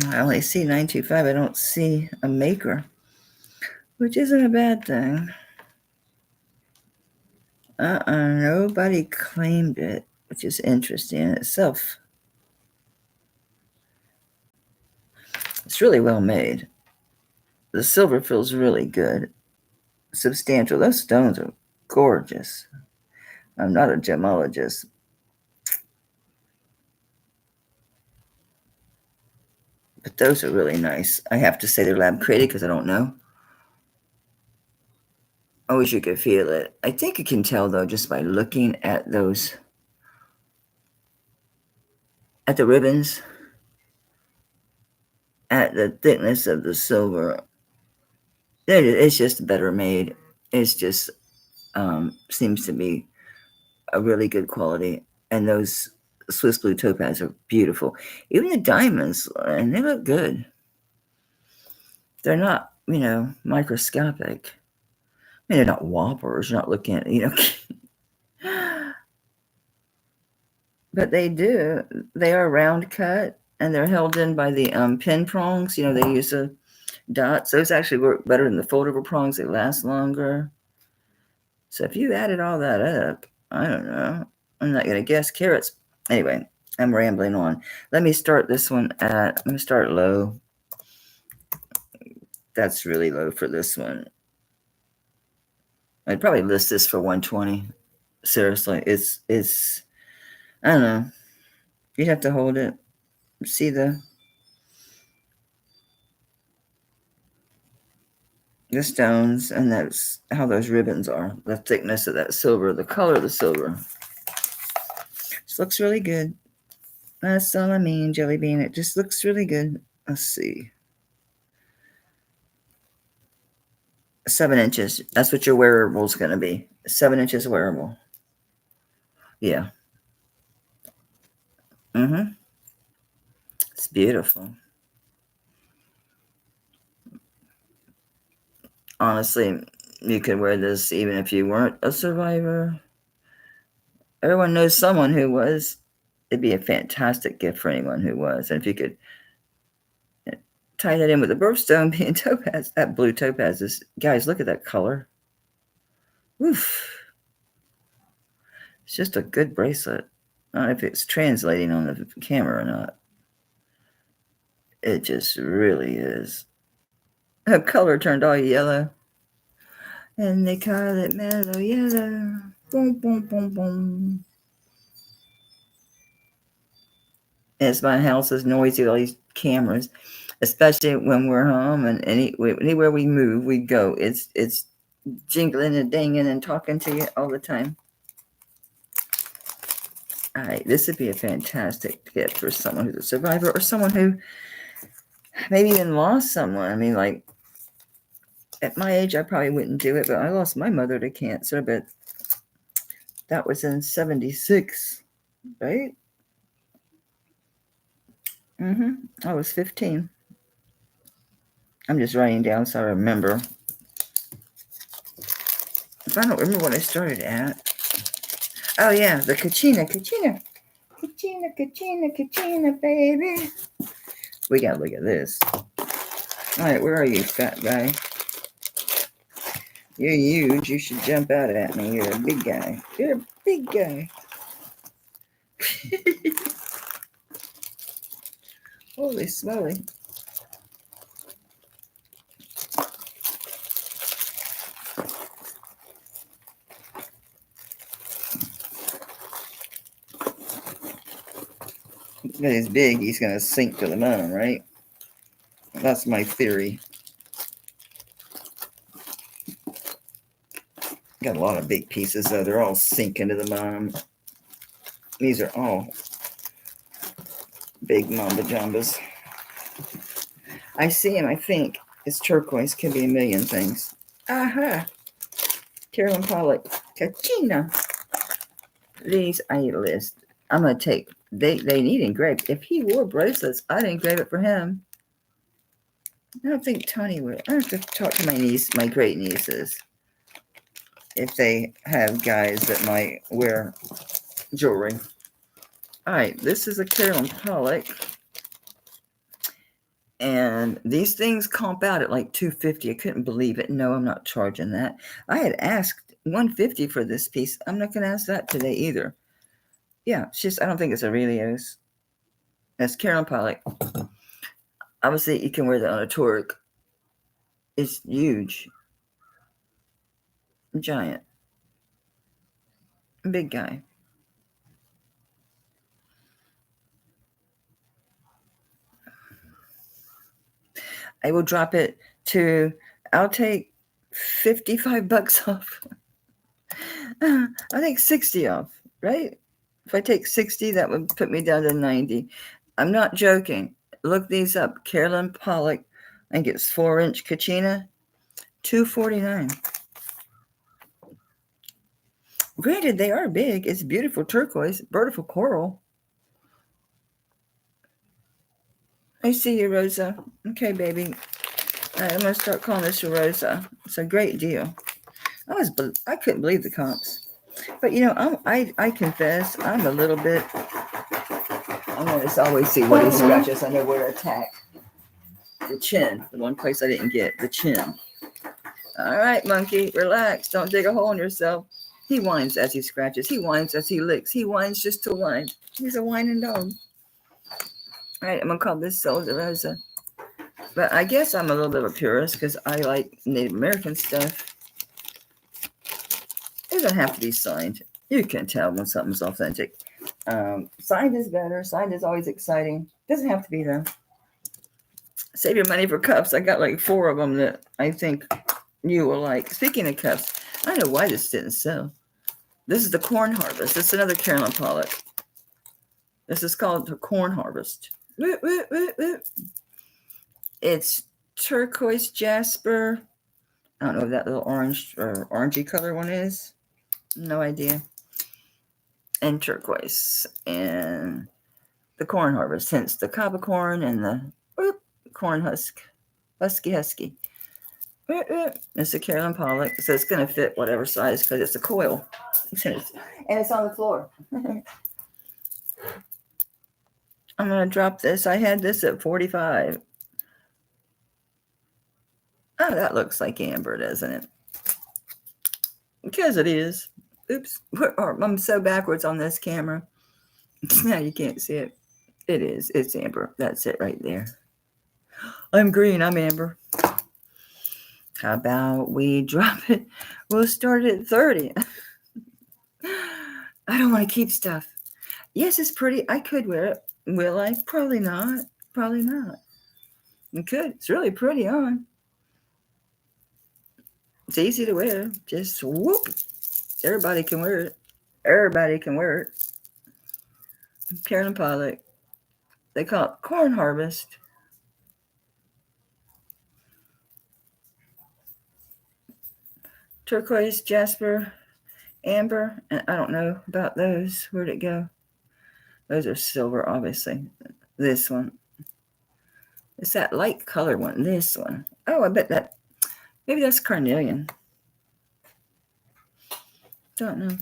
I only see 925. I don't see a maker, which isn't a bad thing. Nobody claimed it, which is interesting in itself. It's really well made. The silver feels really good. Substantial. Those stones are gorgeous. I'm not a gemologist. But those are really nice. I have to say they're lab created because I don't know. I wish you could feel it. I think you can tell though just by looking at those, at the ribbons, at the thickness of the silver. It's just better made. It's just seems to be a really good quality. And those Swiss blue topaz are beautiful. Even the diamonds, and they look good. They're not, microscopic. I mean, they're not whoppers. You're not looking at, but they do. They are round cut, and they're held in by the pin prongs. They use the dots. Those actually work better than the fold-over prongs. They last longer. So if you added all that up, I don't know. I'm not going to guess carrots. Anyway, I'm rambling on. Let me start this one I'm going to start low. That's really low for this one. I'd probably list this for 120. Seriously, it's I don't know. You'd have to hold it. See the stones, and that's how those ribbons are. The thickness of that silver, the color of the silver. This looks really good. That's all I mean, Jelly Bean. It just looks really good. Let's see. 7 inches. That's what your wearable is going to be. 7 inches wearable. Yeah. It's beautiful. Honestly, you could wear this even if you weren't a survivor. Everyone knows someone who was. It'd be a fantastic gift for anyone who was. And if you could tie that in with the birthstone being topaz, that blue topaz is, guys, look at that color. Oof. It's just a good bracelet. I don't know if it's translating on the camera or not. It just really is. Her color turned all yellow. And they call it mellow yellow. Boom, boom, boom, boom. As my house is noisy, all these cameras, especially when we're home and anywhere we move, we go. It's jingling and dinging and talking to you all the time. All right, this would be a fantastic gift for someone who's a survivor or someone who maybe even lost someone. I mean, like, at my age, I probably wouldn't do it, but I lost my mother to cancer, but that was in 76, right? I was 15. I'm just writing down so I remember. If I don't remember what I started at. Oh, yeah, the Kachina, baby. We got to look at this. All right, where are you, fat guy? You're huge. You should jump out at me. You're a big guy. You're a big guy. Holy smoly. But he's big, he's going to sink to the bottom, right? That's my theory. Got a lot of big pieces, though. They're all sinking to the bottom. These are all big mamba jambas. I see him, I think. It's turquoise. Could be a million things. Aha! Carolyn Pollock. Kachina. These I list. I'm going to take. They need engraved. If he wore bracelets, I'd engrave it for him. I don't think Tony would. I have to talk to my niece, my great nieces, if they have guys that might wear jewelry. All right, this is a Carolyn Pollock. And these things comp out at like $250. I couldn't believe it. No, I'm not charging that. I had asked $150 for this piece. I'm not going to ask that today either. Yeah, it's just, I don't think it's Aurelio's. That's Carolyn Pollock. Obviously, you can wear that on a torque. It's huge. Giant. Big guy. I will drop it to, I'll take $55 off. I'll take 60 off, right? If I take 60, that would put me down to 90. I'm not joking. Look these up. Carolyn Pollock, I think it's 4-inch Kachina, $249. Granted, they are big. It's beautiful turquoise, beautiful coral. I see you, Rosa. Okay, baby. All right, I'm gonna start calling this Rosa. It's a great deal. I couldn't believe the comps, but you know, I confess I'm a little bit. I want to always see what he scratches. I know where to attack. The chin, the one place I didn't get, the chin. All right, monkey, relax. Don't dig a hole in yourself. He whines as he scratches. He whines as he licks. He whines just to whine. He's a whining dog. All right, I'm gonna call this Soldier Rosa. But I guess I'm a little bit of a purist because I like Native American stuff. It doesn't have to be signed. You can tell when something's authentic. Signed is better. Signed is always exciting. Doesn't have to be though. Save your money for cups. I got like 4 of them that I think you will like. Speaking of cups, I don't know why this didn't sell. This is the Corn Harvest. It's another Carolyn Pollock. This is called the Corn Harvest. It's turquoise jasper. I don't know what that little orange or orangey color one is. No idea. And turquoise. And the Corn Harvest. Hence the cob corn and the corn husk. Husky. It's a Carolyn Pollock. So it's going to fit whatever size because it's a coil. And it's on the floor. I'm going to drop this. I had this at 45. Oh, that looks like amber, doesn't it? Because it is. Oops. I'm so backwards on this camera. Now you can't see it. It is. It's amber. That's it right there. I'm green. I'm amber. How about we drop it? We'll start at 30. I don't want to keep stuff. Yes, it's pretty. I could wear it. Will I? Probably not. Probably not. I could. It's really pretty on. It's easy to wear. Just whoop. Everybody can wear it. Everybody can wear it. Carolyn Pollock. They call it Corn Harvest. Turquoise, jasper, amber. And I don't know about those. Where'd it go? Those are silver, obviously. This one. It's that light color one. This one. Oh, I bet that. Maybe that's carnelian. Don't know.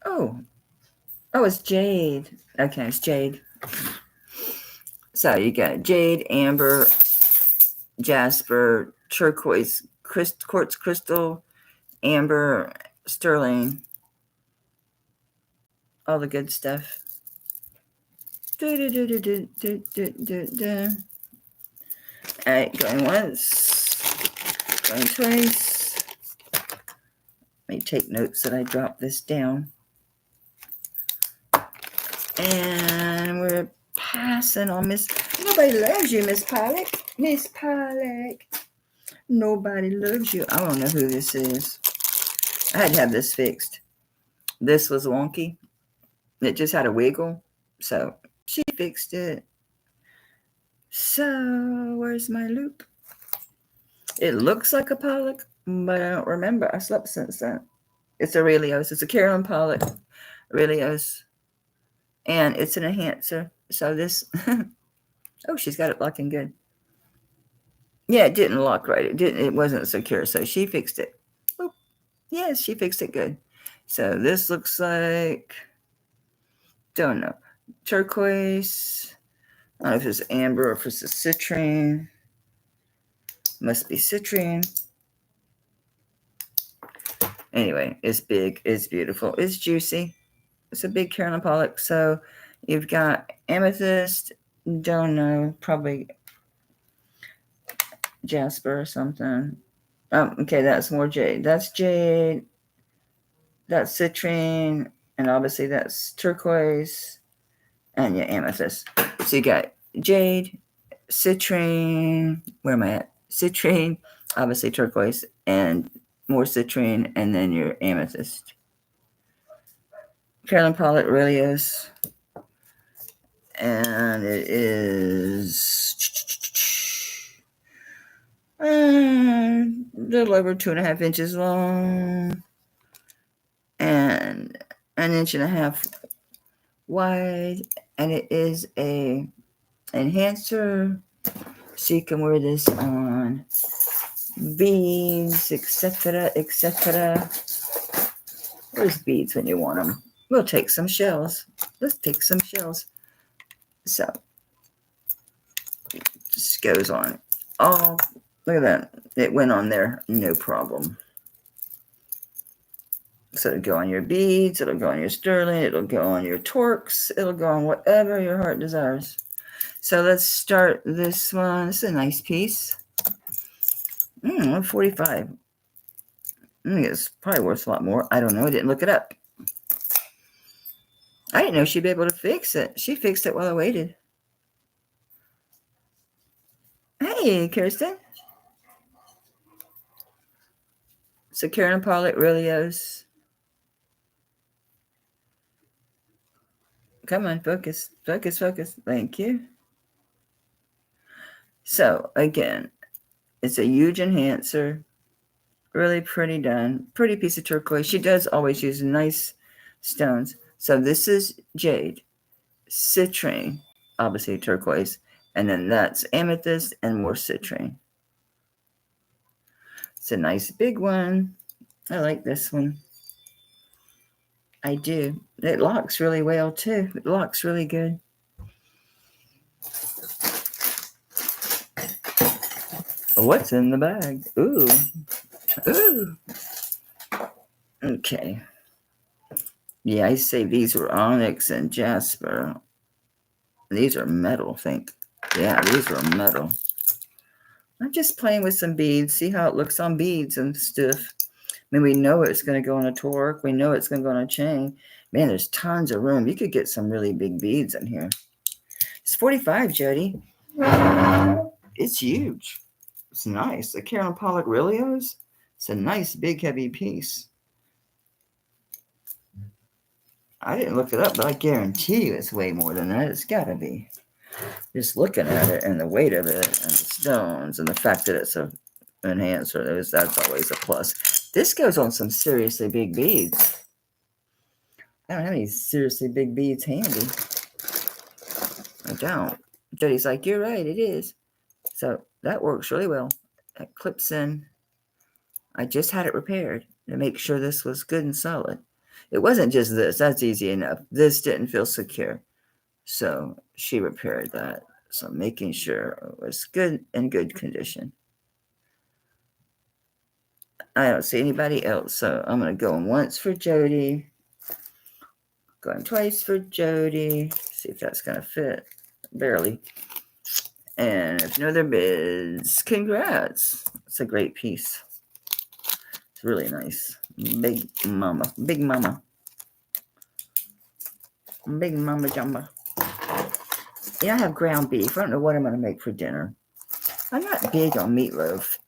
Oh, it's jade. Okay, it's jade. So you got jade, amber, jasper, turquoise, quartz crystal, amber, sterling, all the good stuff. All right, going once, going twice. Let me take notes that I dropped this down. And we're passing on Miss. Nobody loves you, Miss Pollock. Miss Pollock. Nobody loves you. I don't know who this is. I had to have this fixed. This was wonky. It just had a wiggle. So she fixed it. So where's my loop? It looks like a Pollock, but I don't remember. I slept since then. It's Aurelius. It's a Carolyn Pollock Aurelius. And it's an enhancer. So this, oh, she's got it locking good. Yeah, it didn't lock right. It wasn't secure. So she fixed it. Oh, yes, she fixed it good. So this looks like, don't know, turquoise. I don't know if it's amber or if it's a citrine. Must be citrine. Anyway, it's big. It's beautiful. It's juicy. It's a big Carolyn Pollock. So you've got amethyst. Don't know. Probably jasper or something. Okay, that's more jade. That's jade. That's citrine. And obviously that's turquoise. And yeah, amethyst. So you got jade, citrine. Where am I at? Citrine. Obviously turquoise. And more citrine. And then your amethyst. Carolyn Pollock Aurelius. And it is a little over 2.5 inches long and 1.5 inches wide. And it is a enhancer. So you can wear this on beads, etc., etc. Where's beads when you want them? We'll take some shells. Let's take some shells. So, just goes on. Oh, look at that. It went on there, no problem. So it'll go on your beads, it'll go on your sterling, it'll go on your torques, it'll go on whatever your heart desires. So let's start this one. This is a nice piece. 45. It's probably worth a lot more. I don't know. I didn't look it up. I didn't know she'd be able to fix it. She fixed it while I waited. Hey, Kirsten. So Karen Pollock really is. Come on, focus, focus, focus. Thank you. So again, it's a huge enhancer. Really pretty done. Pretty piece of turquoise. She does always use nice stones. So this is jade, citrine, obviously turquoise, and then that's amethyst and more citrine. It's a nice big one. I like this one. I do. It locks really well too. It locks really good. What's in the bag? Ooh. Ooh. Okay. Yeah, I say these were onyx and jasper. These are metal, I think. Yeah, these are metal. I'm just playing with some beads, see how it looks on beads and stuff. I mean, we know it's going to go on a torque. We know it's going to go on a chain. Man, there's tons of room. You could get some really big beads in here. It's 45, Jody. It's huge. It's nice. The Karen Pollock Relios. It's a nice, big, heavy piece. I didn't look it up, but I guarantee you it's way more than that. It's got to be. Just looking at it and the weight of it and the stones and the fact that it's an enhancer, that's always a plus. This goes on some seriously big beads. I don't have any seriously big beads handy. I don't. Jody's like, you're right, it is. So that works really well. That clips in. I just had it repaired to make sure this was good and solid. It wasn't just this. That's easy enough. This didn't feel secure. So she repaired that. So making sure it was good in good condition. I don't see anybody else. So I'm going to go once for Jody. Going twice for Jody. See if that's going to fit. Barely. And if no other bids, congrats. It's a great piece. It's really nice. Big mama. Big mama. Big mama jumba. Yeah, I have ground beef. I don't know what I'm going to make for dinner. I'm not big on meatloaf.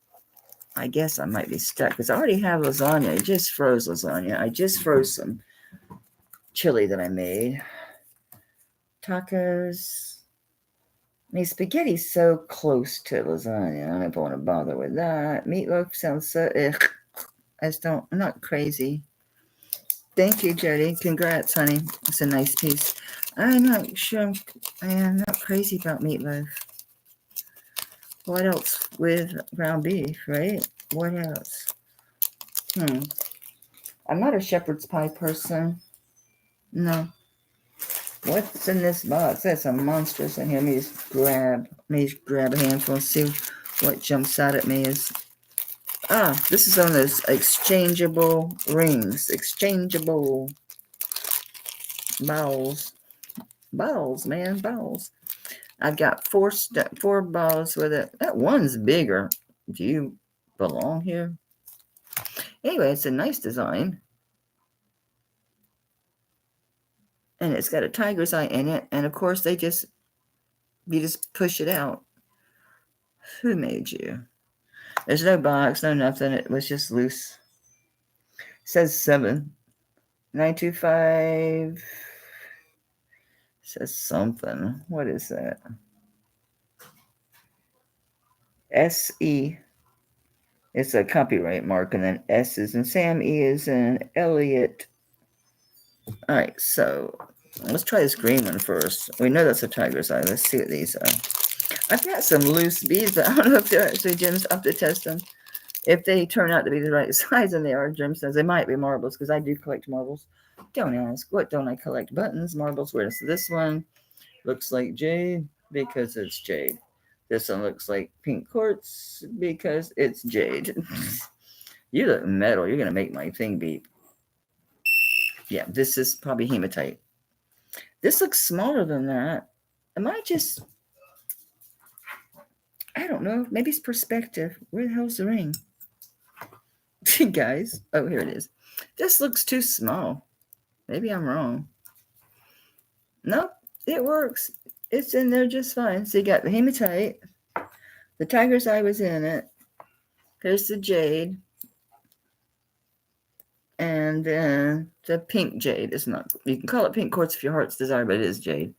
I guess I might be stuck because I already have lasagna. I just froze lasagna. I just froze some chili that I made. Tacos. I mean, spaghetti's so close to lasagna. I don't know if I want to bother with that. Meatloaf sounds so ugh. I'm not crazy. Thank you, Jody. Congrats, honey. It's a nice piece. I'm not sure. I am not crazy about meatloaf. What else with ground beef, right? What else? I'm not a shepherd's pie person. No. What's in this box? That's a monstrous in here. Let me just grab a handful and see what jumps out at me. This is one of those exchangeable rings. Exchangeable balls. Balls, man, balls. I've got four balls with it. That one's bigger. Do you belong here? Anyway, it's a nice design. And it's got a tiger's eye in it. And of course, you just push it out. Who made you? There's no box, no nothing. It was just loose. It says 7-925. Says something. What is that? SE. It's a copyright mark, and then S is in Sam, E is in Elliot. All right, so Let's try this green one first. We know that's a tiger's eye. Let's see what these are. I've got some loose beads, but I don't know if they're actually gems. I'll have to test them. If they turn out to be the right size and they are gemstones, they might be marbles because I do collect marbles. Don't ask. What don't I collect? Buttons, marbles. Where's this one? Looks like jade because it's jade. This one looks like pink quartz because it's jade. You look metal. You're going to make my thing beep. Yeah, this is probably hematite. This looks smaller than that. Am I just... I don't know. Maybe it's perspective. Where the hell's the ring? Guys. Oh, here it is. This looks too small. Maybe I'm wrong. Nope. It works. It's in there just fine. So you got the hematite. The tiger's eye was in it. Here's the jade. And then the pink jade is not... You can call it pink quartz if your heart's desire, but it is jade.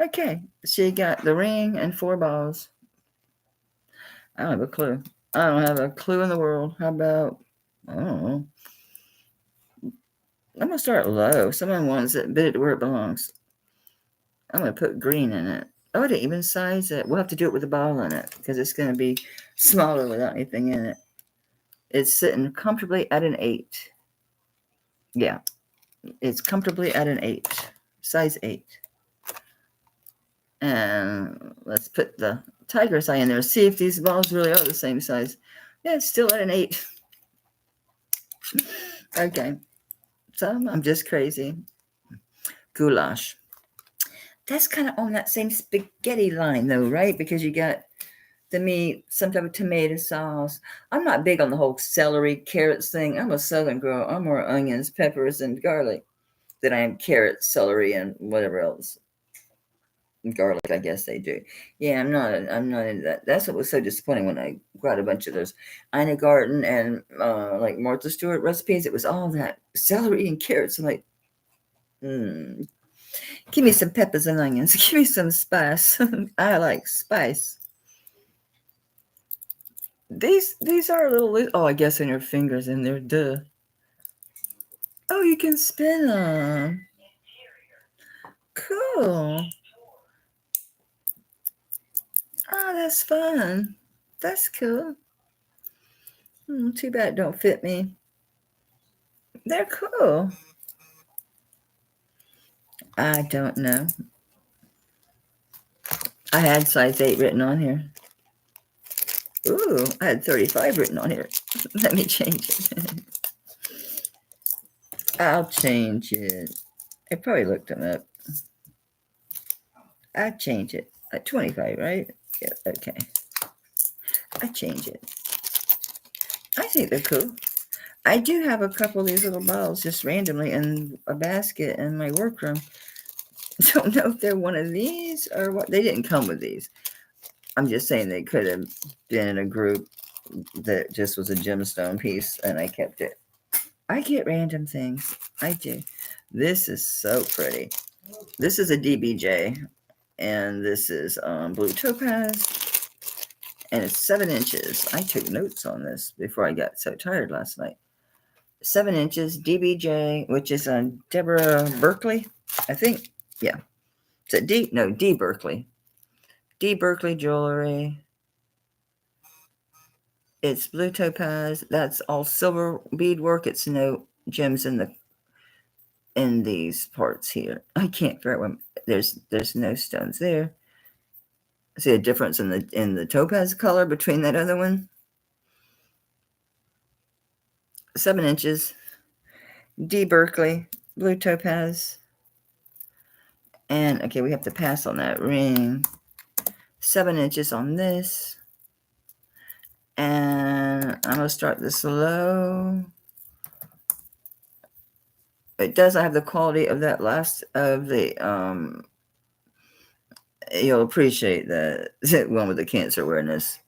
Okay. So you got the ring and 4 balls. I don't have a clue. I don't have a clue in the world. How about... I don't know. I'm going to start low. Someone wants it, bid it where it belongs. I'm going to put green in it. Oh, I didn't even size it. We'll have to do it with a ball in it because it's going to be smaller without anything in it. It's sitting comfortably at an 8. Yeah, it's comfortably at an 8. Size 8. And let's put the tiger's eye in there. See if these balls really are the same size. Yeah, it's still at an 8. Okay. So I'm just crazy. Goulash. That's kind of on that same spaghetti line, though, right? Because you got the meat, some type of tomato sauce. I'm not big on the whole celery, carrots thing. I'm a southern girl. I'm more onions, peppers, and garlic than I am carrots, celery, and whatever else. Garlic, I guess they do. Yeah, I'm not into that. That's what was so disappointing when I got a bunch of those Ina Garten and like Martha Stewart recipes. It was all that celery and carrots. I'm like, give me some peppers and onions. Give me some spice. I like spice. These are a little loose. Oh, I guess in your fingers in there. Duh. Oh, you can spin them. Cool. Oh, that's fun. That's cool. Too bad it don't fit me. They're cool. I don't know. I had size 8 written on here. Ooh, I had 35 written on here. Let me change it. I'll change it. I probably looked them up. I change it. At 25, right? Yeah, okay. I change it. I think they're cool. I do have a couple of these little balls just randomly in a basket in my workroom. Don't know if they're one of these or what. They didn't come with these. I'm just saying they could have been in a group that just was a gemstone piece and I kept it. I get random things. I do. This is so pretty. This is a DBJ and this is blue topaz and it's 7 inches. I took notes on this before I got so tired last night. 7 inches DBJ, which is on Deborah Berkeley, I think. Yeah. Is it D? No, D Berkeley. D Berkeley jewelry. It's blue topaz. That's all silver beadwork. It's no gems in these parts here. I can't figure out when there's no stones there. See a difference in the topaz color between that other one. 7 inches. D Berkeley, blue topaz. And okay, we have to pass on that ring. 7 inches on this. And I'm going to start this low. It doesn't have the quality of that last of the, you'll appreciate the one with the cancer awareness.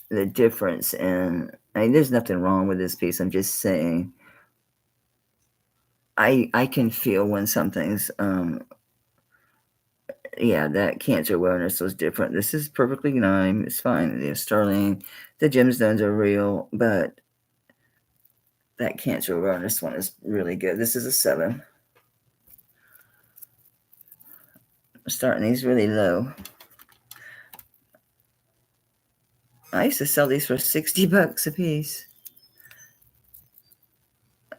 The difference in, I mean, there's nothing wrong with this piece. I'm just saying, I can feel when something's, yeah, that cancer awareness was different. This is perfectly benign. It's fine. It's sterling. The gemstones are real, but that cancer awareness one is really good. This is a 7. starting these really low. I used to sell these for $60 a piece.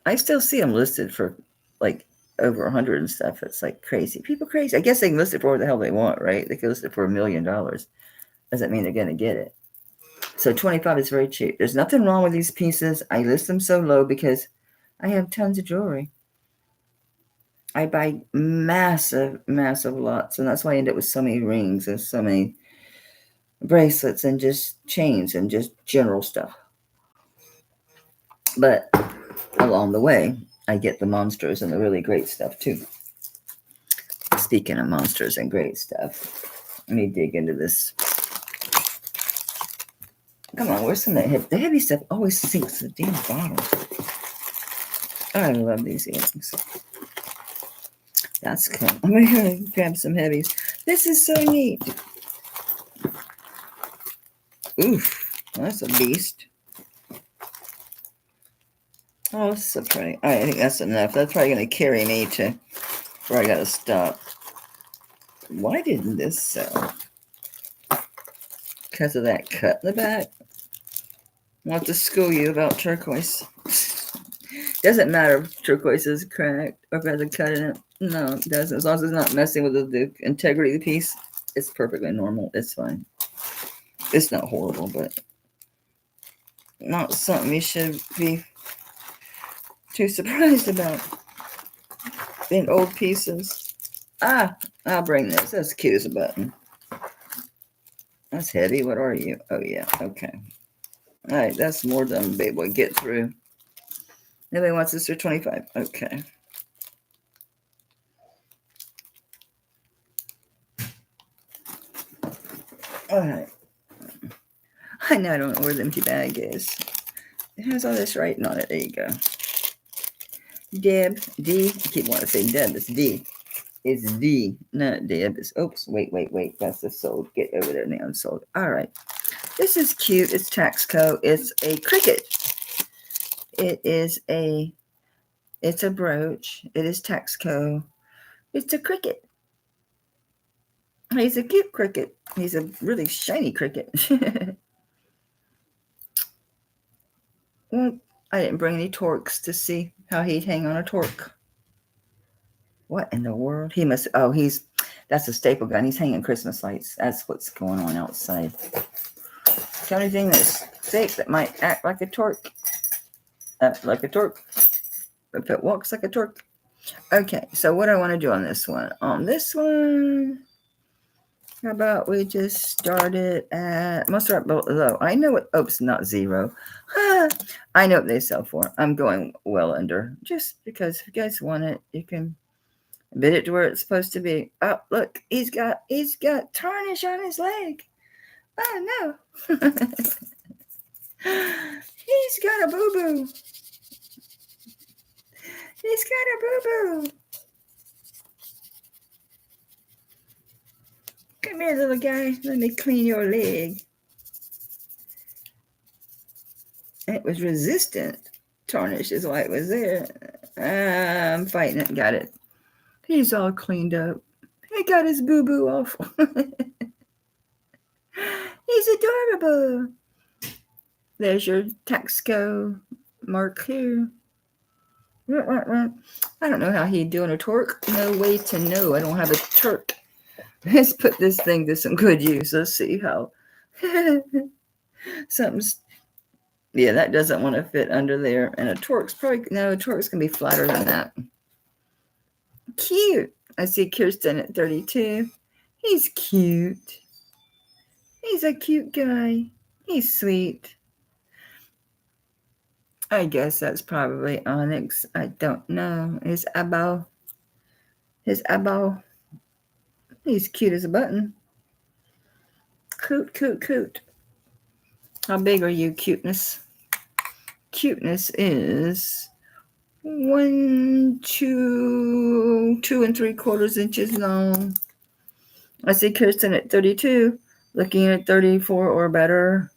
I still see them listed for like over 100 and stuff. It's like crazy. People crazy. I guess they can list it for what the hell they want, right? They can list it for $1 million. Doesn't mean they're going to get it. So 25 is very cheap. There's nothing wrong with these pieces. I list them so low because I have tons of jewelry. I buy massive, massive lots. And that's why I end up with so many rings and so many bracelets and just chains and just general stuff. But along the way, I get the monsters and the really great stuff too. Speaking of monsters and great stuff, let me dig into this. Come on, where's some of that heavy? The heavy stuff always sinks to the damn bottom. I love these earrings. That's cool. I'm going to grab some heavies. This is so neat. Oof, that's a beast. Oh, it's so pretty. All right, I think that's enough. That's probably going to carry me to where I got to stop. Why didn't this sell? Because of that cut in the back. I'll have to school you about turquoise. Doesn't matter if turquoise is cracked or if it has a cut in it. No, it doesn't. As long as it's not messing with the integrity of the piece, it's perfectly normal. It's fine. It's not horrible, but not something you should be too surprised about. In old pieces. I'll bring this. That's cute as a button. That's heavy. What are you? Oh, yeah. Okay. All right. That's more than babe will get through. Nobody wants this for 25. Okay. All right. I know I don't know where the empty bag is. It has all this writing on it. There you go. Deb, D. I keep wanting to say Deb. It's D. It's D, not Deb. It's, oops, wait. That's the sold. Get over there now. Unsold. All right. This is cute. It's Taxco. It's a cricket. It's a brooch. It is Taxco. It's a cricket. He's a cute cricket. He's a really shiny cricket. Well, I didn't bring any torques to see how he'd hang on a torque. What in the world? He must, that's a staple gun. He's hanging Christmas lights. That's what's going on outside. The only thing that's safe that might act like a torque. If it walks like a torque. Okay, so what I want to do on this one? How about we just start it at, I'm going to start below. I know what, oops, not zero. I know what they sell for. I'm going well under. Just because if you guys want it, you can bid it to where it's supposed to be. Oh, look, he's got tarnish on his leg. Oh, no. He's got a boo-boo. He's got a boo-boo. Come here, little guy. Let me clean your leg. It was resistant. Tarnish is why it was there. I'm fighting it. Got it. He's all cleaned up. He got his boo-boo off. He's adorable. There's your Taxco mark here. I don't know how he'd do on a torque. No way to know. I don't have a torque. Let's put this thing to some good use. Let's see how. Something's. Yeah, that doesn't want to fit under there. And a torque's probably. No, a torque's going to be flatter than that. Cute. I see Kirsten at 32. He's cute. He's a cute guy. He's sweet. I guess that's probably onyx. I don't know. His eyeball. He's cute as a button. Coot. How big are you, cuteness? Cuteness is 2 3/4 inches long. I see Kirsten at 32, looking at 34 or better.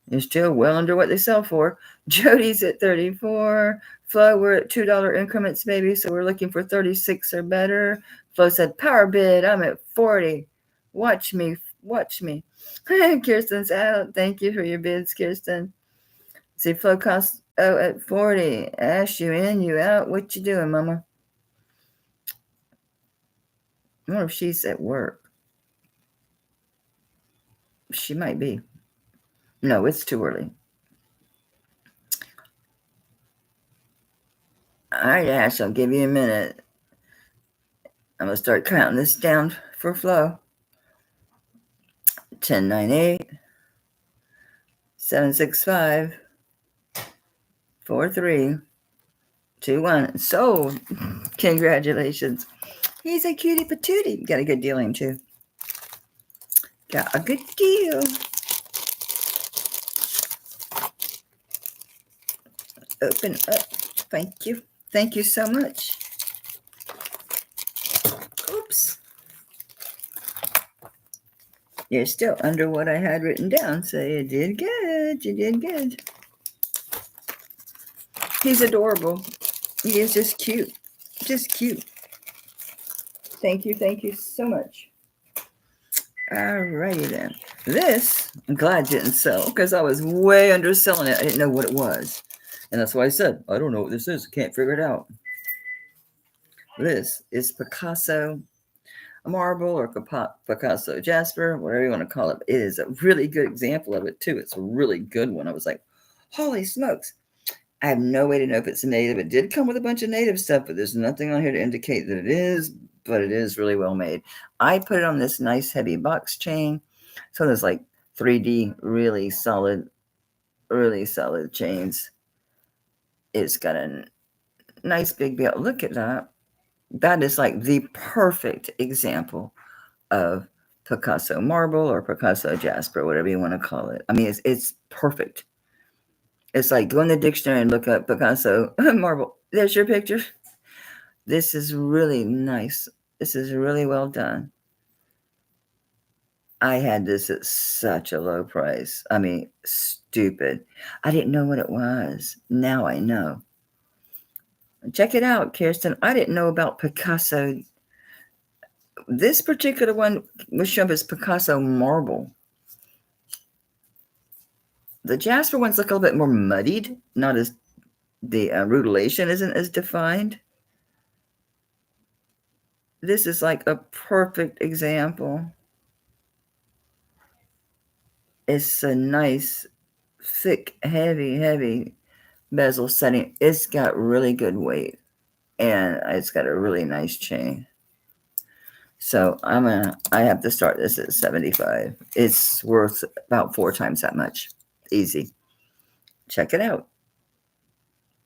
You're still well under what they sell for. Jody's at 34. Flo, we're at $2 increments, baby, so we're looking for 36 or better. Flo said, power bid, I'm at 40. Watch me, watch me. Kirsten's out. Thank you for your bids, Kirsten. See, Flo costs at 40. Ash, you in, you out. What you doing, mama? I wonder if she's at work. She might be. No, it's too early. All right, Ash, I'll give you a minute. I'm going to start counting this down for Flo. 10, 9, 8, 7, 6, 5, 4, 3, 2, 1. So, congratulations. He's a cutie patootie. Got a good deal in too. Got a good deal. Open up. Thank you. Thank you so much. Oops. You're still under what I had written down, so you did good. You did good. He's adorable. He is just cute. Just cute. Thank you so much. Alrighty then. This, I'm glad didn't sell because I was way underselling it. I didn't know what it was. And that's why I said, I don't know what this is. Can't figure it out. This is Picasso marble or Picasso Jasper, whatever you want to call it. It is a really good example of it too. It's a really good one. I was like, holy smokes. I have no way to know if it's a native. It did come with a bunch of native stuff, but there's nothing on here to indicate that it is, but it is really well made. I put it on this nice heavy box chain. So there's like 3D, really solid chains. It's got a nice big belt. Look at that. That is like the perfect example of Picasso marble or Picasso Jasper, whatever you want to call it. I mean, it's perfect. It's like go in the dictionary and look up Picasso marble. There's your picture. This is really nice. This is really well done. I had this at such a low price. I mean, stupid. I didn't know what it was. Now I know. Check it out, Kirsten. I didn't know about Picasso. This particular one was shown as Picasso marble. The Jasper ones look a little bit more muddied, not as the rutilation isn't as defined. This is like a perfect example. It's a nice, thick, heavy bezel setting. It's got really good weight, and it's got a really nice chain. So I have to start this at 75. It's worth about 4 times that much. Easy. Check it out.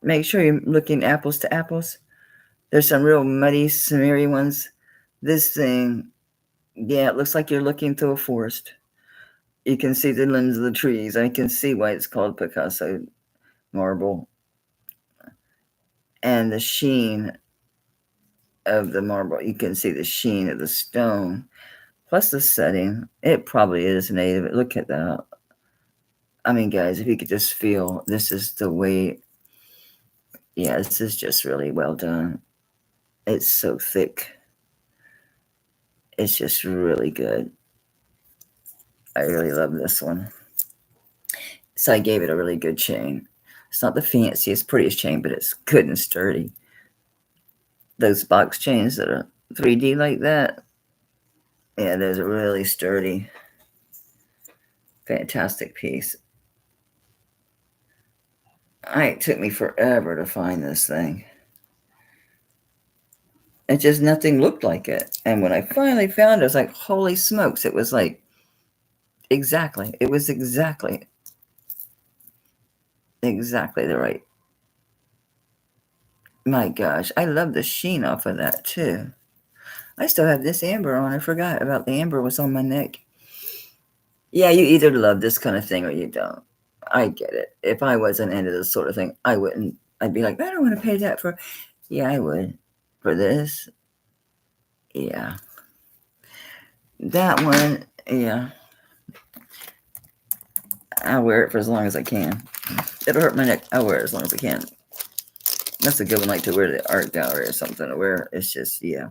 Make sure you're looking apples to apples. There's some real muddy, smeary ones. This thing, yeah, it looks like you're looking through a forest. You can see the limbs of the trees. I can see why it's called Picasso marble. And the sheen of the marble, you can see the sheen of the stone. Plus the setting, it probably is native. Look at that. I mean, guys, if you could just feel, this is the way, yeah, this is just really well done. It's so thick. It's just really good. I really love this one. So I gave it a really good chain. It's not the fanciest, prettiest chain, but it's good and sturdy. Those box chains that are 3D like that, yeah, those are really sturdy. Fantastic piece. It took me forever to find this thing. It just, nothing looked like it. And when I finally found it, I was like, holy smokes. It was like, exactly. It was exactly the right. My gosh, I love the sheen off of that too. I still have this amber on. I forgot about the amber was on my neck. Yeah, you either love this kind of thing or you don't. I get it. If I wasn't into this sort of thing, I wouldn't. I'd be like, I don't want to pay that for. Yeah, I would. For this, yeah. That one, yeah. I'll wear it for as long as I can. It'll hurt my neck. I'll wear it as long as I can. That's a good one, like to wear to the art gallery or something to wear. It's just, yeah.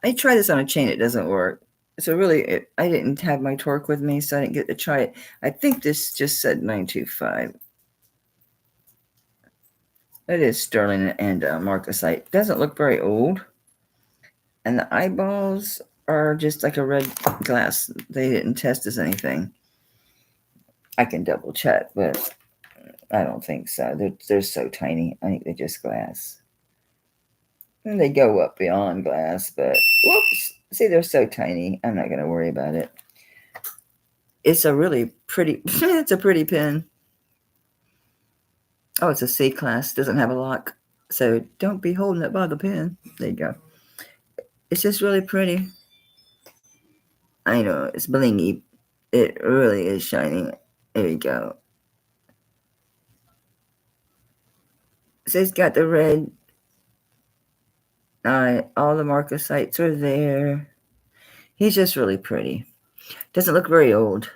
I tried this on a chain. It doesn't work. So really, I didn't have my torque with me, so I didn't get to try it. I think this just said 925. It is sterling and marcasite. Doesn't look very old. And the eyeballs are just like a red glass. They didn't test as anything. I can double check, but I don't think so. They're so tiny. I think they're just glass. And they go up beyond glass, but whoops. See, they're so tiny. I'm not going to worry about it. It's a really pretty, it's a pretty pen. Oh, it's a C class. Doesn't have a lock. So don't be holding it by the pen. There you go. It's just really pretty. I know, it's blingy. It really is shiny. There you go. So it's got the red. All the marcasites are there. He's just really pretty. Doesn't look very old.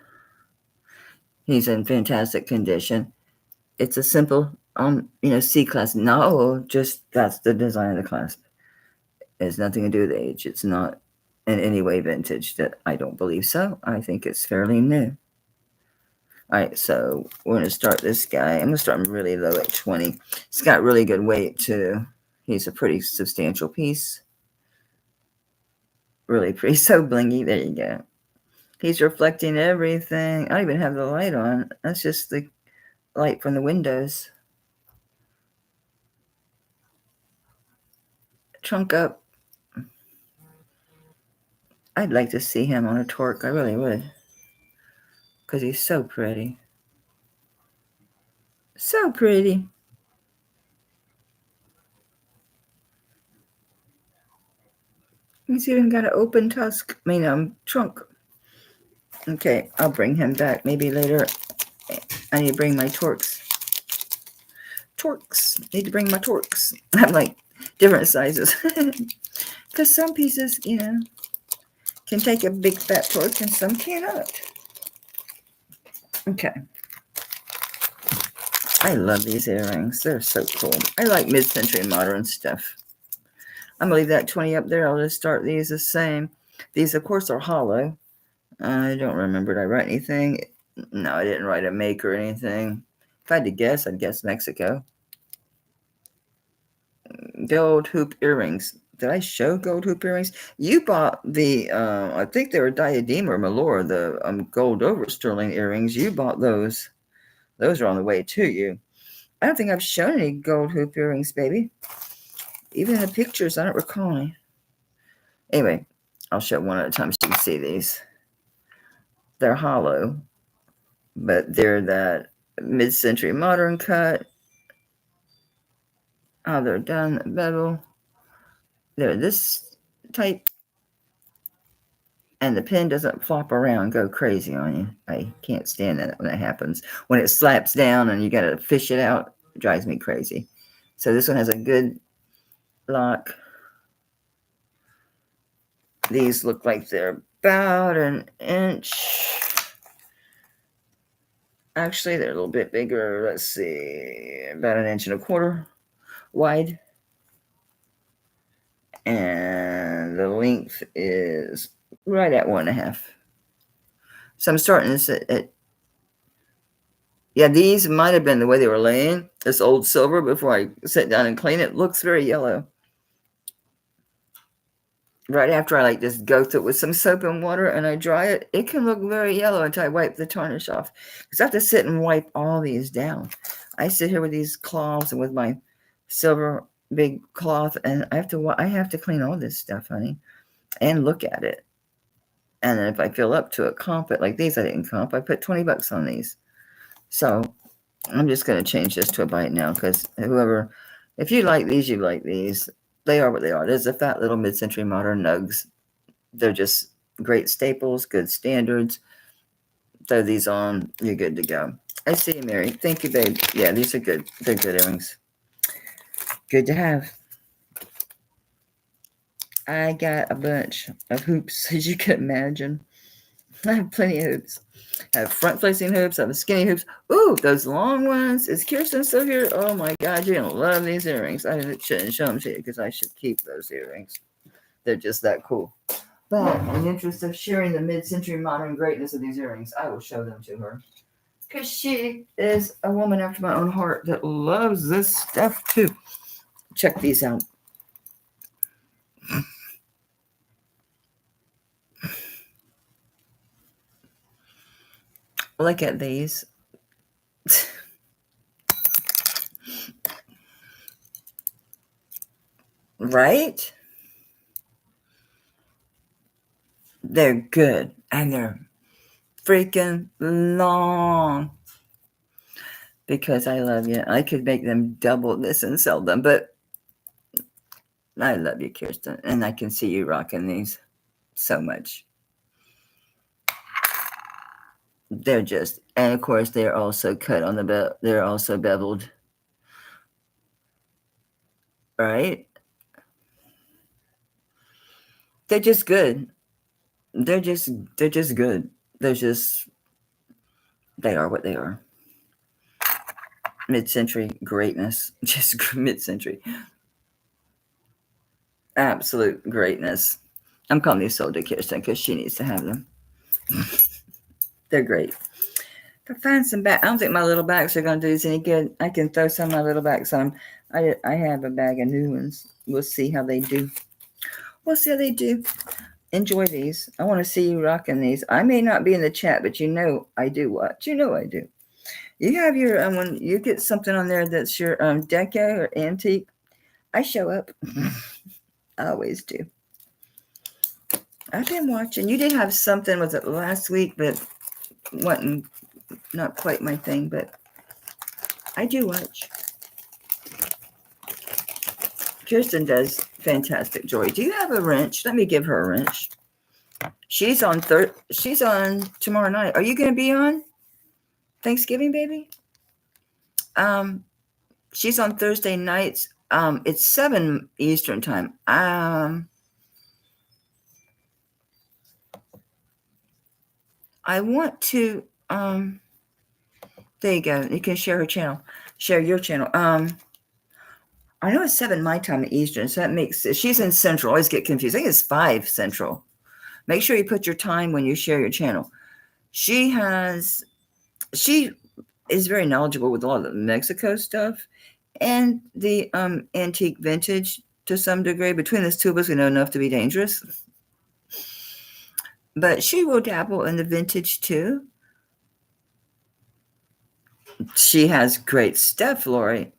He's in fantastic condition. It's a simple, C class. No, just that's the design of the clasp. It has nothing to do with age. It's not in any way vintage. That I don't believe so. I think it's fairly new. All right, so we're gonna start this guy. I'm gonna start him really low at 20. It's got really good weight too. He's a pretty substantial piece. Really pretty, so blingy. There you go. He's reflecting everything. I don't even have the light on. That's just the light from the windows. Trunk up. I'd like to see him on a torque. I really would. Because he's so pretty. So pretty. He's even got an open tusk. Trunk. Okay, I'll bring him back maybe later. I need to bring my torques. Need to bring my torques. I'm like different sizes. Because some pieces, can take a big fat torque and some cannot. Okay. I love these earrings. They're so cool. I like mid-century modern stuff. I'm going to leave that 20 up there. I'll just start these the same. These, of course, are hollow. I don't remember. Did I write anything? No, I didn't write a make or anything. If I had to guess, I'd guess Mexico. Gold hoop earrings. Did I show gold hoop earrings? You bought the, I think they were Diadema or Malora, the gold over sterling earrings. You bought those. Those are on the way to you. I don't think I've shown any gold hoop earrings, baby. Even in the pictures, I don't recall any. Anyway, I'll show one at a time so you can see these. They're hollow, but they're that mid-century modern cut. Oh, they're done. Bevel. They're this type. And the pen doesn't flop around and go crazy on you. I can't stand that when that happens. When it slaps down and you got to fish it out, it drives me crazy. So this one has a good lock. These look like they're about an inch. Actually, they're a little bit bigger. Let's see, about an inch and a quarter wide. And the length is right at 1.5. So I'm starting this at yeah, these might have been the way they were laying. This old silver, before I sit down and clean it, looks very yellow. Right after I just go through it with some soap and water and I dry it, it can look very yellow until I wipe the tarnish off. Because I have to sit and wipe all these down. I sit here with these cloths and with my silver big cloth, and I have to clean all this stuff, honey, and look at it. And then if I feel up to it, comp it. Like these, I didn't comp. I put $20 on these. So I'm just going to change this to a bite now, because if you like these, you like these. They are what they are. There's a fat little mid-century modern nugs. They're just great staples, good standards. Throw these on, you're good to go. I see you, Mary. Thank you, babe. Yeah, these are good. They're good earrings. Good to have. I got a bunch of hoops, as you can imagine. I have plenty of hoops. I have front-facing hoops. I have skinny hoops. Ooh, those long ones. Is Kirsten still here? Oh, my God. You're going to love these earrings. I shouldn't show them to you because I should keep those earrings. They're just that cool. But in the interest of sharing the mid-century modern greatness of these earrings, I will show them to her. Because she is a woman after my own heart that loves this stuff too. Check these out. Look at these. Right? They're good. And they're freaking long. Because I love you. I could make them double this and sell them. But I love you, Kirsten. And I can see you rocking these so much. They're just, and of course, they're also cut on the belt. They're also beveled. Right? They're just good. They're just good. They are what they are. Mid-century greatness. Just mid-century. Absolute greatness. I'm calling these sold to Kirsten because she needs to have them. They're great. If I find some back, I don't think my little backs are going to do us any good. I can throw some of my little backs on them. I have a bag of new ones. We'll see how they do. We'll see how they do. Enjoy these. I want to see you rocking these. I may not be in the chat, but you know I do watch. You know I do. You have your when you get something on there that's your deco or antique, I show up. I always do. I've been watching. You did have something, was it last week, but wasn't not quite my thing, but I do watch. Kirsten does fantastic jewelry. Do you have a wrench? Let me give her a wrench. She's on tomorrow night. Are you going to be on Thanksgiving, baby? She's on Thursday nights. It's 7 Eastern time. I want to there you go. You can share her channel. Share your channel. I know it's 7 my time Eastern, so that makes she's in Central. I always get confused. I think it's 5 Central. Make sure you put your time when you share your channel. She is very knowledgeable with a lot of the Mexico stuff and the antique vintage to some degree. Between the two of us, we know enough to be dangerous. But she will dabble in the vintage too. She has great stuff, Lori.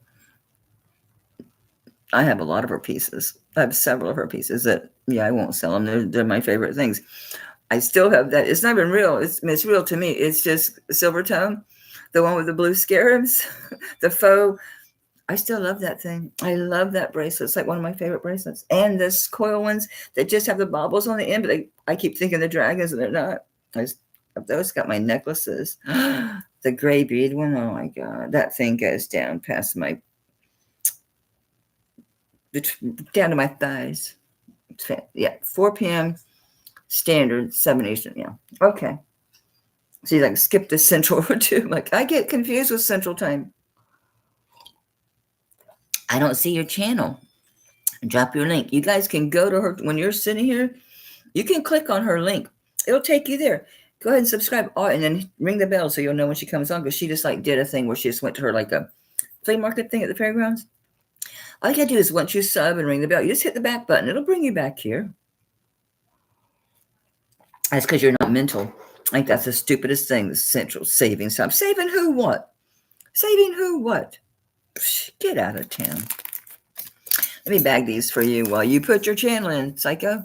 I have a lot of her pieces. I have several of her pieces that, I won't sell them. They're my favorite things. I still have that. It's not even real. It's real to me. It's just silver tone, the one with the blue scarabs, the faux. I still love that thing. I love that bracelet. It's like one of my favorite bracelets. And this coil ones that just have the baubles on the end, but I keep thinking they're dragons and they're not. Those got my necklaces. The gray bead one, oh my God. That thing goes down past down to my thighs. 4 p.m. standard, 7 Eastern. Yeah. Okay. See, like skip the Central too. Like I get confused with Central Time. I don't see your channel. Drop your link. You guys can go to her when you're sitting here. You can click on her link. It'll take you there. Go ahead and subscribe and then ring the bell so you'll know when she comes on, because she just did a thing where she just went to her like a flea market thing at the fairgrounds. All you gotta do is once you sub and ring the bell, you just hit the back button. It'll bring you back here. That's because you're not mental. I think that's the stupidest thing, the Central saving time. Saving who what? Saving who what? Psh, get out of town. Let me bag these for you while you put your channel in, psycho.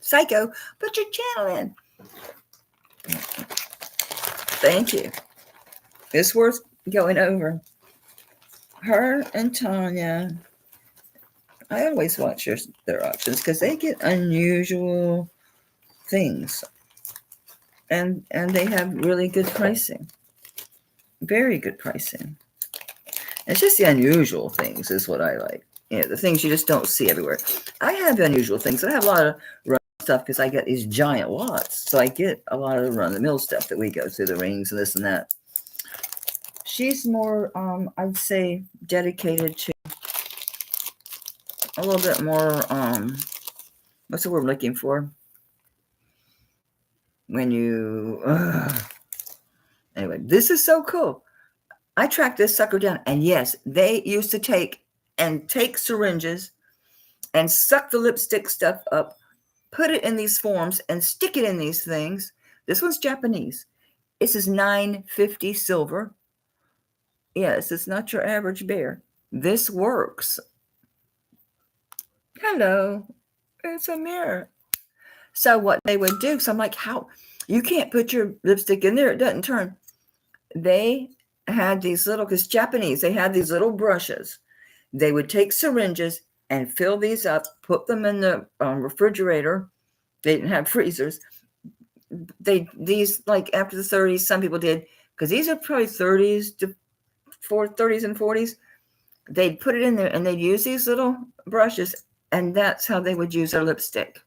Psycho, put your channel in. Thank you. It's worth going over. Her and Tanya. I always watch their auctions because they get unusual things. And they have really good pricing. Very good pricing. It's just the unusual things is what I like. The things you just don't see everywhere. I have unusual things. I have a lot of run stuff because I get these giant lots. So I get a lot of run-of-the-mill stuff that we go through, the rings and this and that. She's more, I'd say, dedicated to a little bit more, what's the word I'm looking for? When you, anyway, this is so cool. I tracked this sucker down, and yes, they used to take syringes and suck the lipstick stuff up, put it in these forms, and stick it in these things. This one's Japanese. This is $9.50 silver. Yes, it's not your average bear. This works. Hello, it's a mirror. So what they would do, so I'm like, how? You can't put your lipstick in there, it doesn't turn. They had these little, because Japanese, they had these little brushes. They would take syringes and fill these up, put them in the refrigerator. They didn't have freezers. These, like after the 30s, some people did, because these are probably 30s to 30s and 40s. They'd put it in there and they'd use these little brushes, and that's how they would use their lipstick.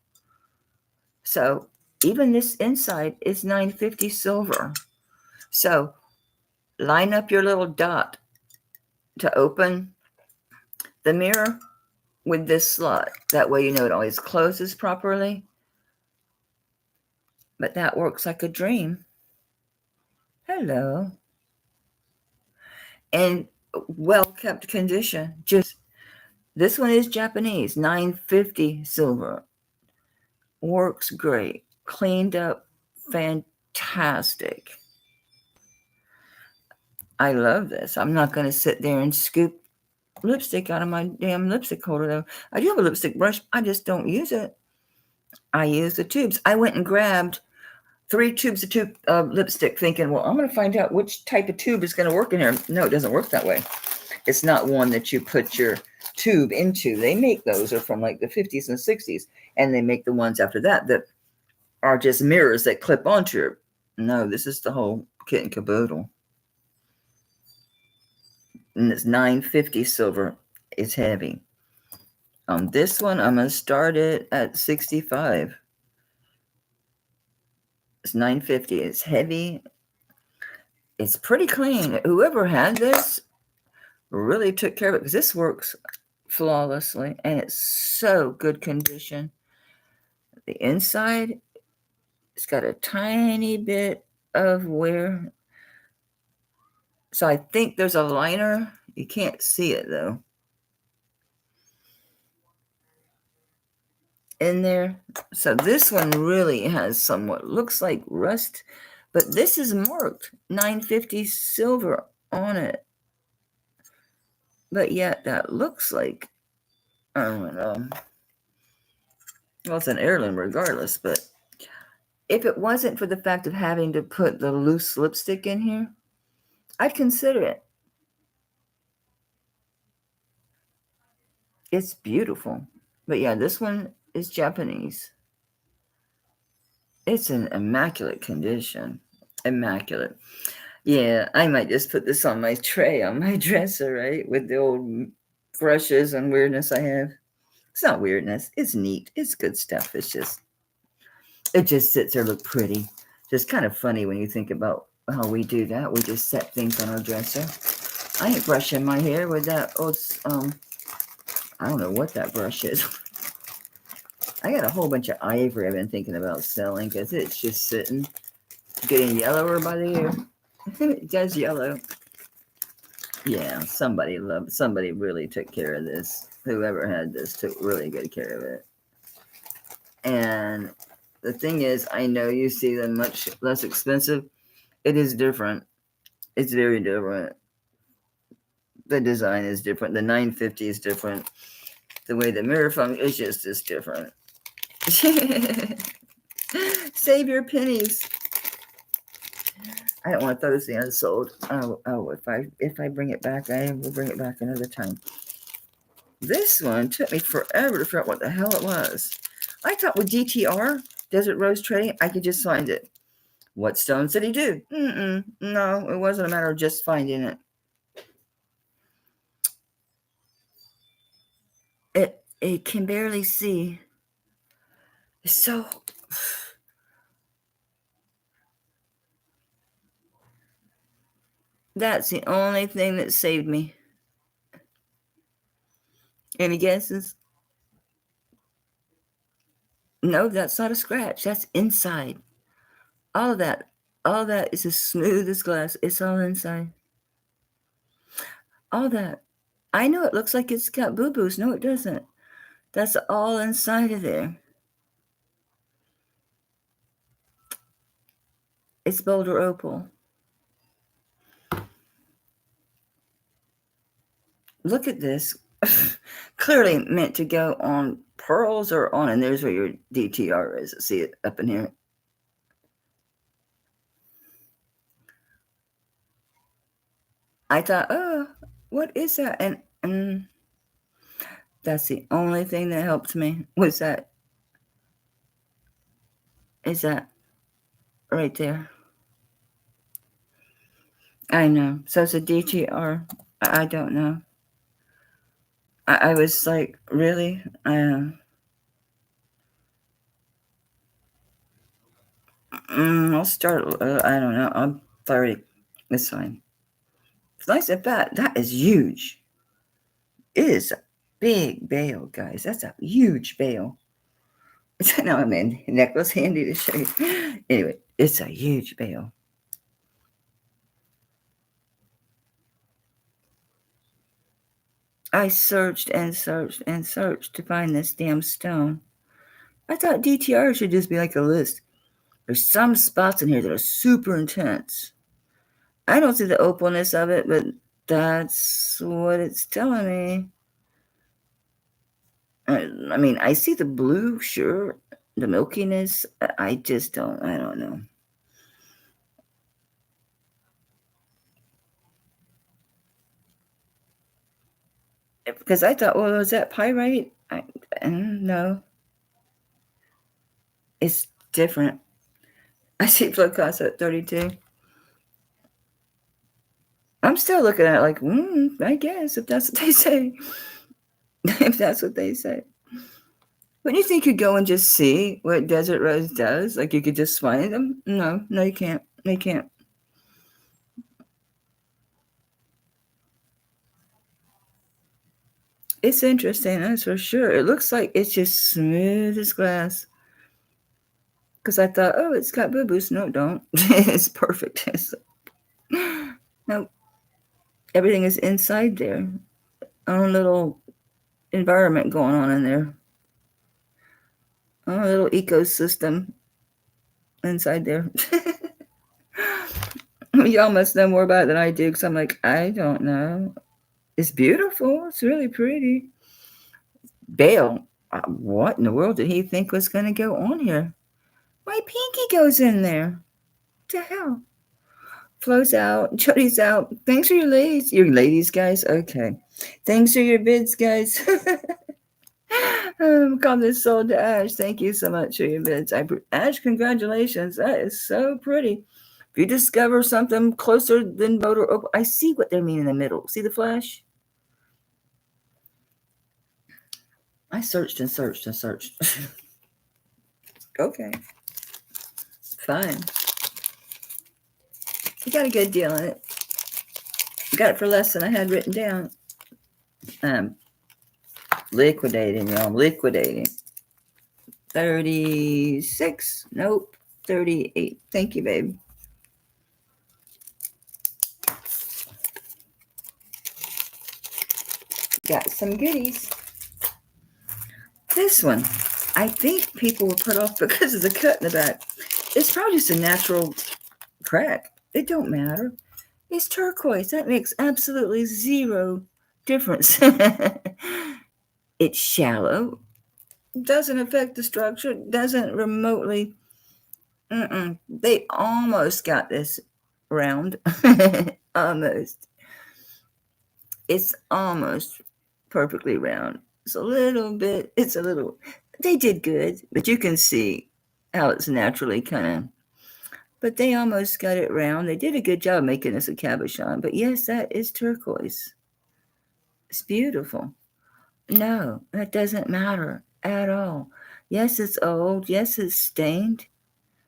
So even this inside is $9.50 silver. So line up your little dot to open the mirror with this slot. That way you know it always closes properly. But that works like a dream. Hello. And well-kept condition. Just, this one is Japanese, $9.50 silver. Works great. Cleaned up, fantastic. I love this. I'm not going to sit there and scoop lipstick out of my damn lipstick holder, though. I do have a lipstick brush. I just don't use it. I use the tubes. I went and grabbed 3 tubes of lipstick thinking, well, I'm going to find out which type of tube is going to work in here. No, it doesn't work that way. It's not one that you put your tube into. They make those are from like the 50s and 60s, and they make the ones after that are just mirrors that clip onto your. No, this is the whole kit and caboodle. And it's $9.50 silver. It's heavy. This one, I'm going to start it at $65. It's $9.50. It's heavy. It's pretty clean. Whoever had this really took care of it, because this works flawlessly and it's so good condition. The inside, it's got a tiny bit of wear. So I think there's a liner. You can't see it though. In there. So this one really has somewhat looks like rust, but this is marked $9.50 silver on it. But yet that looks like, I don't know. Well, it's an heirloom regardless, but if it wasn't for the fact of having to put the loose lipstick in here, I'd consider it. It's beautiful. But yeah, this one is Japanese. It's in immaculate condition. Immaculate. Yeah, I might just put this on my tray on my dresser, right? With the old brushes and weirdness I have. It's not weirdness. It's neat. It's good stuff. It just sits there, look pretty. Just kind of funny when you think about how we do that. We just set things on our dresser. I ain't brushing my hair with that old, I don't know what that brush is. I got a whole bunch of ivory I've been thinking about selling, because it's just sitting, getting yellower by the year. It does yellow. Yeah, somebody really took care of this. Whoever had this took really good care of it. And the thing is, I know you see them much less expensive. It is different. It's very different. The design is different. The $9.50 is different. The way the mirror functions is just different. Save your pennies. I don't want to throw this thing unsold. Oh, if I bring it back, I will bring it back another time. This one took me forever to figure out what the hell it was. I thought with DTR, Desert Rose Trading, I could just find it. What stones did he do? No, it wasn't a matter of just finding it. It can barely see. So that's the only thing that saved me. Any guesses? No, that's not a scratch. That's inside. All of that. All that is as smooth as glass. It's all inside. All that. I know it looks like it's got boo-boos. No, it doesn't. That's all inside of there. It's Boulder Opal. Look at this. Clearly meant to go on pearls or on, and there's where your DTR is. See it up in here. I thought, oh, what is that? And that's the only thing that helped me was that is that right there. I know. So it's a DTR. I don't know. I was like, really? I'll start. I don't know. I'm 30. It's fine. It's nice and fat. That is huge. It is a big bale, guys. That's a huge bale. Now I'm in necklace handy to show you. Anyway, it's a huge bale. I searched and searched and searched to find this damn stone. I thought DTR should just be like a list. There's some spots in here that are super intense. I don't see the opalness of it, but that's what it's telling me. I mean, I see the blue, sure, the milkiness. I just don't. I don't know. Because I thought, well, is that pyrite? No, it's different. I see flow cost at 32. I'm still looking at it like, I guess if that's what they say. If that's what they say. Wouldn't you think you'd go and just see what Desert Rose does? Like you could just find them? No, you can't. You can't. It's interesting, that's for sure. It looks like it's just smooth as glass. Because I thought, oh, it's got boo-boos. No, don't. It's perfect. No, everything is inside there. Own little environment going on in there. Own little ecosystem inside there. Y'all must know more about it than I do because I'm like, I don't know. It's beautiful. It's really pretty. Bale. What in the world did he think was going to go on here? My pinky goes in there. What the hell? Flows out. Jody's out. Thanks for your ladies. Your ladies, guys? Okay. Thanks for your bids, guys. Come this sold to Ash. Thank you so much for your bids. Ash, congratulations. That is so pretty. If you discover something closer than Boulder Opal, I see what they mean in the middle. See the flash? I searched and searched and searched. Okay. Fine. You got a good deal on it. You got it for less than I had written down. Liquidating, y'all. Liquidating. 36. Nope. 38. Thank you, babe. Got some goodies. This one, I think people were put off because of the cut in the back. It's probably just a natural crack. It don't matter. It's turquoise. That makes absolutely zero difference. It's shallow. Doesn't affect the structure. Doesn't remotely. They almost got this round. Almost. It's almost perfectly round. It's a little bit. They did good, but you can see how it's naturally kind of. But they almost got it round. They did a good job making this a cabochon. But yes, that is turquoise. It's beautiful. No, that doesn't matter at all. Yes, it's old. Yes, it's stained.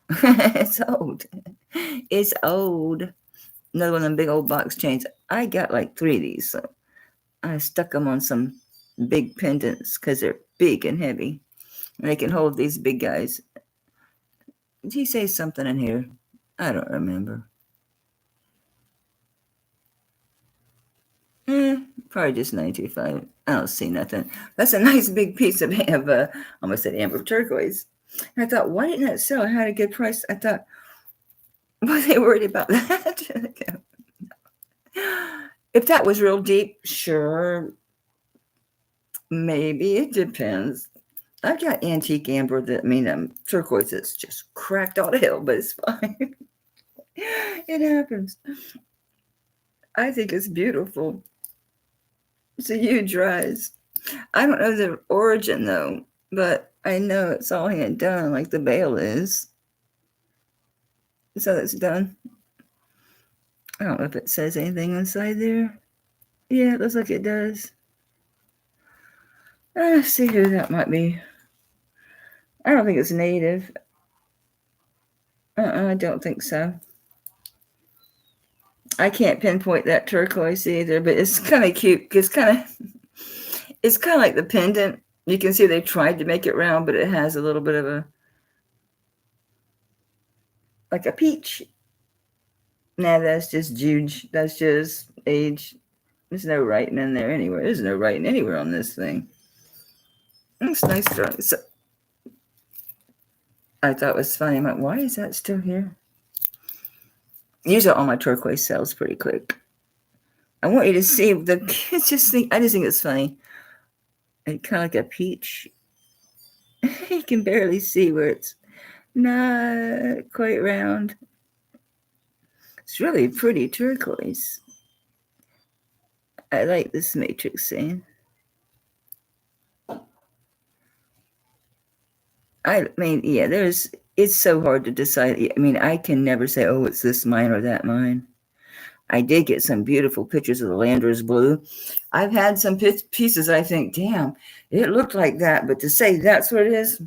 It's old. It's old. Another one of them big old box chains. I got like 3 of these. So I stuck them on some big pendants because they're big and heavy. They can hold these big guys. Did he say something in here? I don't remember. Probably just 925. I don't see nothing. That's a nice big piece of almost said amber turquoise. And I thought, why didn't that sell? I had a good price. I thought, were they worried about that? If that was real deep, sure. Maybe it depends. I've got antique amber turquoise that's just cracked all to hell, but it's fine. It happens. I think it's beautiful. It's a huge rise. I don't know the origin though, but I know it's all hand done, like the bale is. So it's done. I don't know if it says anything inside there. Yeah, it looks like it does. Let's see who that might be. I don't think it's native. I don't think so. I can't pinpoint that turquoise either, but it's kind of cute. It's kind of like the pendant. You can see they tried to make it round, but it has a little bit of like a peach. Nah, that's just Juge. That's just age. There's no writing in there anywhere. There's no writing anywhere on this thing. It's nice drawing. So, I thought it was funny. I'm like, why is that still here? Usually all my turquoise sells pretty quick. I want you to see the kids I just think it's funny. It's kind of like a peach. You can barely see where it's not quite round. It's really pretty turquoise. I like this matrix scene. I mean, yeah, it's so hard to decide. I mean, I can never say, oh, it's this mine or that mine. I did get some beautiful pictures of the Landers blue. I've had some pieces I think, damn, it looked like that. But to say that's what it is,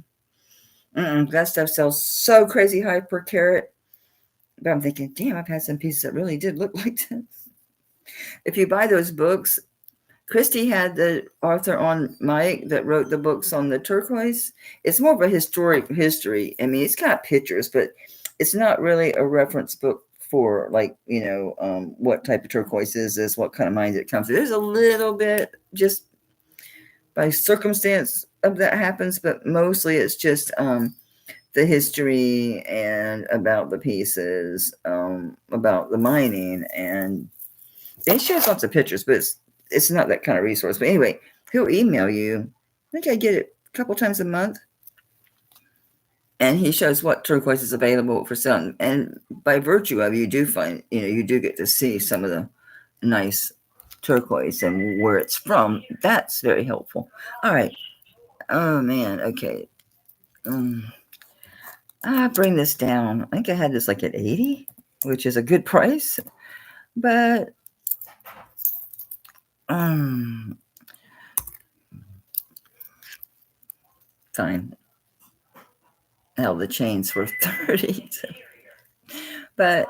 that stuff sells so crazy high per carat. But I'm thinking, damn, I've had some pieces that really did look like that. If you buy those books, Christy had the author on Mike that wrote the books on the turquoise. It's more of a historic history. I mean, it's got pictures, but it's not really a reference book for like, what type of turquoise is this, what kind of mines it comes to. There's a little bit just by circumstance of that happens, but mostly it's just the history and about the pieces, about the mining, and it shows lots of pictures, but it's not that kind of resource. But anyway, he'll email you. I think I get it a couple times a month. And he shows what turquoise is available for selling. And by virtue of you do find, you do get to see some of the nice turquoise and where it's from. That's very helpful. All right. Oh man. Okay. I bring this down. I think I had this like at 80, which is a good price. But fine. Hell, the chain's worth 30. But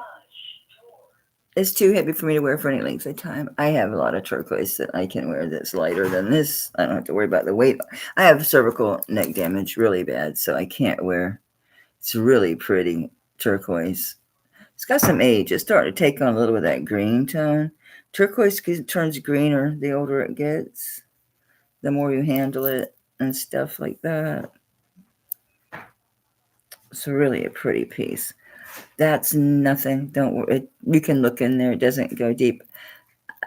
it's too heavy for me to wear for any length of time. I have a lot of turquoise that I can wear that's lighter than this. I don't have to worry about the weight. I have cervical neck damage really bad, so I can't wear. It's really pretty turquoise. It's got some age. It's starting to take on a little bit of that green tone. Turquoise turns greener the older it gets, the more you handle it and stuff like that. It's really a pretty piece. That's nothing. Don't worry. You can look in there. It doesn't go deep.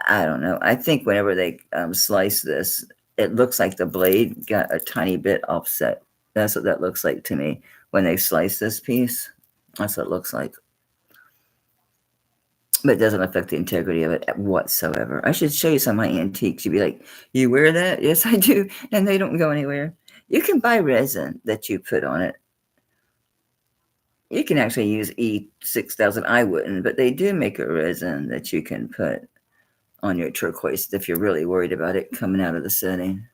I don't know. I think whenever they slice this, it looks like the blade got a tiny bit offset. That's what that looks like to me. When they slice this piece, that's what it looks like. But it doesn't affect the integrity of it whatsoever. I should show you some of my antiques. You'd be like, you wear that? Yes, I do. And they don't go anywhere. You can buy resin that you put on it. You can actually use E6000. I wouldn't, but they do make a resin that you can put on your turquoise if you're really worried about it coming out of the setting.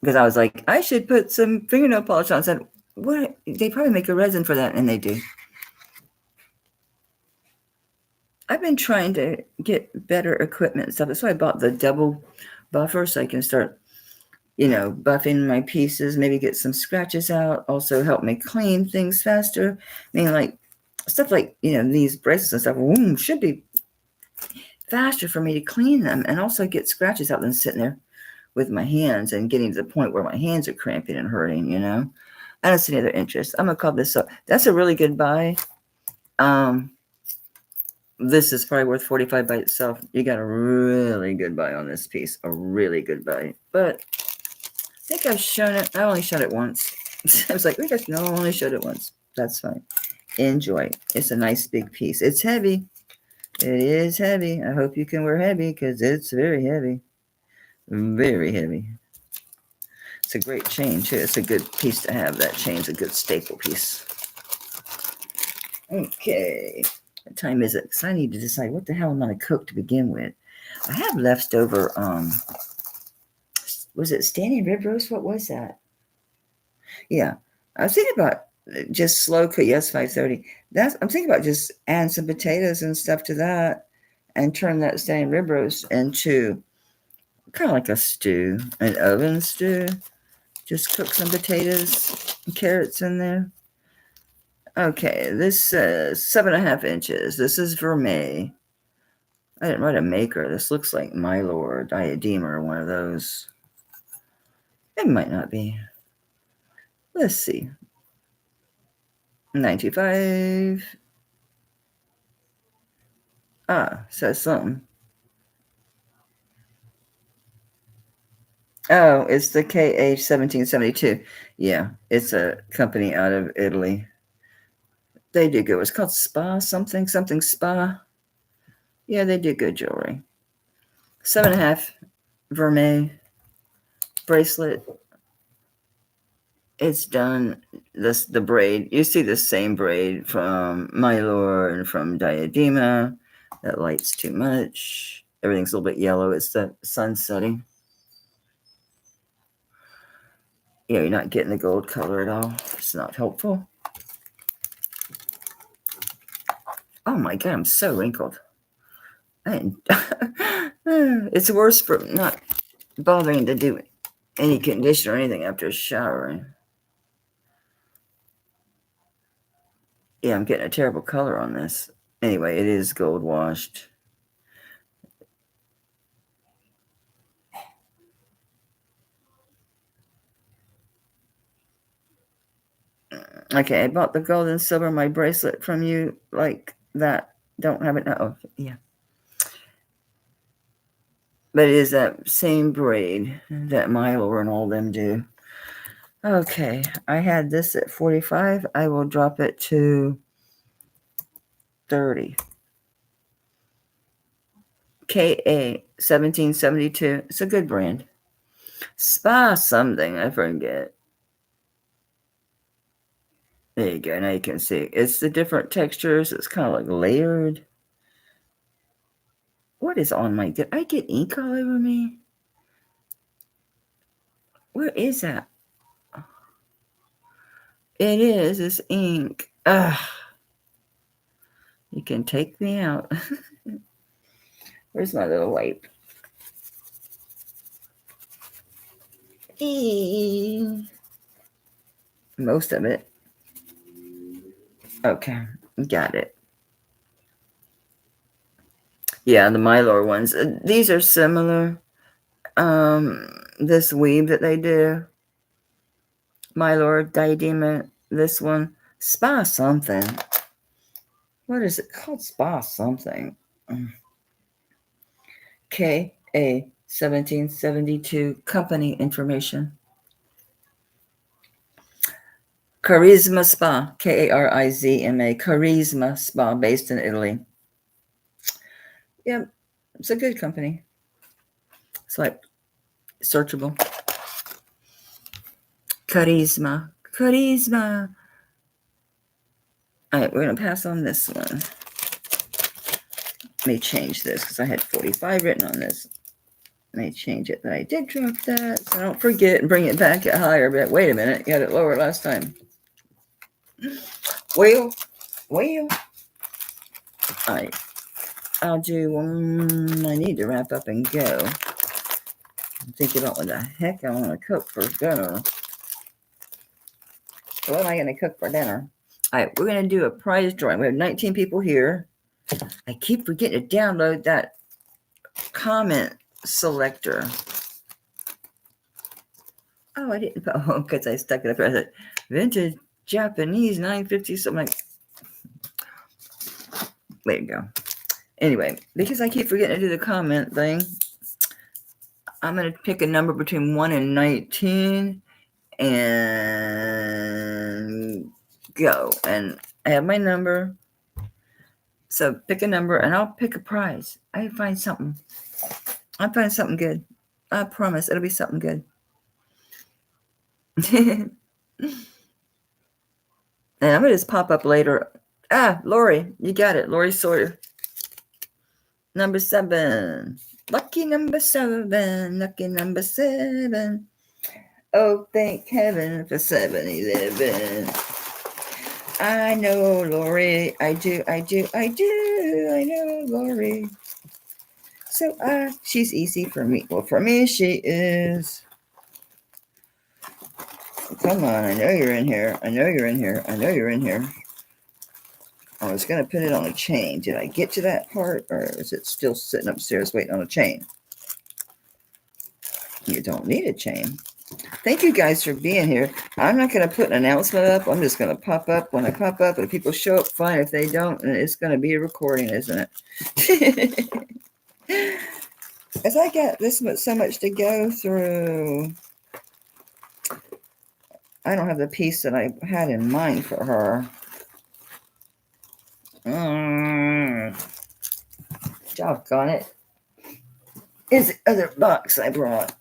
Because I was like, I should put some fingernail polish on. I said, what? They probably make a resin for that, and they do. I've been trying to get better equipment and stuff. That's why I bought the double buffer so I can start, buffing my pieces, maybe get some scratches out, also help me clean things faster. I mean, like, stuff like, these bracelets and stuff, should be faster for me to clean them and also get scratches out than sitting there with my hands and getting to the point where my hands are cramping and hurting, I don't see any other interest. I'm going to call this up. That's a really good buy. This is probably worth $45 by itself. You got a really good buy on this piece, a really good buy. But I think I've shown it. I only showed it once. I was like, I only showed it once. That's fine. Enjoy. It's a nice big piece. It's heavy. It is heavy. I hope you can wear heavy because it's very heavy. Very heavy. It's a great chain too. It's a good piece to have. That chain's a good staple piece. Okay. What time is it? Because I need to decide what the hell I'm going to cook to begin with. I have leftover, was it standing rib roast? What was that? Yeah. I was thinking about just slow cook. Yes, 5:30. I'm thinking about just adding some potatoes and stuff to that and turn that standing rib roast into kind of like a stew, an oven stew. Just cook some potatoes and carrots in there. Okay, this says 7.5 inches. This is vermeil. I didn't write a maker. This looks like Milo or Diadema or one of those. It might not be. Let's see. 925. Says something. Oh, it's the KH1772. Yeah, it's a company out of Italy. They do good. It's called Spa something Spa. Yeah, they do good jewelry. 7.5 vermeil bracelet. It's done. The braid. You see the same braid from Milo and from Diadema. That light's too much. Everything's a little bit yellow. It's the sun setting. Yeah, you're not getting the gold color at all. It's not helpful. Oh my God, I'm so wrinkled. It's worse for not bothering to do any condition or anything after showering. Yeah, I'm getting a terrible color on this. Anyway, it is gold washed. Okay, I bought the gold and silver, my bracelet from you like that. Don't have it now. Oh, yeah. But it is that same braid that Milo and all them do. Okay, I had this at 45. I will drop it to 30. KA1772. It's a good brand. Spa something. I forget. There you go. Now you can see. It's the different textures. It's kind of like layered. What is on my... Did I get ink all over me? Where is that? It is. It's ink. Ugh. You can take me out. Where's my little wipe? Most of it. Okay. Got it. Yeah, the Mylor ones. These are similar. This weave that they do. Mylor, Diadema, this one. Spa something. What is it called? Spa something. KA1772 company information. Charisma Spa, Karizma, Charisma Spa, based in Italy. Yep, it's a good company. It's like searchable. Charisma. All right, we're going to pass on this one. Let me change this because I had 45 written on this. Let me change it. But I did drop that, so I don't forget and bring it back at higher. But wait a minute, got it lower last time. Well. All right. I'll do one. I need to wrap up and go. I'm thinking about what the heck I want to cook for dinner. What am I going to cook for dinner? All right, we're going to do a prize drawing. We have 19 people here. I keep forgetting to download that comment selector. Oh, I didn't. Oh, because I stuck it up there. I said, vintage Japanese 950. So I'm like, there you go. Anyway, because I keep forgetting to do the comment thing, I'm going to pick a number between 1 and 19 and go. And I have my number. So pick a number and I'll pick a prize. I find something. I'll find something good. I promise it'll be something good. And I'm going to just pop up later. Lori, you got it. Lori Sawyer. Number 7. Lucky number 7. Lucky number 7. Oh, thank heaven for 7-Eleven. I know, Lori. I do. I know, Lori. So, she's easy for me. Well, for me, she is. Come on. I know you're in here. I know you're in here. I was going to put it on a chain. Did I get to that part, or is it still sitting upstairs waiting on a chain? You don't need a chain. Thank you guys for being here. I'm not going to put an announcement up. I'm just going to pop up when I pop up. If people show up, fine. If they don't, it's going to be a recording, isn't it? As I got so much to go through, I don't have the piece that I had in mind for her. Doggone it. Is the other box I brought.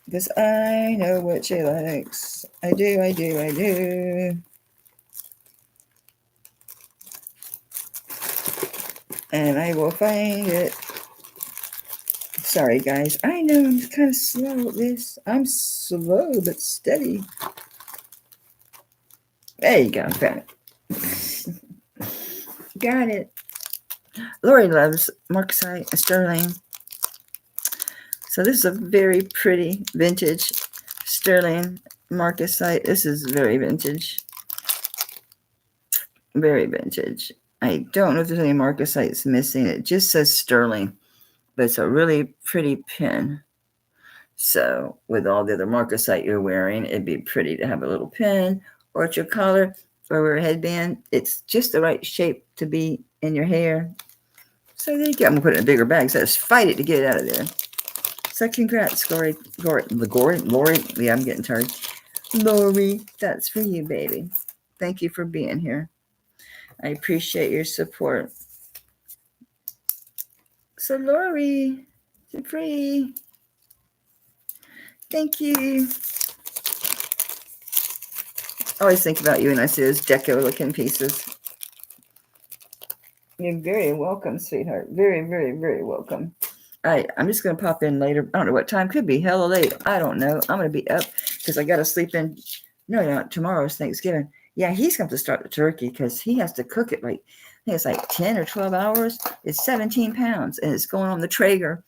Because I know what she likes. I do. And I will find it. Sorry, guys. I know I'm kind of slow at this. I'm slow but steady. There you go. Found it. Got it. Lori loves Marcasite Sterling. So this is a very pretty vintage Sterling Marcasite. This is very vintage. Very vintage. I don't know if there's any Marcasites missing. It just says Sterling, but it's a really pretty pin. So with all the other Marcasite you're wearing, it'd be pretty to have a little pin or at your collar or wear a headband. It's just the right shape to be in your hair. So there you go. I'm going to put it in a bigger bag. So just fight it to get it out of there. So congrats, Lori. Yeah, I'm getting tired. Lori, that's for you, baby. Thank you for being here. I appreciate your support. So Lori, you're free. Thank you. I always think about you when I see those deco-looking pieces. You're very welcome, sweetheart. Very, very, very welcome. All right, I'm just going to pop in later. I don't know what time. Could be hella late. I don't know. I'm going to be up because I got to sleep in. No, tomorrow's Thanksgiving. Yeah, he's going to start the turkey because he has to cook it like, I think it's like 10 or 12 hours. It's 17 pounds, and it's going on the Traeger.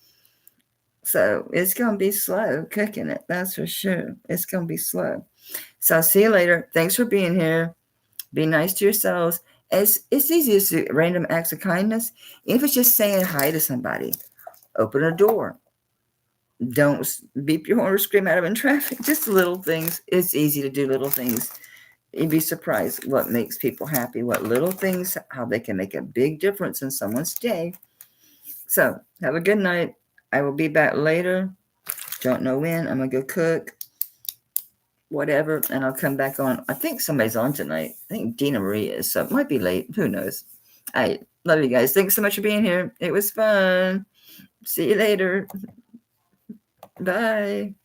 So it's going to be slow cooking it. That's for sure. It's going to be slow. So I'll see you later. Thanks for being here. Be nice to yourselves. It's easy to do random acts of kindness. If it's just saying hi to somebody, open a door. Don't beep your horn or scream at them in traffic. Just little things. It's easy to do little things. You'd be surprised what makes people happy, what little things, how they can make a big difference in someone's day. So have a good night. I will be back later. Don't know when. I'm going to go cook. Whatever. And I'll come back on. I think somebody's on tonight. I think Dina Marie is. So it might be late. Who knows? I love you guys. Thanks so much for being here. It was fun. See you later. Bye.